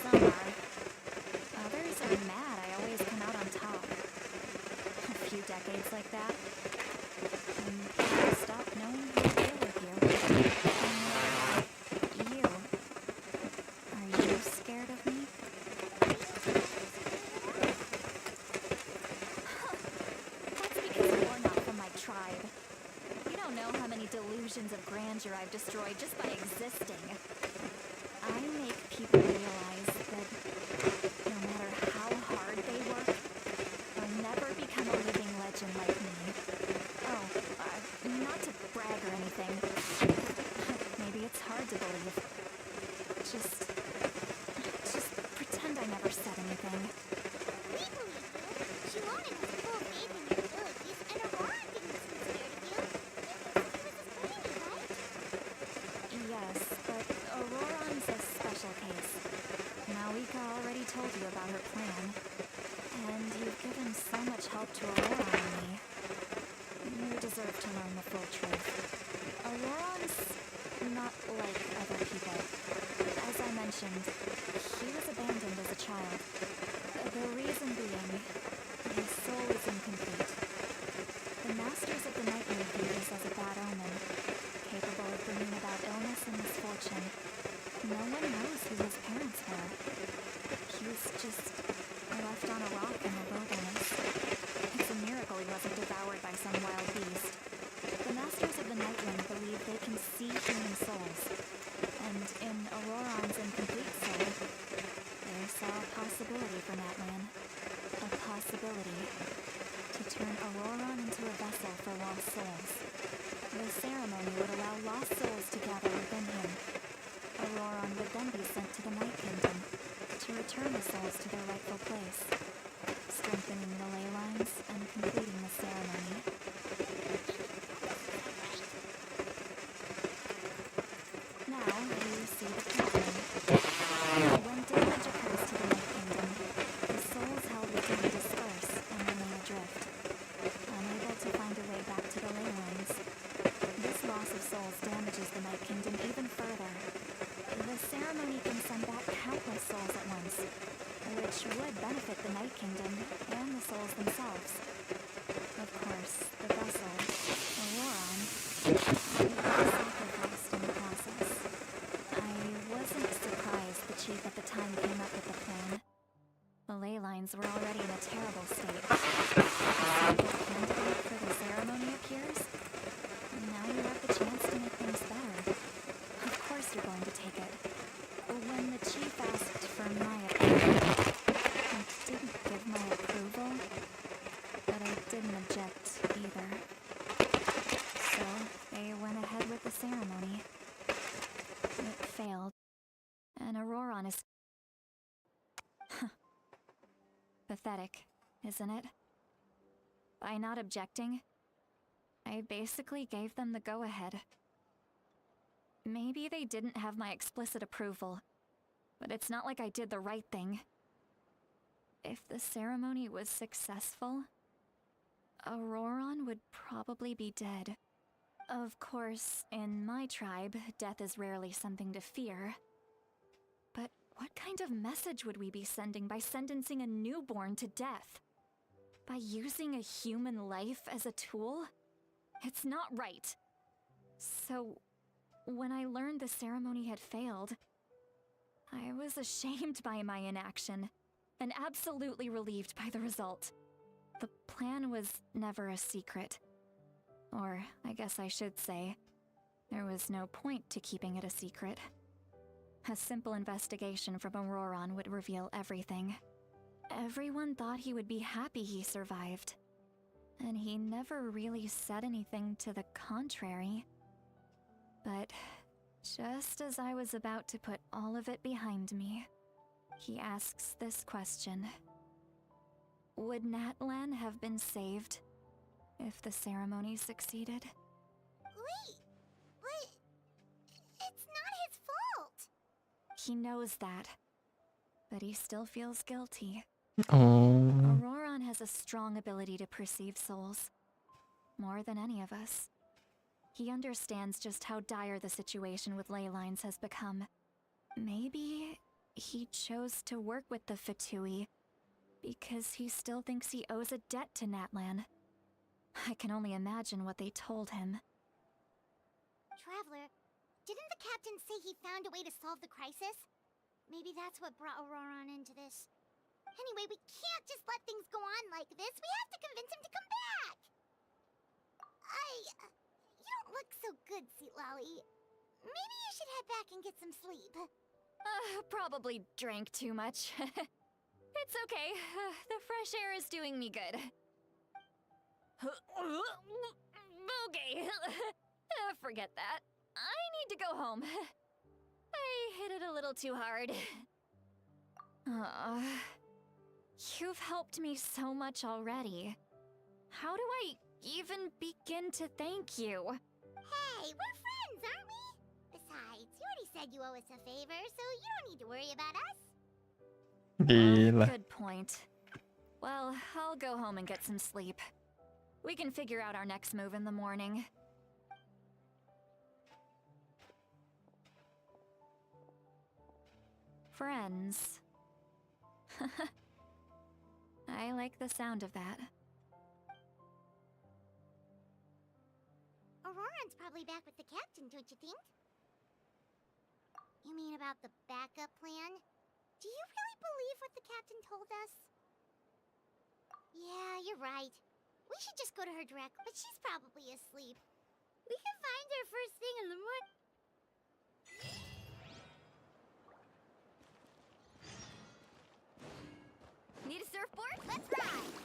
Some are. Others are mad I always come out on top. A few decades like that. And people stop knowing how to deal with you. And you. Are you scared of me? That's because you're not from my tribe. You don't know how many delusions of grandeur I've destroyed just by existing. I make people realize that no matter how hard they work, they'll never become a living legend like me. Oh, not to brag or anything. Maybe it's hard to believe. Just pretend I never said anything. We believe you. Shimon has full faith in your abilities, and Aurora didn't seem scared of you. He was a brainy, right? Yes, but Auroron's a special case. Malika already told you about her plan. And you've given so much help to Auroron and me. You deserve to learn the full truth. Auroron's not like other people. As I mentioned, he was abandoned as a child. The reason being, his soul is incomplete. The Masters of the Nightmare view this as a bad omen, capable of bringing about illness and misfortune. No one knows who his parents were. He was just left on a rock in the wilderness. It's a miracle he wasn't devoured by some wild beast. The Masters of the Nightwind believe they can see human souls. And in Auroron's incomplete soul, they saw a possibility for Natlan. A possibility to turn Auroron into a vessel for lost souls. The ceremony would allow lost souls to gather within him. Auroron would then be sent to the Night Kingdom to return the souls to their rightful place, strengthening the ley lines and completing the ceremony. Now you see the pattern. When damage occurs to the Night Kingdom, the souls held within disperse and remain adrift, unable to find a way back to the ley lines. This loss of souls damages the Night Kingdom even further. The ceremony can send back countless souls at once, which would benefit the Night Kingdom and the souls themselves. Of course, the vessel, Auroron, would be sacrificed in the process. I wasn't surprised the chief at the time came up with the plan. The ley lines were already in a terrible state. A suitable candidate for the ceremony appears, and now you have the chance to make things better. Of course you're going to take it. When the chief asked for my opinion, I didn't give my approval, but I didn't object either. So they went ahead with the ceremony. It failed, and Auroron is... pathetic, isn't it? By not objecting, I basically gave them the go-ahead. Maybe they didn't have my explicit approval, but it's not like I did the right thing. If the ceremony was successful, Auroron would probably be dead. Of course, in my tribe, death is rarely something to fear. But What kind of message would we be sending by sentencing a newborn to death? By using a human life as a tool? It's not right. So, when I learned the ceremony had failed, I was ashamed by my inaction, and absolutely relieved by the result. The plan was never a secret. Or, I guess I should say, there was no point to keeping it a secret. A simple investigation from Auroron would reveal everything. Everyone thought he would be happy he survived. And he never really said anything to the contrary. But just as I was about to put all of it behind me, he asks this question. Would Natlan have been saved if the ceremony succeeded? Wait, but it's not his fault. He knows that, but he still feels guilty. Oh. Auroron has a strong ability to perceive souls, more than any of us. He understands just how dire the situation with ley lines has become. Maybe he chose to work with the Fatui because he still thinks he owes a debt to Natlan. I can only imagine what they told him. Traveler, didn't the captain say he found a way to solve the crisis? Maybe that's what brought Auroron into this. Anyway, we can't just let things go on like this. We have to convince him to come back. You don't look so good, Sweet Lolly. Maybe you should head back and get some sleep. Probably drank too much. It's okay. The fresh air is doing me good. Okay. Forget that. I need to go home. I hit it a little too hard. You've helped me so much already. How do I even begin to thank you? Hey, we're friends, aren't we? Besides, you already said you owe us a favor, so you don't need to worry about us. Gila. Good point. Well, I'll go home and get some sleep. We can figure out our next move in the morning. Friends. I like the sound of that. Auroron's probably back with the captain, don't you think? You mean about the backup plan? Do you really believe what the captain told us? Yeah, you're right. We should just go to her direct, but she's probably asleep. We can find her first thing in the morning. Need a surfboard? Let's ride!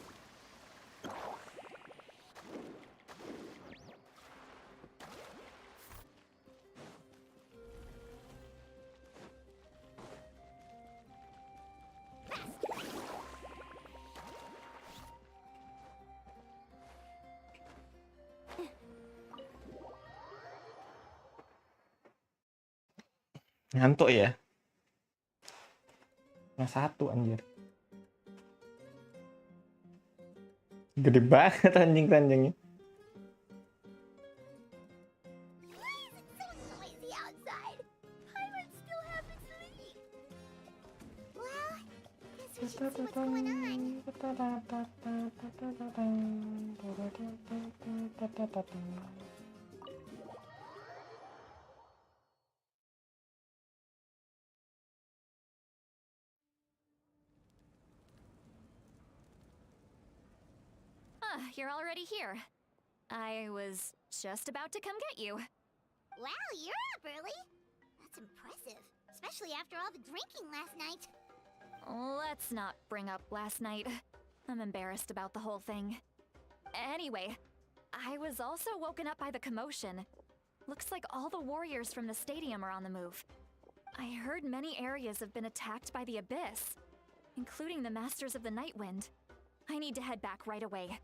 Ngantuk ya? Yang satu anjir. Gede banget anjing-anjingnya. Why is it so noisy outside? Pirates still haven't sleep. Well, guess we should see what's going on. You're already here. I was just about to come get you. Wow, you're up early. That's impressive, especially after all the drinking last night. Let's not bring up last night. I'm embarrassed about the whole thing. Anyway, I was also woken up by the commotion. Looks like all the warriors from the stadium are on the move. I heard many areas have been attacked by the Abyss, including the Masters of the Night Wind. I need to head back right away.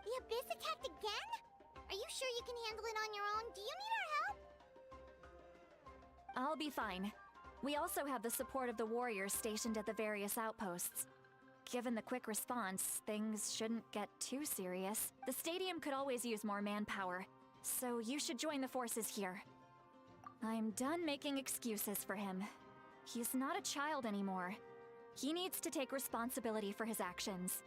The Abyss attacked again? Are you sure you can handle it on your own? Do you need our help? I'll be fine. We also have the support of the warriors stationed at the various outposts. Given the quick response, things shouldn't get too serious. The stadium could always use more manpower, so you should join the forces here. I'm done making excuses for him. He's not a child anymore. He needs to take responsibility for his actions.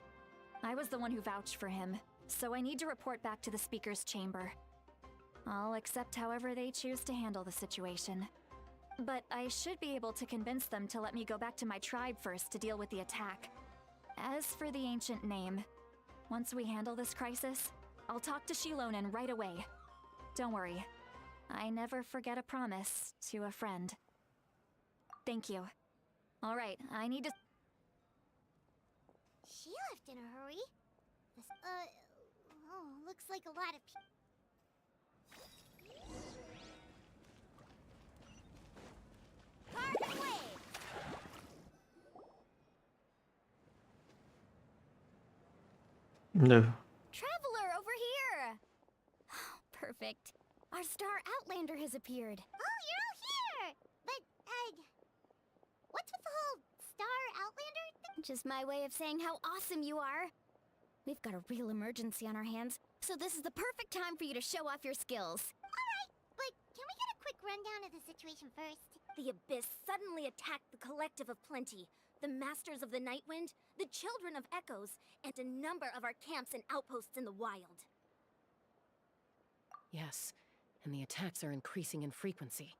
I was the one who vouched for him, so I need to report back to the Speaker's chamber. I'll accept however they choose to handle the situation. But I should be able to convince them to let me go back to my tribe first to deal with the attack. As for the ancient name, once we handle this crisis, I'll talk to Shilonen right away. Don't worry, I never forget a promise to a friend. Thank you. Alright, I need to... She left in a hurry. This, looks like a lot of people. Carbon wave! No. Traveler, over here! Perfect. Our star Outlander has appeared. Oh, you're all here! But, what's with the whole Star Outlander thing? Just my way of saying how awesome you are. We've got a real emergency on our hands, so this is the perfect time for you to show off your skills. Alright, but can we get a quick rundown of the situation first? The Abyss suddenly attacked the Collective of Plenty, the Masters of the Nightwind, the Children of Echoes, and a number of our camps and outposts in the wild. Yes, and the attacks are increasing in frequency.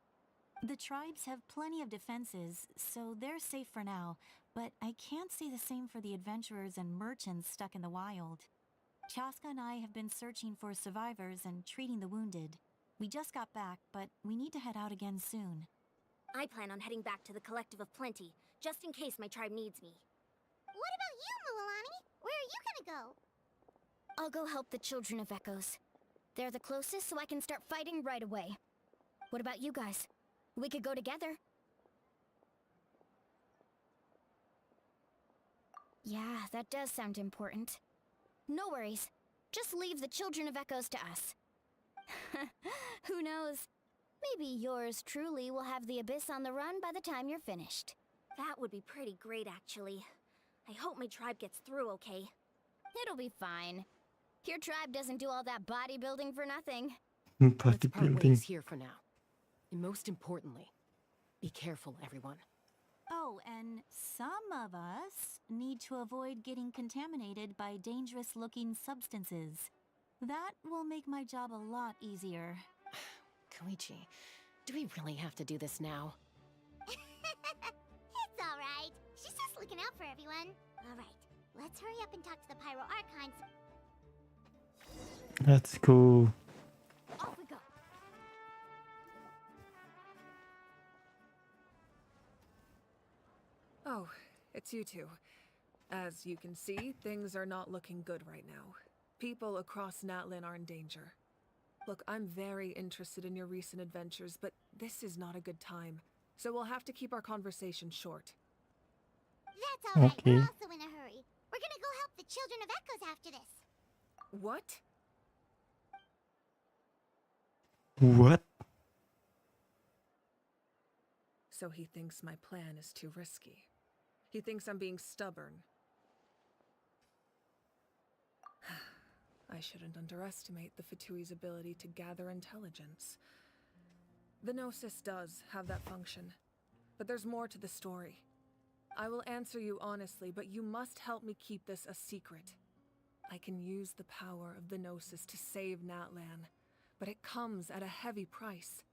The tribes have plenty of defenses, so they're safe for now, but I can't say the same for the adventurers and merchants stuck in the wild. Chaska and I have been searching for survivors and treating the wounded. We just got back, but we need to head out again soon. I plan on heading back to the Collective of Plenty, just in case my tribe needs me. What about you, Mualani? Where are you gonna go? I'll go help the Children of Echoes. They're the closest, so I can start fighting right away. What about you guys? We could go together. Yeah, that does sound important. No worries. Just leave the Children of Echoes to us. Who knows? Maybe yours truly will have the Abyss on the run by the time you're finished. That would be pretty great, actually. I hope my tribe gets through okay. It'll be fine. Your tribe doesn't do all that bodybuilding for nothing. Let's part Bodybuilding. ways here for now. And most importantly, be careful, everyone. Oh, and some of us need to avoid getting contaminated by dangerous-looking substances. That will make my job a lot easier. Koichi, do we really have to do this now? It's alright. She's just looking out for everyone. Alright, let's hurry up and talk to the Pyro Archons. That's cool. Off we go. Oh, it's you two. As you can see, things are not looking good right now. People across Natlin are in danger. Look, I'm very interested in your recent adventures, but this is not a good time. So we'll have to keep our conversation short. That's alright, Okay. we're also in a hurry. We're gonna go help the Children of Echoes after this. What? What? So he thinks my plan is too risky. He thinks I'm being stubborn. I shouldn't underestimate the Fatui's ability to gather intelligence. The Gnosis does have that function, but there's more to the story. I will answer you honestly, but you must help me keep this a secret. I can use the power of the Gnosis to save Natlan, but it comes at a heavy price.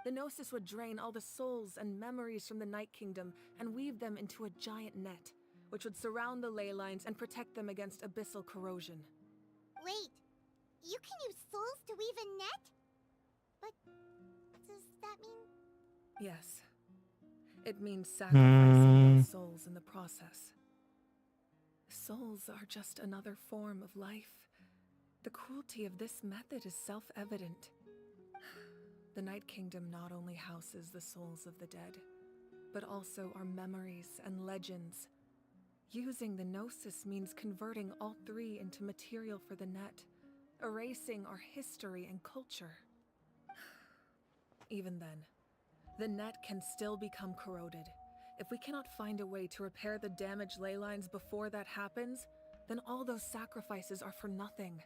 The Gnosis would drain all the souls and memories from the Night Kingdom and weave them into a giant net, which would surround the ley lines and protect them against abyssal corrosion. Wait, you can use souls to weave a net? But does that mean... Yes. It means sacrificing those souls in the process. Souls are just another form of life. The cruelty of this method is self-evident. The Night Kingdom not only houses the souls of the dead, but also our memories and legends. Using the Gnosis means converting all three into material for the net, erasing our history and culture. Even then, the net can still become corroded. If we cannot find a way to repair the damaged ley lines before that happens, then all those sacrifices are for nothing.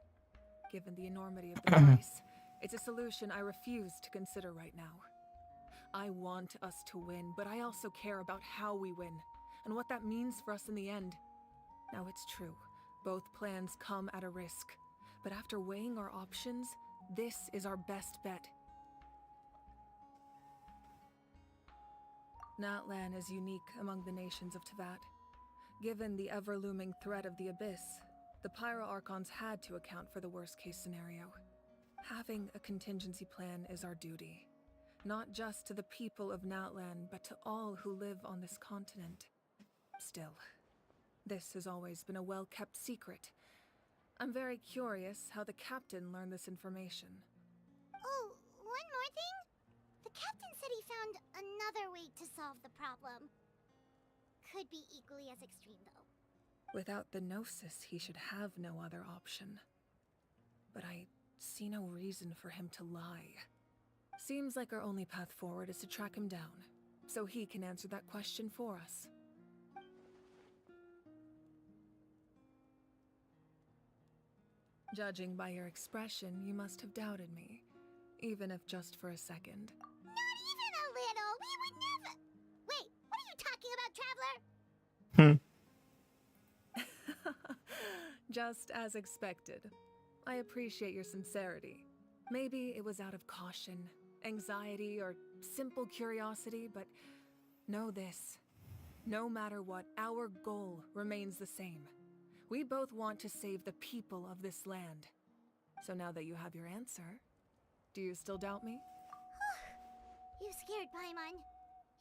Given the enormity of the price, it's a solution I refuse to consider right now. I want us to win, but I also care about how we win, and what that means for us in the end. Now it's true, both plans come at a risk, but after weighing our options, this is our best bet. Natlan is unique among the nations of Teyvat. Given the ever-looming threat of the Abyss, the Pyro Archons had to account for the worst-case scenario. Having a contingency plan is our duty, not just to the people of Natlan, but to all who live on this continent. Still, this has always been a well-kept secret. I'm very curious how the captain learned this information. Oh, one more thing? The captain said he found another way to solve the problem. Could be equally as extreme, though. Without the Gnosis, he should have no other option. But I see no reason for him to lie. Seems like our only path forward is to track him down, so he can answer that question for us. Judging by your expression, you must have doubted me, even if just for a second. Not even a little! We would never— Wait, what are you talking about, Traveler? Just as expected. I appreciate your sincerity. Maybe it was out of caution, anxiety, or simple curiosity, but know this. No matter what, our goal remains the same. We both want to save the people of this land. So now that you have your answer, do you still doubt me? You scared, Paimon.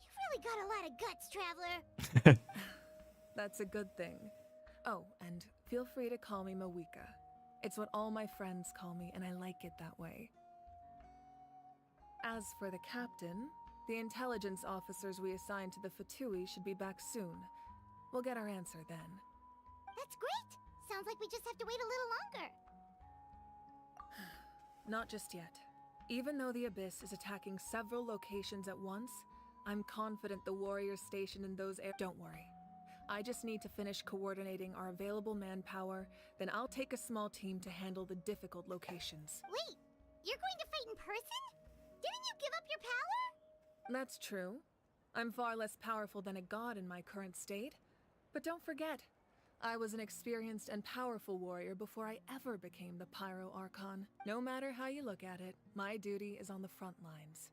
You've really got a lot of guts, Traveler. That's a good thing. Oh, and feel free to call me Mawika. It's what all my friends call me, and I like it that way. As for the captain, the intelligence officers we assigned to the Fatui should be back soon. We'll get our answer then. That's great! Sounds like we just have to wait a little longer. Not just yet. Even though the Abyss is attacking several locations at once, I'm confident the warriors stationed in those areas— Don't worry. I just need to finish coordinating our available manpower, then I'll take a small team to handle the difficult locations. Wait, you're going to fight in person? Didn't you give up your power? That's true. I'm far less powerful than a god in my current state. But don't forget, I was an experienced and powerful warrior before I ever became the Pyro Archon. No matter how you look at it, my duty is on the front lines.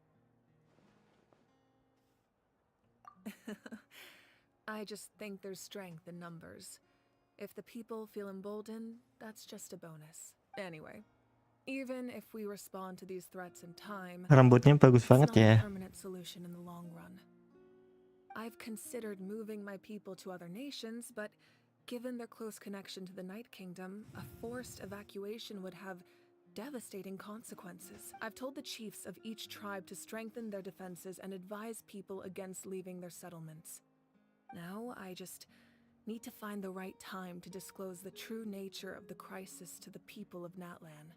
I just think there's strength in numbers. If the people feel emboldened, that's just a bonus. Anyway, even if we respond to these threats in time, Rambutnya bagus it's banget not ya. a permanent solution in the long run. I've considered moving my people to other nations, but given their close connection to the Night Kingdom, a forced evacuation would have devastating consequences. I've told the chiefs of each tribe to strengthen their defenses and advise people against leaving their settlements. Now, I just need to find the right time to disclose the true nature of the crisis to the people of Natlan.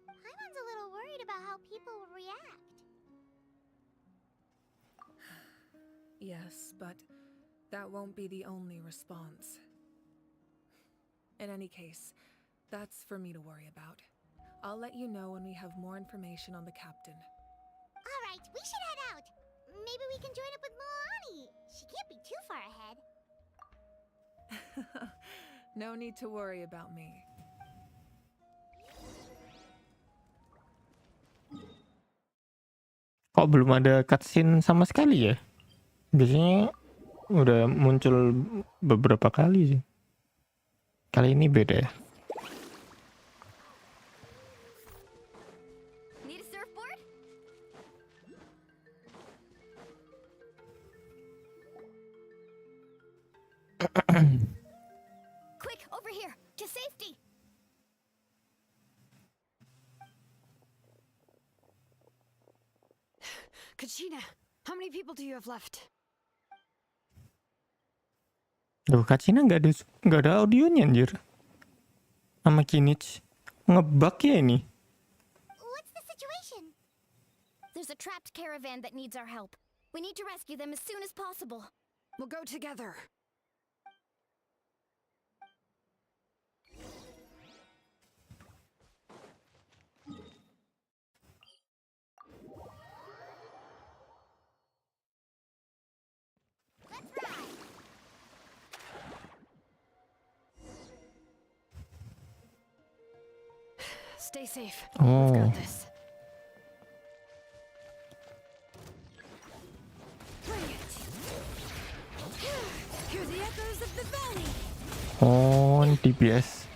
Paimon's a little worried about how people will react. Yes, but that won't be the only response. In any case, that's for me to worry about. I'll let you know when we have more information on the captain. Alright, we should head out. Maybe we can join up with Moani. She can't be too far ahead. No need to worry about me. Kok belum ada cutscene sama sekali ya? Biasanya udah muncul beberapa kali sih. Kali ini beda ya. Need a surfboard? Quick, over here, to safety. Kachina, how many people do you have left? Duh, Kacina nggak ada audionya anjir. Sama Kinich. Ngebug ya ini. What's the situation? There's a trapped caravan that needs our help. We need to rescue them as soon as possible. We'll go together. Stay safe. Oh. We've got this. Bring it. Hear the echoes of the valley. On DPS.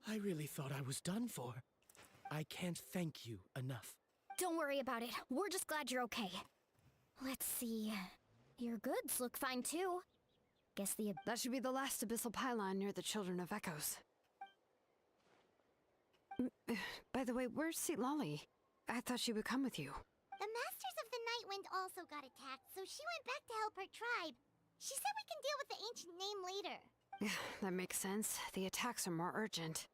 I really thought I was done for. I can't thank you enough. Don't worry about it. We're just glad you're okay. Let's see. Your goods look fine too. Guess the... That should be the last abyssal pylon near the Children of Echoes. By the way, where's Seat Lolly? I thought she would come with you. The Masters of the Night Wind also got attacked, so she went back to help her tribe. She said we can deal with the ancient name later. That makes sense. The attacks are more urgent.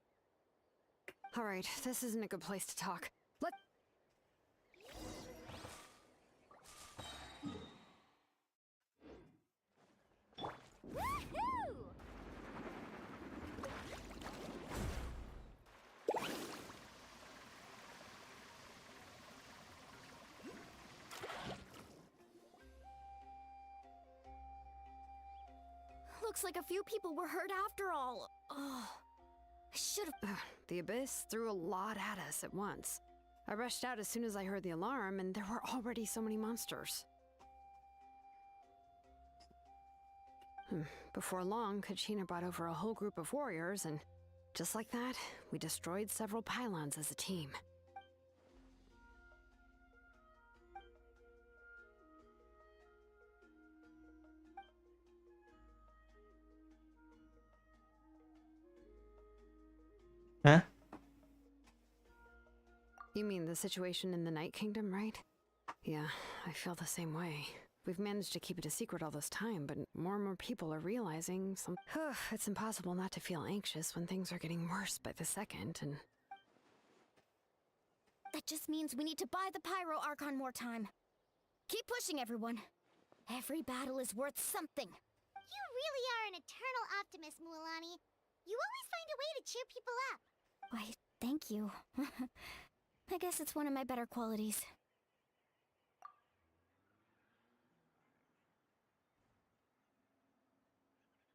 Alright, this isn't a good place to talk. Looks like a few people were hurt after all. Oh, I should have... The Abyss threw a lot at us at once. I rushed out as soon as I heard the alarm, and there were already so many monsters. Before long, Kachina brought over a whole group of warriors, and just like that, we destroyed several pylons as a team. Huh? You mean the situation in the Night Kingdom, right? Yeah, I feel the same way. We've managed to keep it a secret all this time, but more and more people are realizing it's impossible not to feel anxious when things are getting worse by the second, and... That just means we need to buy the Pyro Archon more time. Keep pushing, everyone. Every battle is worth something. You really are an eternal optimist, Mualani. You always find a way to cheer people up. Why, thank you. I guess it's one of my better qualities.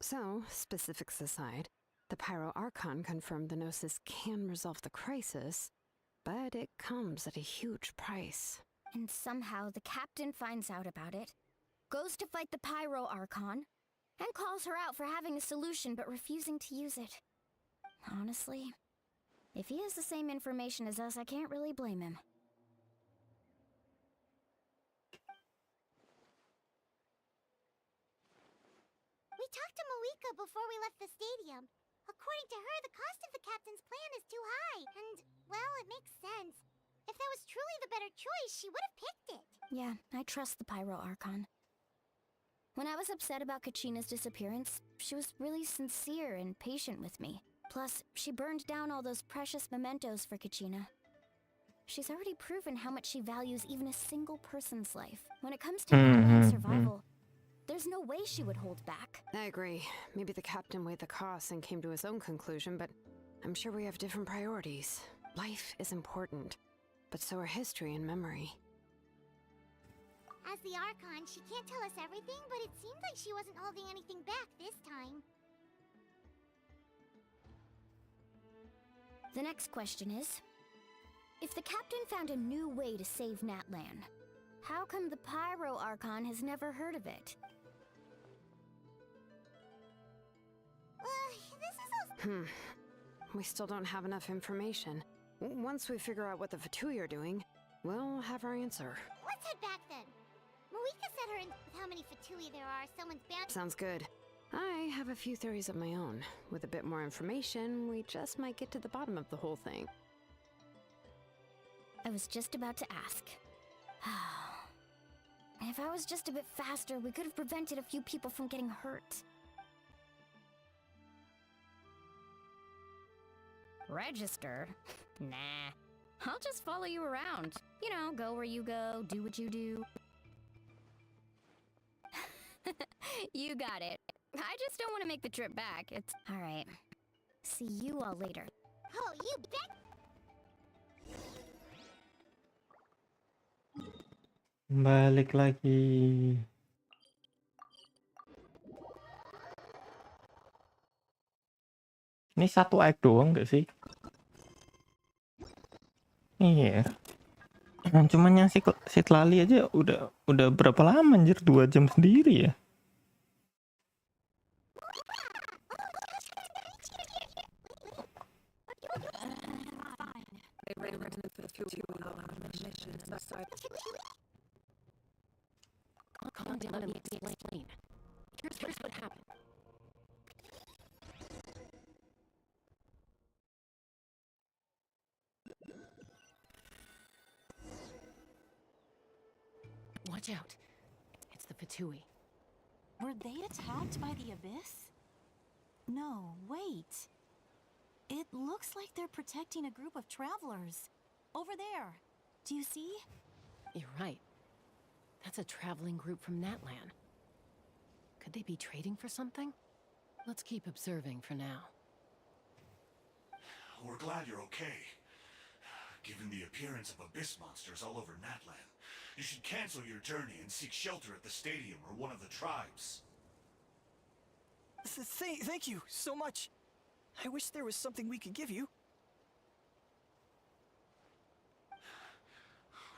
So, specifics aside, the Pyro Archon confirmed the Gnosis can resolve the crisis, but it comes at a huge price. And somehow the captain finds out about it, goes to fight the Pyro Archon, and calls her out for having a solution but refusing to use it. Honestly, if he has the same information as us, I can't really blame him. We talked to Moika before we left the stadium. According to her, the cost of the captain's plan is too high. And, well, it makes sense. If that was truly the better choice, she would have picked it. Yeah, I trust the Pyro Archon. When I was upset about Kachina's disappearance, she was really sincere and patient with me. Plus, she burned down all those precious mementos for Kachina. She's already proven how much she values even a single person's life. When it comes to Outland survival, there's no way she would hold back. I agree. Maybe the captain weighed the costs and came to his own conclusion, but I'm sure we have different priorities. Life is important, but so are history and memory. As the Archon, she can't tell us everything, but it seemed like she wasn't holding anything back this time. The next question is, if the captain found a new way to save Natlan, how come the Pyro Archon has never heard of it? This is We still don't have enough information. Once we figure out what the Fatui are doing, we'll have our answer. Let's head back then. Moika said her with how many Fatui there are, someone's bound. Sounds good. I have a few theories of my own. With a bit more information, we just might get to the bottom of the whole thing. I was just about to ask. If I was just a bit faster, we could have prevented a few people from getting hurt. Register? Nah. I'll just follow you around. You know, go where you go, do what you do. You got it. I just don't want to make the trip back. It's alright. See you all later. Oh, you bet! Balik lagi. Ini satu act doang gak sih? Iya. Cuman yang si Lali aja udah berapa lama anjir? 2 jam sendiri ya. Calm down, let me explain. Here's what happened. Watch out. It's the Fatui. Were they attacked by the Abyss? No, wait. It looks like they're protecting a group of travelers. Over there. Do you see? You're right. That's a traveling group from Natlan. Could they be trading for something? Let's keep observing for now. We're glad you're okay. Given the appearance of abyss monsters all over Natlan, you should cancel your journey and seek shelter at the stadium or one of the tribes. Thank you so much. I wish there was something we could give you.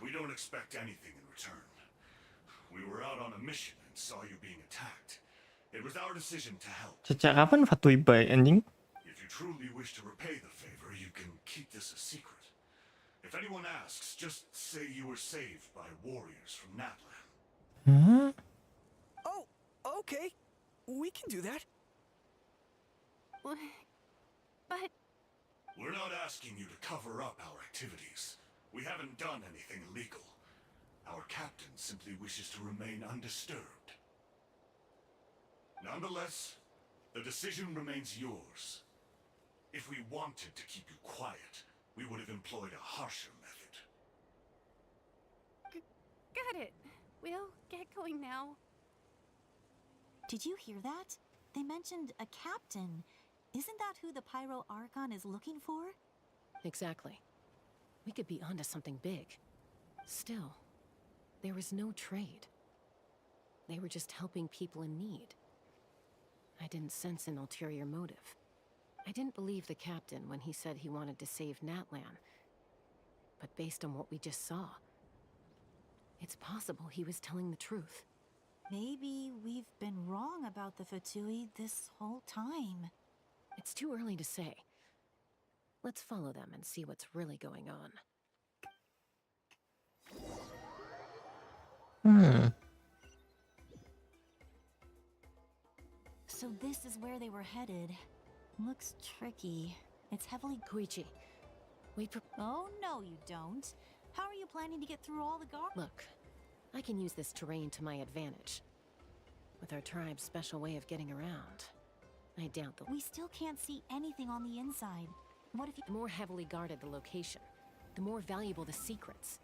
We don't expect anything in return. We were out on a mission and saw you being attacked. It was our decision to help. Sejak kapan Fatui baik anjing? If you truly wish to repay the favor, you can keep this a secret. If anyone asks, just say you were saved by warriors from Natlan. Huh? Oh, okay. We can do that. But... We're not asking you to cover up our activities. We haven't done anything illegal. Our captain simply wishes to remain undisturbed. Nonetheless, the decision remains yours. If we wanted to keep you quiet, we would have employed a harsher method. Got it. We'll get going now. Did you hear that? They mentioned a captain. Isn't that who the Pyro Archon is looking for? Exactly. We could be onto something big. Still, there was no trade. They were just helping people in need. I didn't sense an ulterior motive. I didn't believe the captain when he said he wanted to save Natlan. But based on what we just saw, it's possible he was telling the truth. Maybe we've been wrong about the Fatui this whole time. It's too early to say. Let's follow them and see what's really going on. So this is where they were headed. Looks tricky. It's heavily... Koichi, wait for... Oh, no you don't. How are you planning to get through all the guards? Look, I can use this terrain to my advantage. With our tribe's special way of getting around, I doubt that... We still can't see anything on the inside. What if you... The more heavily guarded the location, the more valuable the secrets.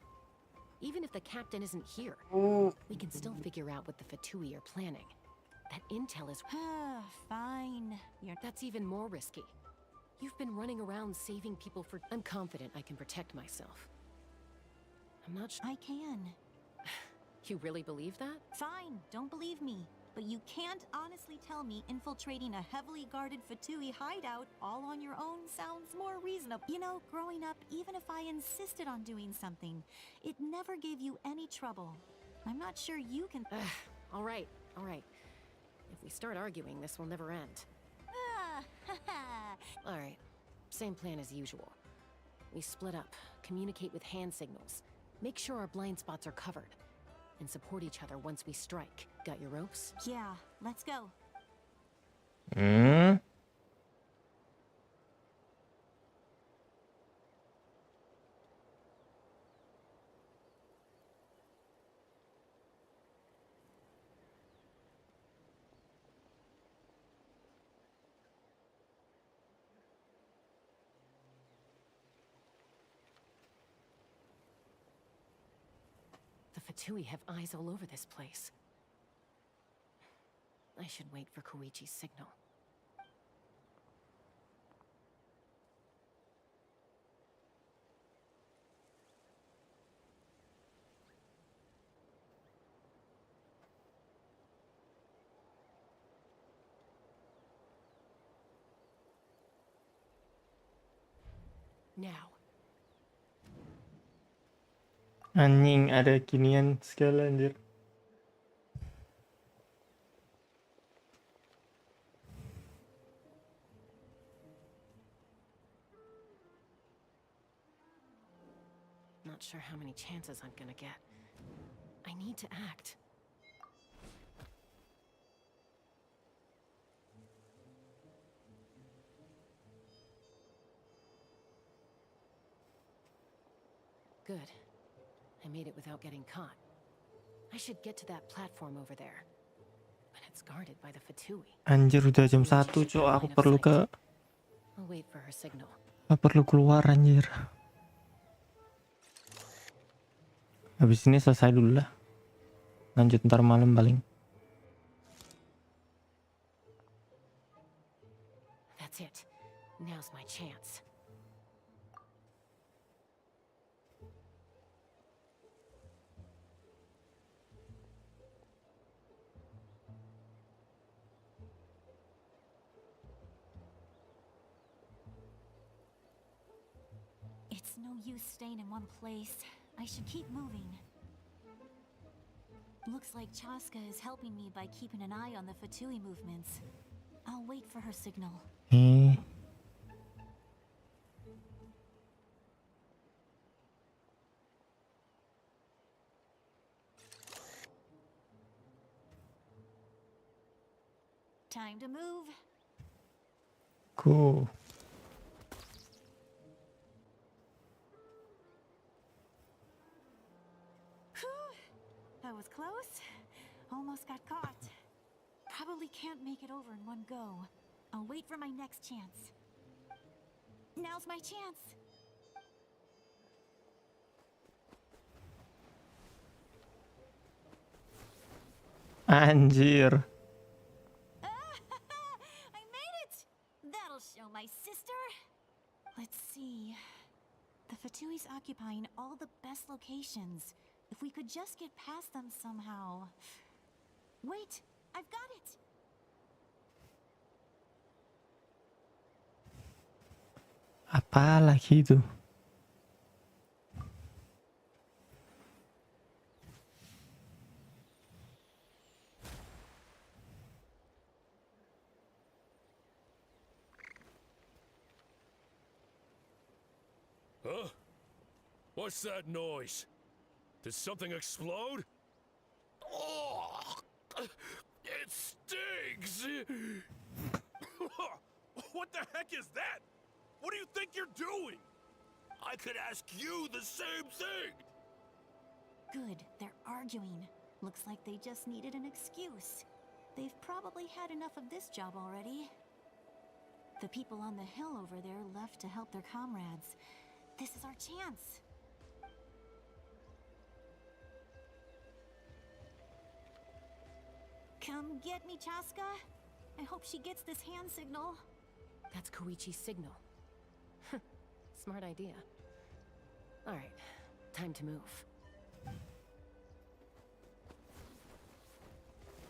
Even if the captain isn't here, we can still figure out what the Fatui are planning. That intel is... Fine. That's even more risky. You've been running around saving people for... I'm confident I can protect myself. I'm not sure... I can. You really believe that? Fine, don't believe me. But you can't honestly tell me infiltrating a heavily guarded Fatui hideout all on your own sounds more reasonable. You know, growing up, even if I insisted on doing something, it never gave you any trouble. I'm not sure you can... All right. If we start arguing, this will never end. All right, same plan as usual. We split up, communicate with hand signals, make sure our blind spots are covered, and support each other once we strike. Got your ropes? Yeah, let's go. Fatui have eyes all over this place. I should wait for Koichi's signal. Now. Anjing, ada kinian segala anjir. Not sure how many chances I'm gonna get. I need to act. Good. I made it without getting caught. I should get to that platform over there. But it's guarded by the Fatui. Anjir, udah jam 1, cok. Aku perlu I'll wait for her signal. perlu keluar anjir. Habis ini selesai dulu lah. Lanjut ntar malam paling. That's it. Now's my chance. It's no use staying in one place. I should keep moving. Looks like Chaska is helping me by keeping an eye on the Fatui movements. I'll wait for her signal. Time to move. Cool. That was close. Almost got caught. Probably can't make it over in one go. I'll wait for my next chance. Now's my chance. Anjir. I made it! That'll show my sister. Let's see. The Fatui's occupying all the best locations. If we could just get past them somehow. Wait, I've got it! Apa lagi itu? Huh? What's that noise? Did something explode? Oh, it stings! What the heck is that? What do you think you're doing? I could ask you the same thing! Good, they're arguing. Looks like they just needed an excuse. They've probably had enough of this job already. The people on the hill over there left to help their comrades. This is our chance. Come get me, Chaska. I hope she gets this hand signal. That's Koichi's signal. Smart idea. Alright, time to move.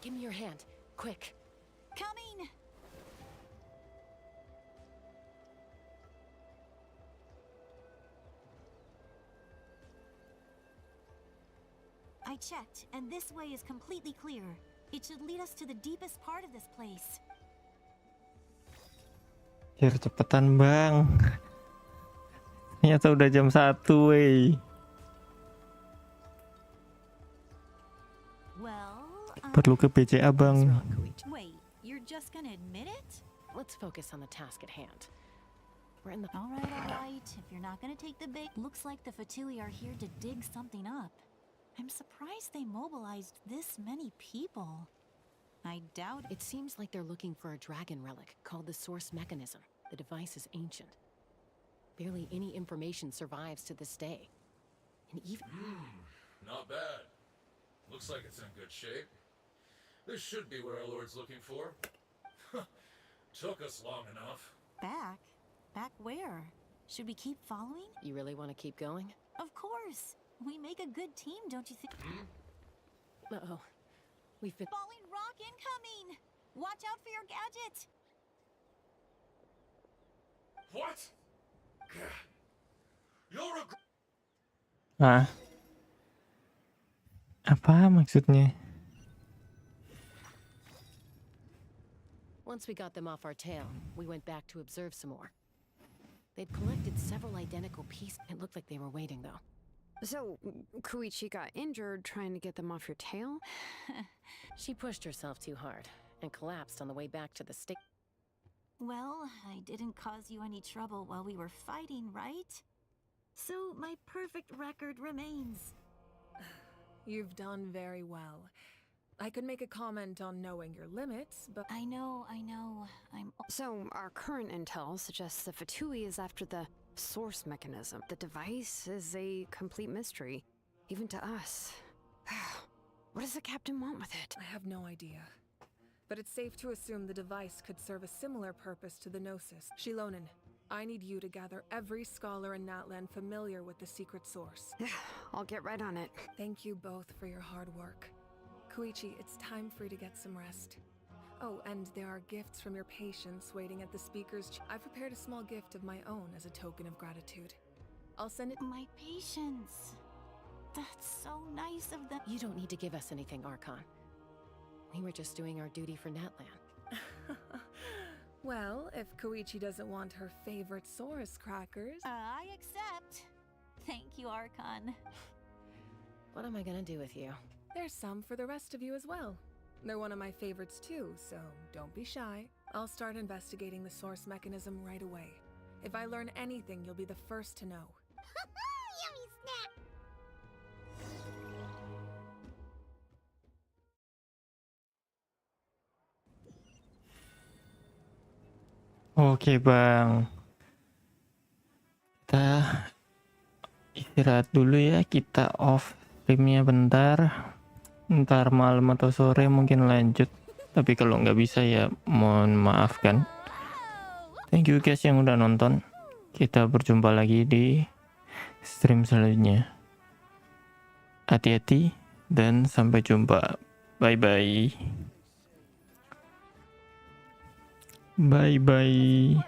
Give me your hand, quick. Coming! I checked, and this way is completely clear. It should lead us to the deepest part of this place. Biar cepetan bang. Ternyata udah jam 1 wey. Well, Perlu ke PCA bang. wait, you're just gonna admit it? Let's focus on the task at hand. We're in the... Alright. If you're not gonna take the bait, looks like the Fatui are here to dig something up. I'm surprised they mobilized this many people. I doubt it. Seems like they're looking for a dragon relic called the Source Mechanism. The device is ancient. Barely any information survives to this day. And even... Not bad. Looks like it's in good shape. This should be what our Lord's looking for. Took us long enough. Back? Back where? Should we keep following? You really want to keep going? Of course. We make a good team, don't you think? Uh-oh. We've been... Falling rock incoming! Watch out for your gadget! What? You'll regret... Ah. Apa maksudnya? Once we got them off our tail, we went back to observe some more. They'd collected several identical pieces. It looked like they were waiting, though. So, Koichi got injured trying to get them off your tail? She pushed herself too hard and collapsed on the way back to the stick. Well, I didn't cause you any trouble while we were fighting, right? So my perfect record remains. You've done very well. I could make a comment on knowing your limits, but... I know. So, our current intel suggests the Fatui is after the source mechanism. The device is a complete mystery, even to us. What does the captain want with it? I have no idea. But it's safe to assume the device could serve a similar purpose to the Gnosis. Shilonen, I need you to gather every scholar in Natlan familiar with the secret source. I'll get right on it. Thank you both for your hard work. Koichi, it's time for you to get some rest. Oh, and there are gifts from your patients waiting at the speaker's I've prepared a small gift of my own as a token of gratitude. I'll send it- My patience. That's so nice of them. You don't need to give us anything, Archon. We were just doing our duty for Natlan. Well, if Koichi doesn't want her favorite Saurus crackers... I accept. Thank you, Archon. What am I gonna do with you? There's some for the rest of you as well. They're one of my favorites too, so don't be shy. I'll start investigating the source mechanism right away. If I learn anything, you'll be the first to know. Yummy snack! Oke bang, kita istirahat dulu ya, kita off streamnya bentar, ntar malam atau sore mungkin lanjut, tapi kalau nggak bisa ya mohon maaf kan. Thank you guys yang udah nonton, kita berjumpa lagi di stream selanjutnya. Hati-hati dan sampai jumpa, bye bye. Bye bye.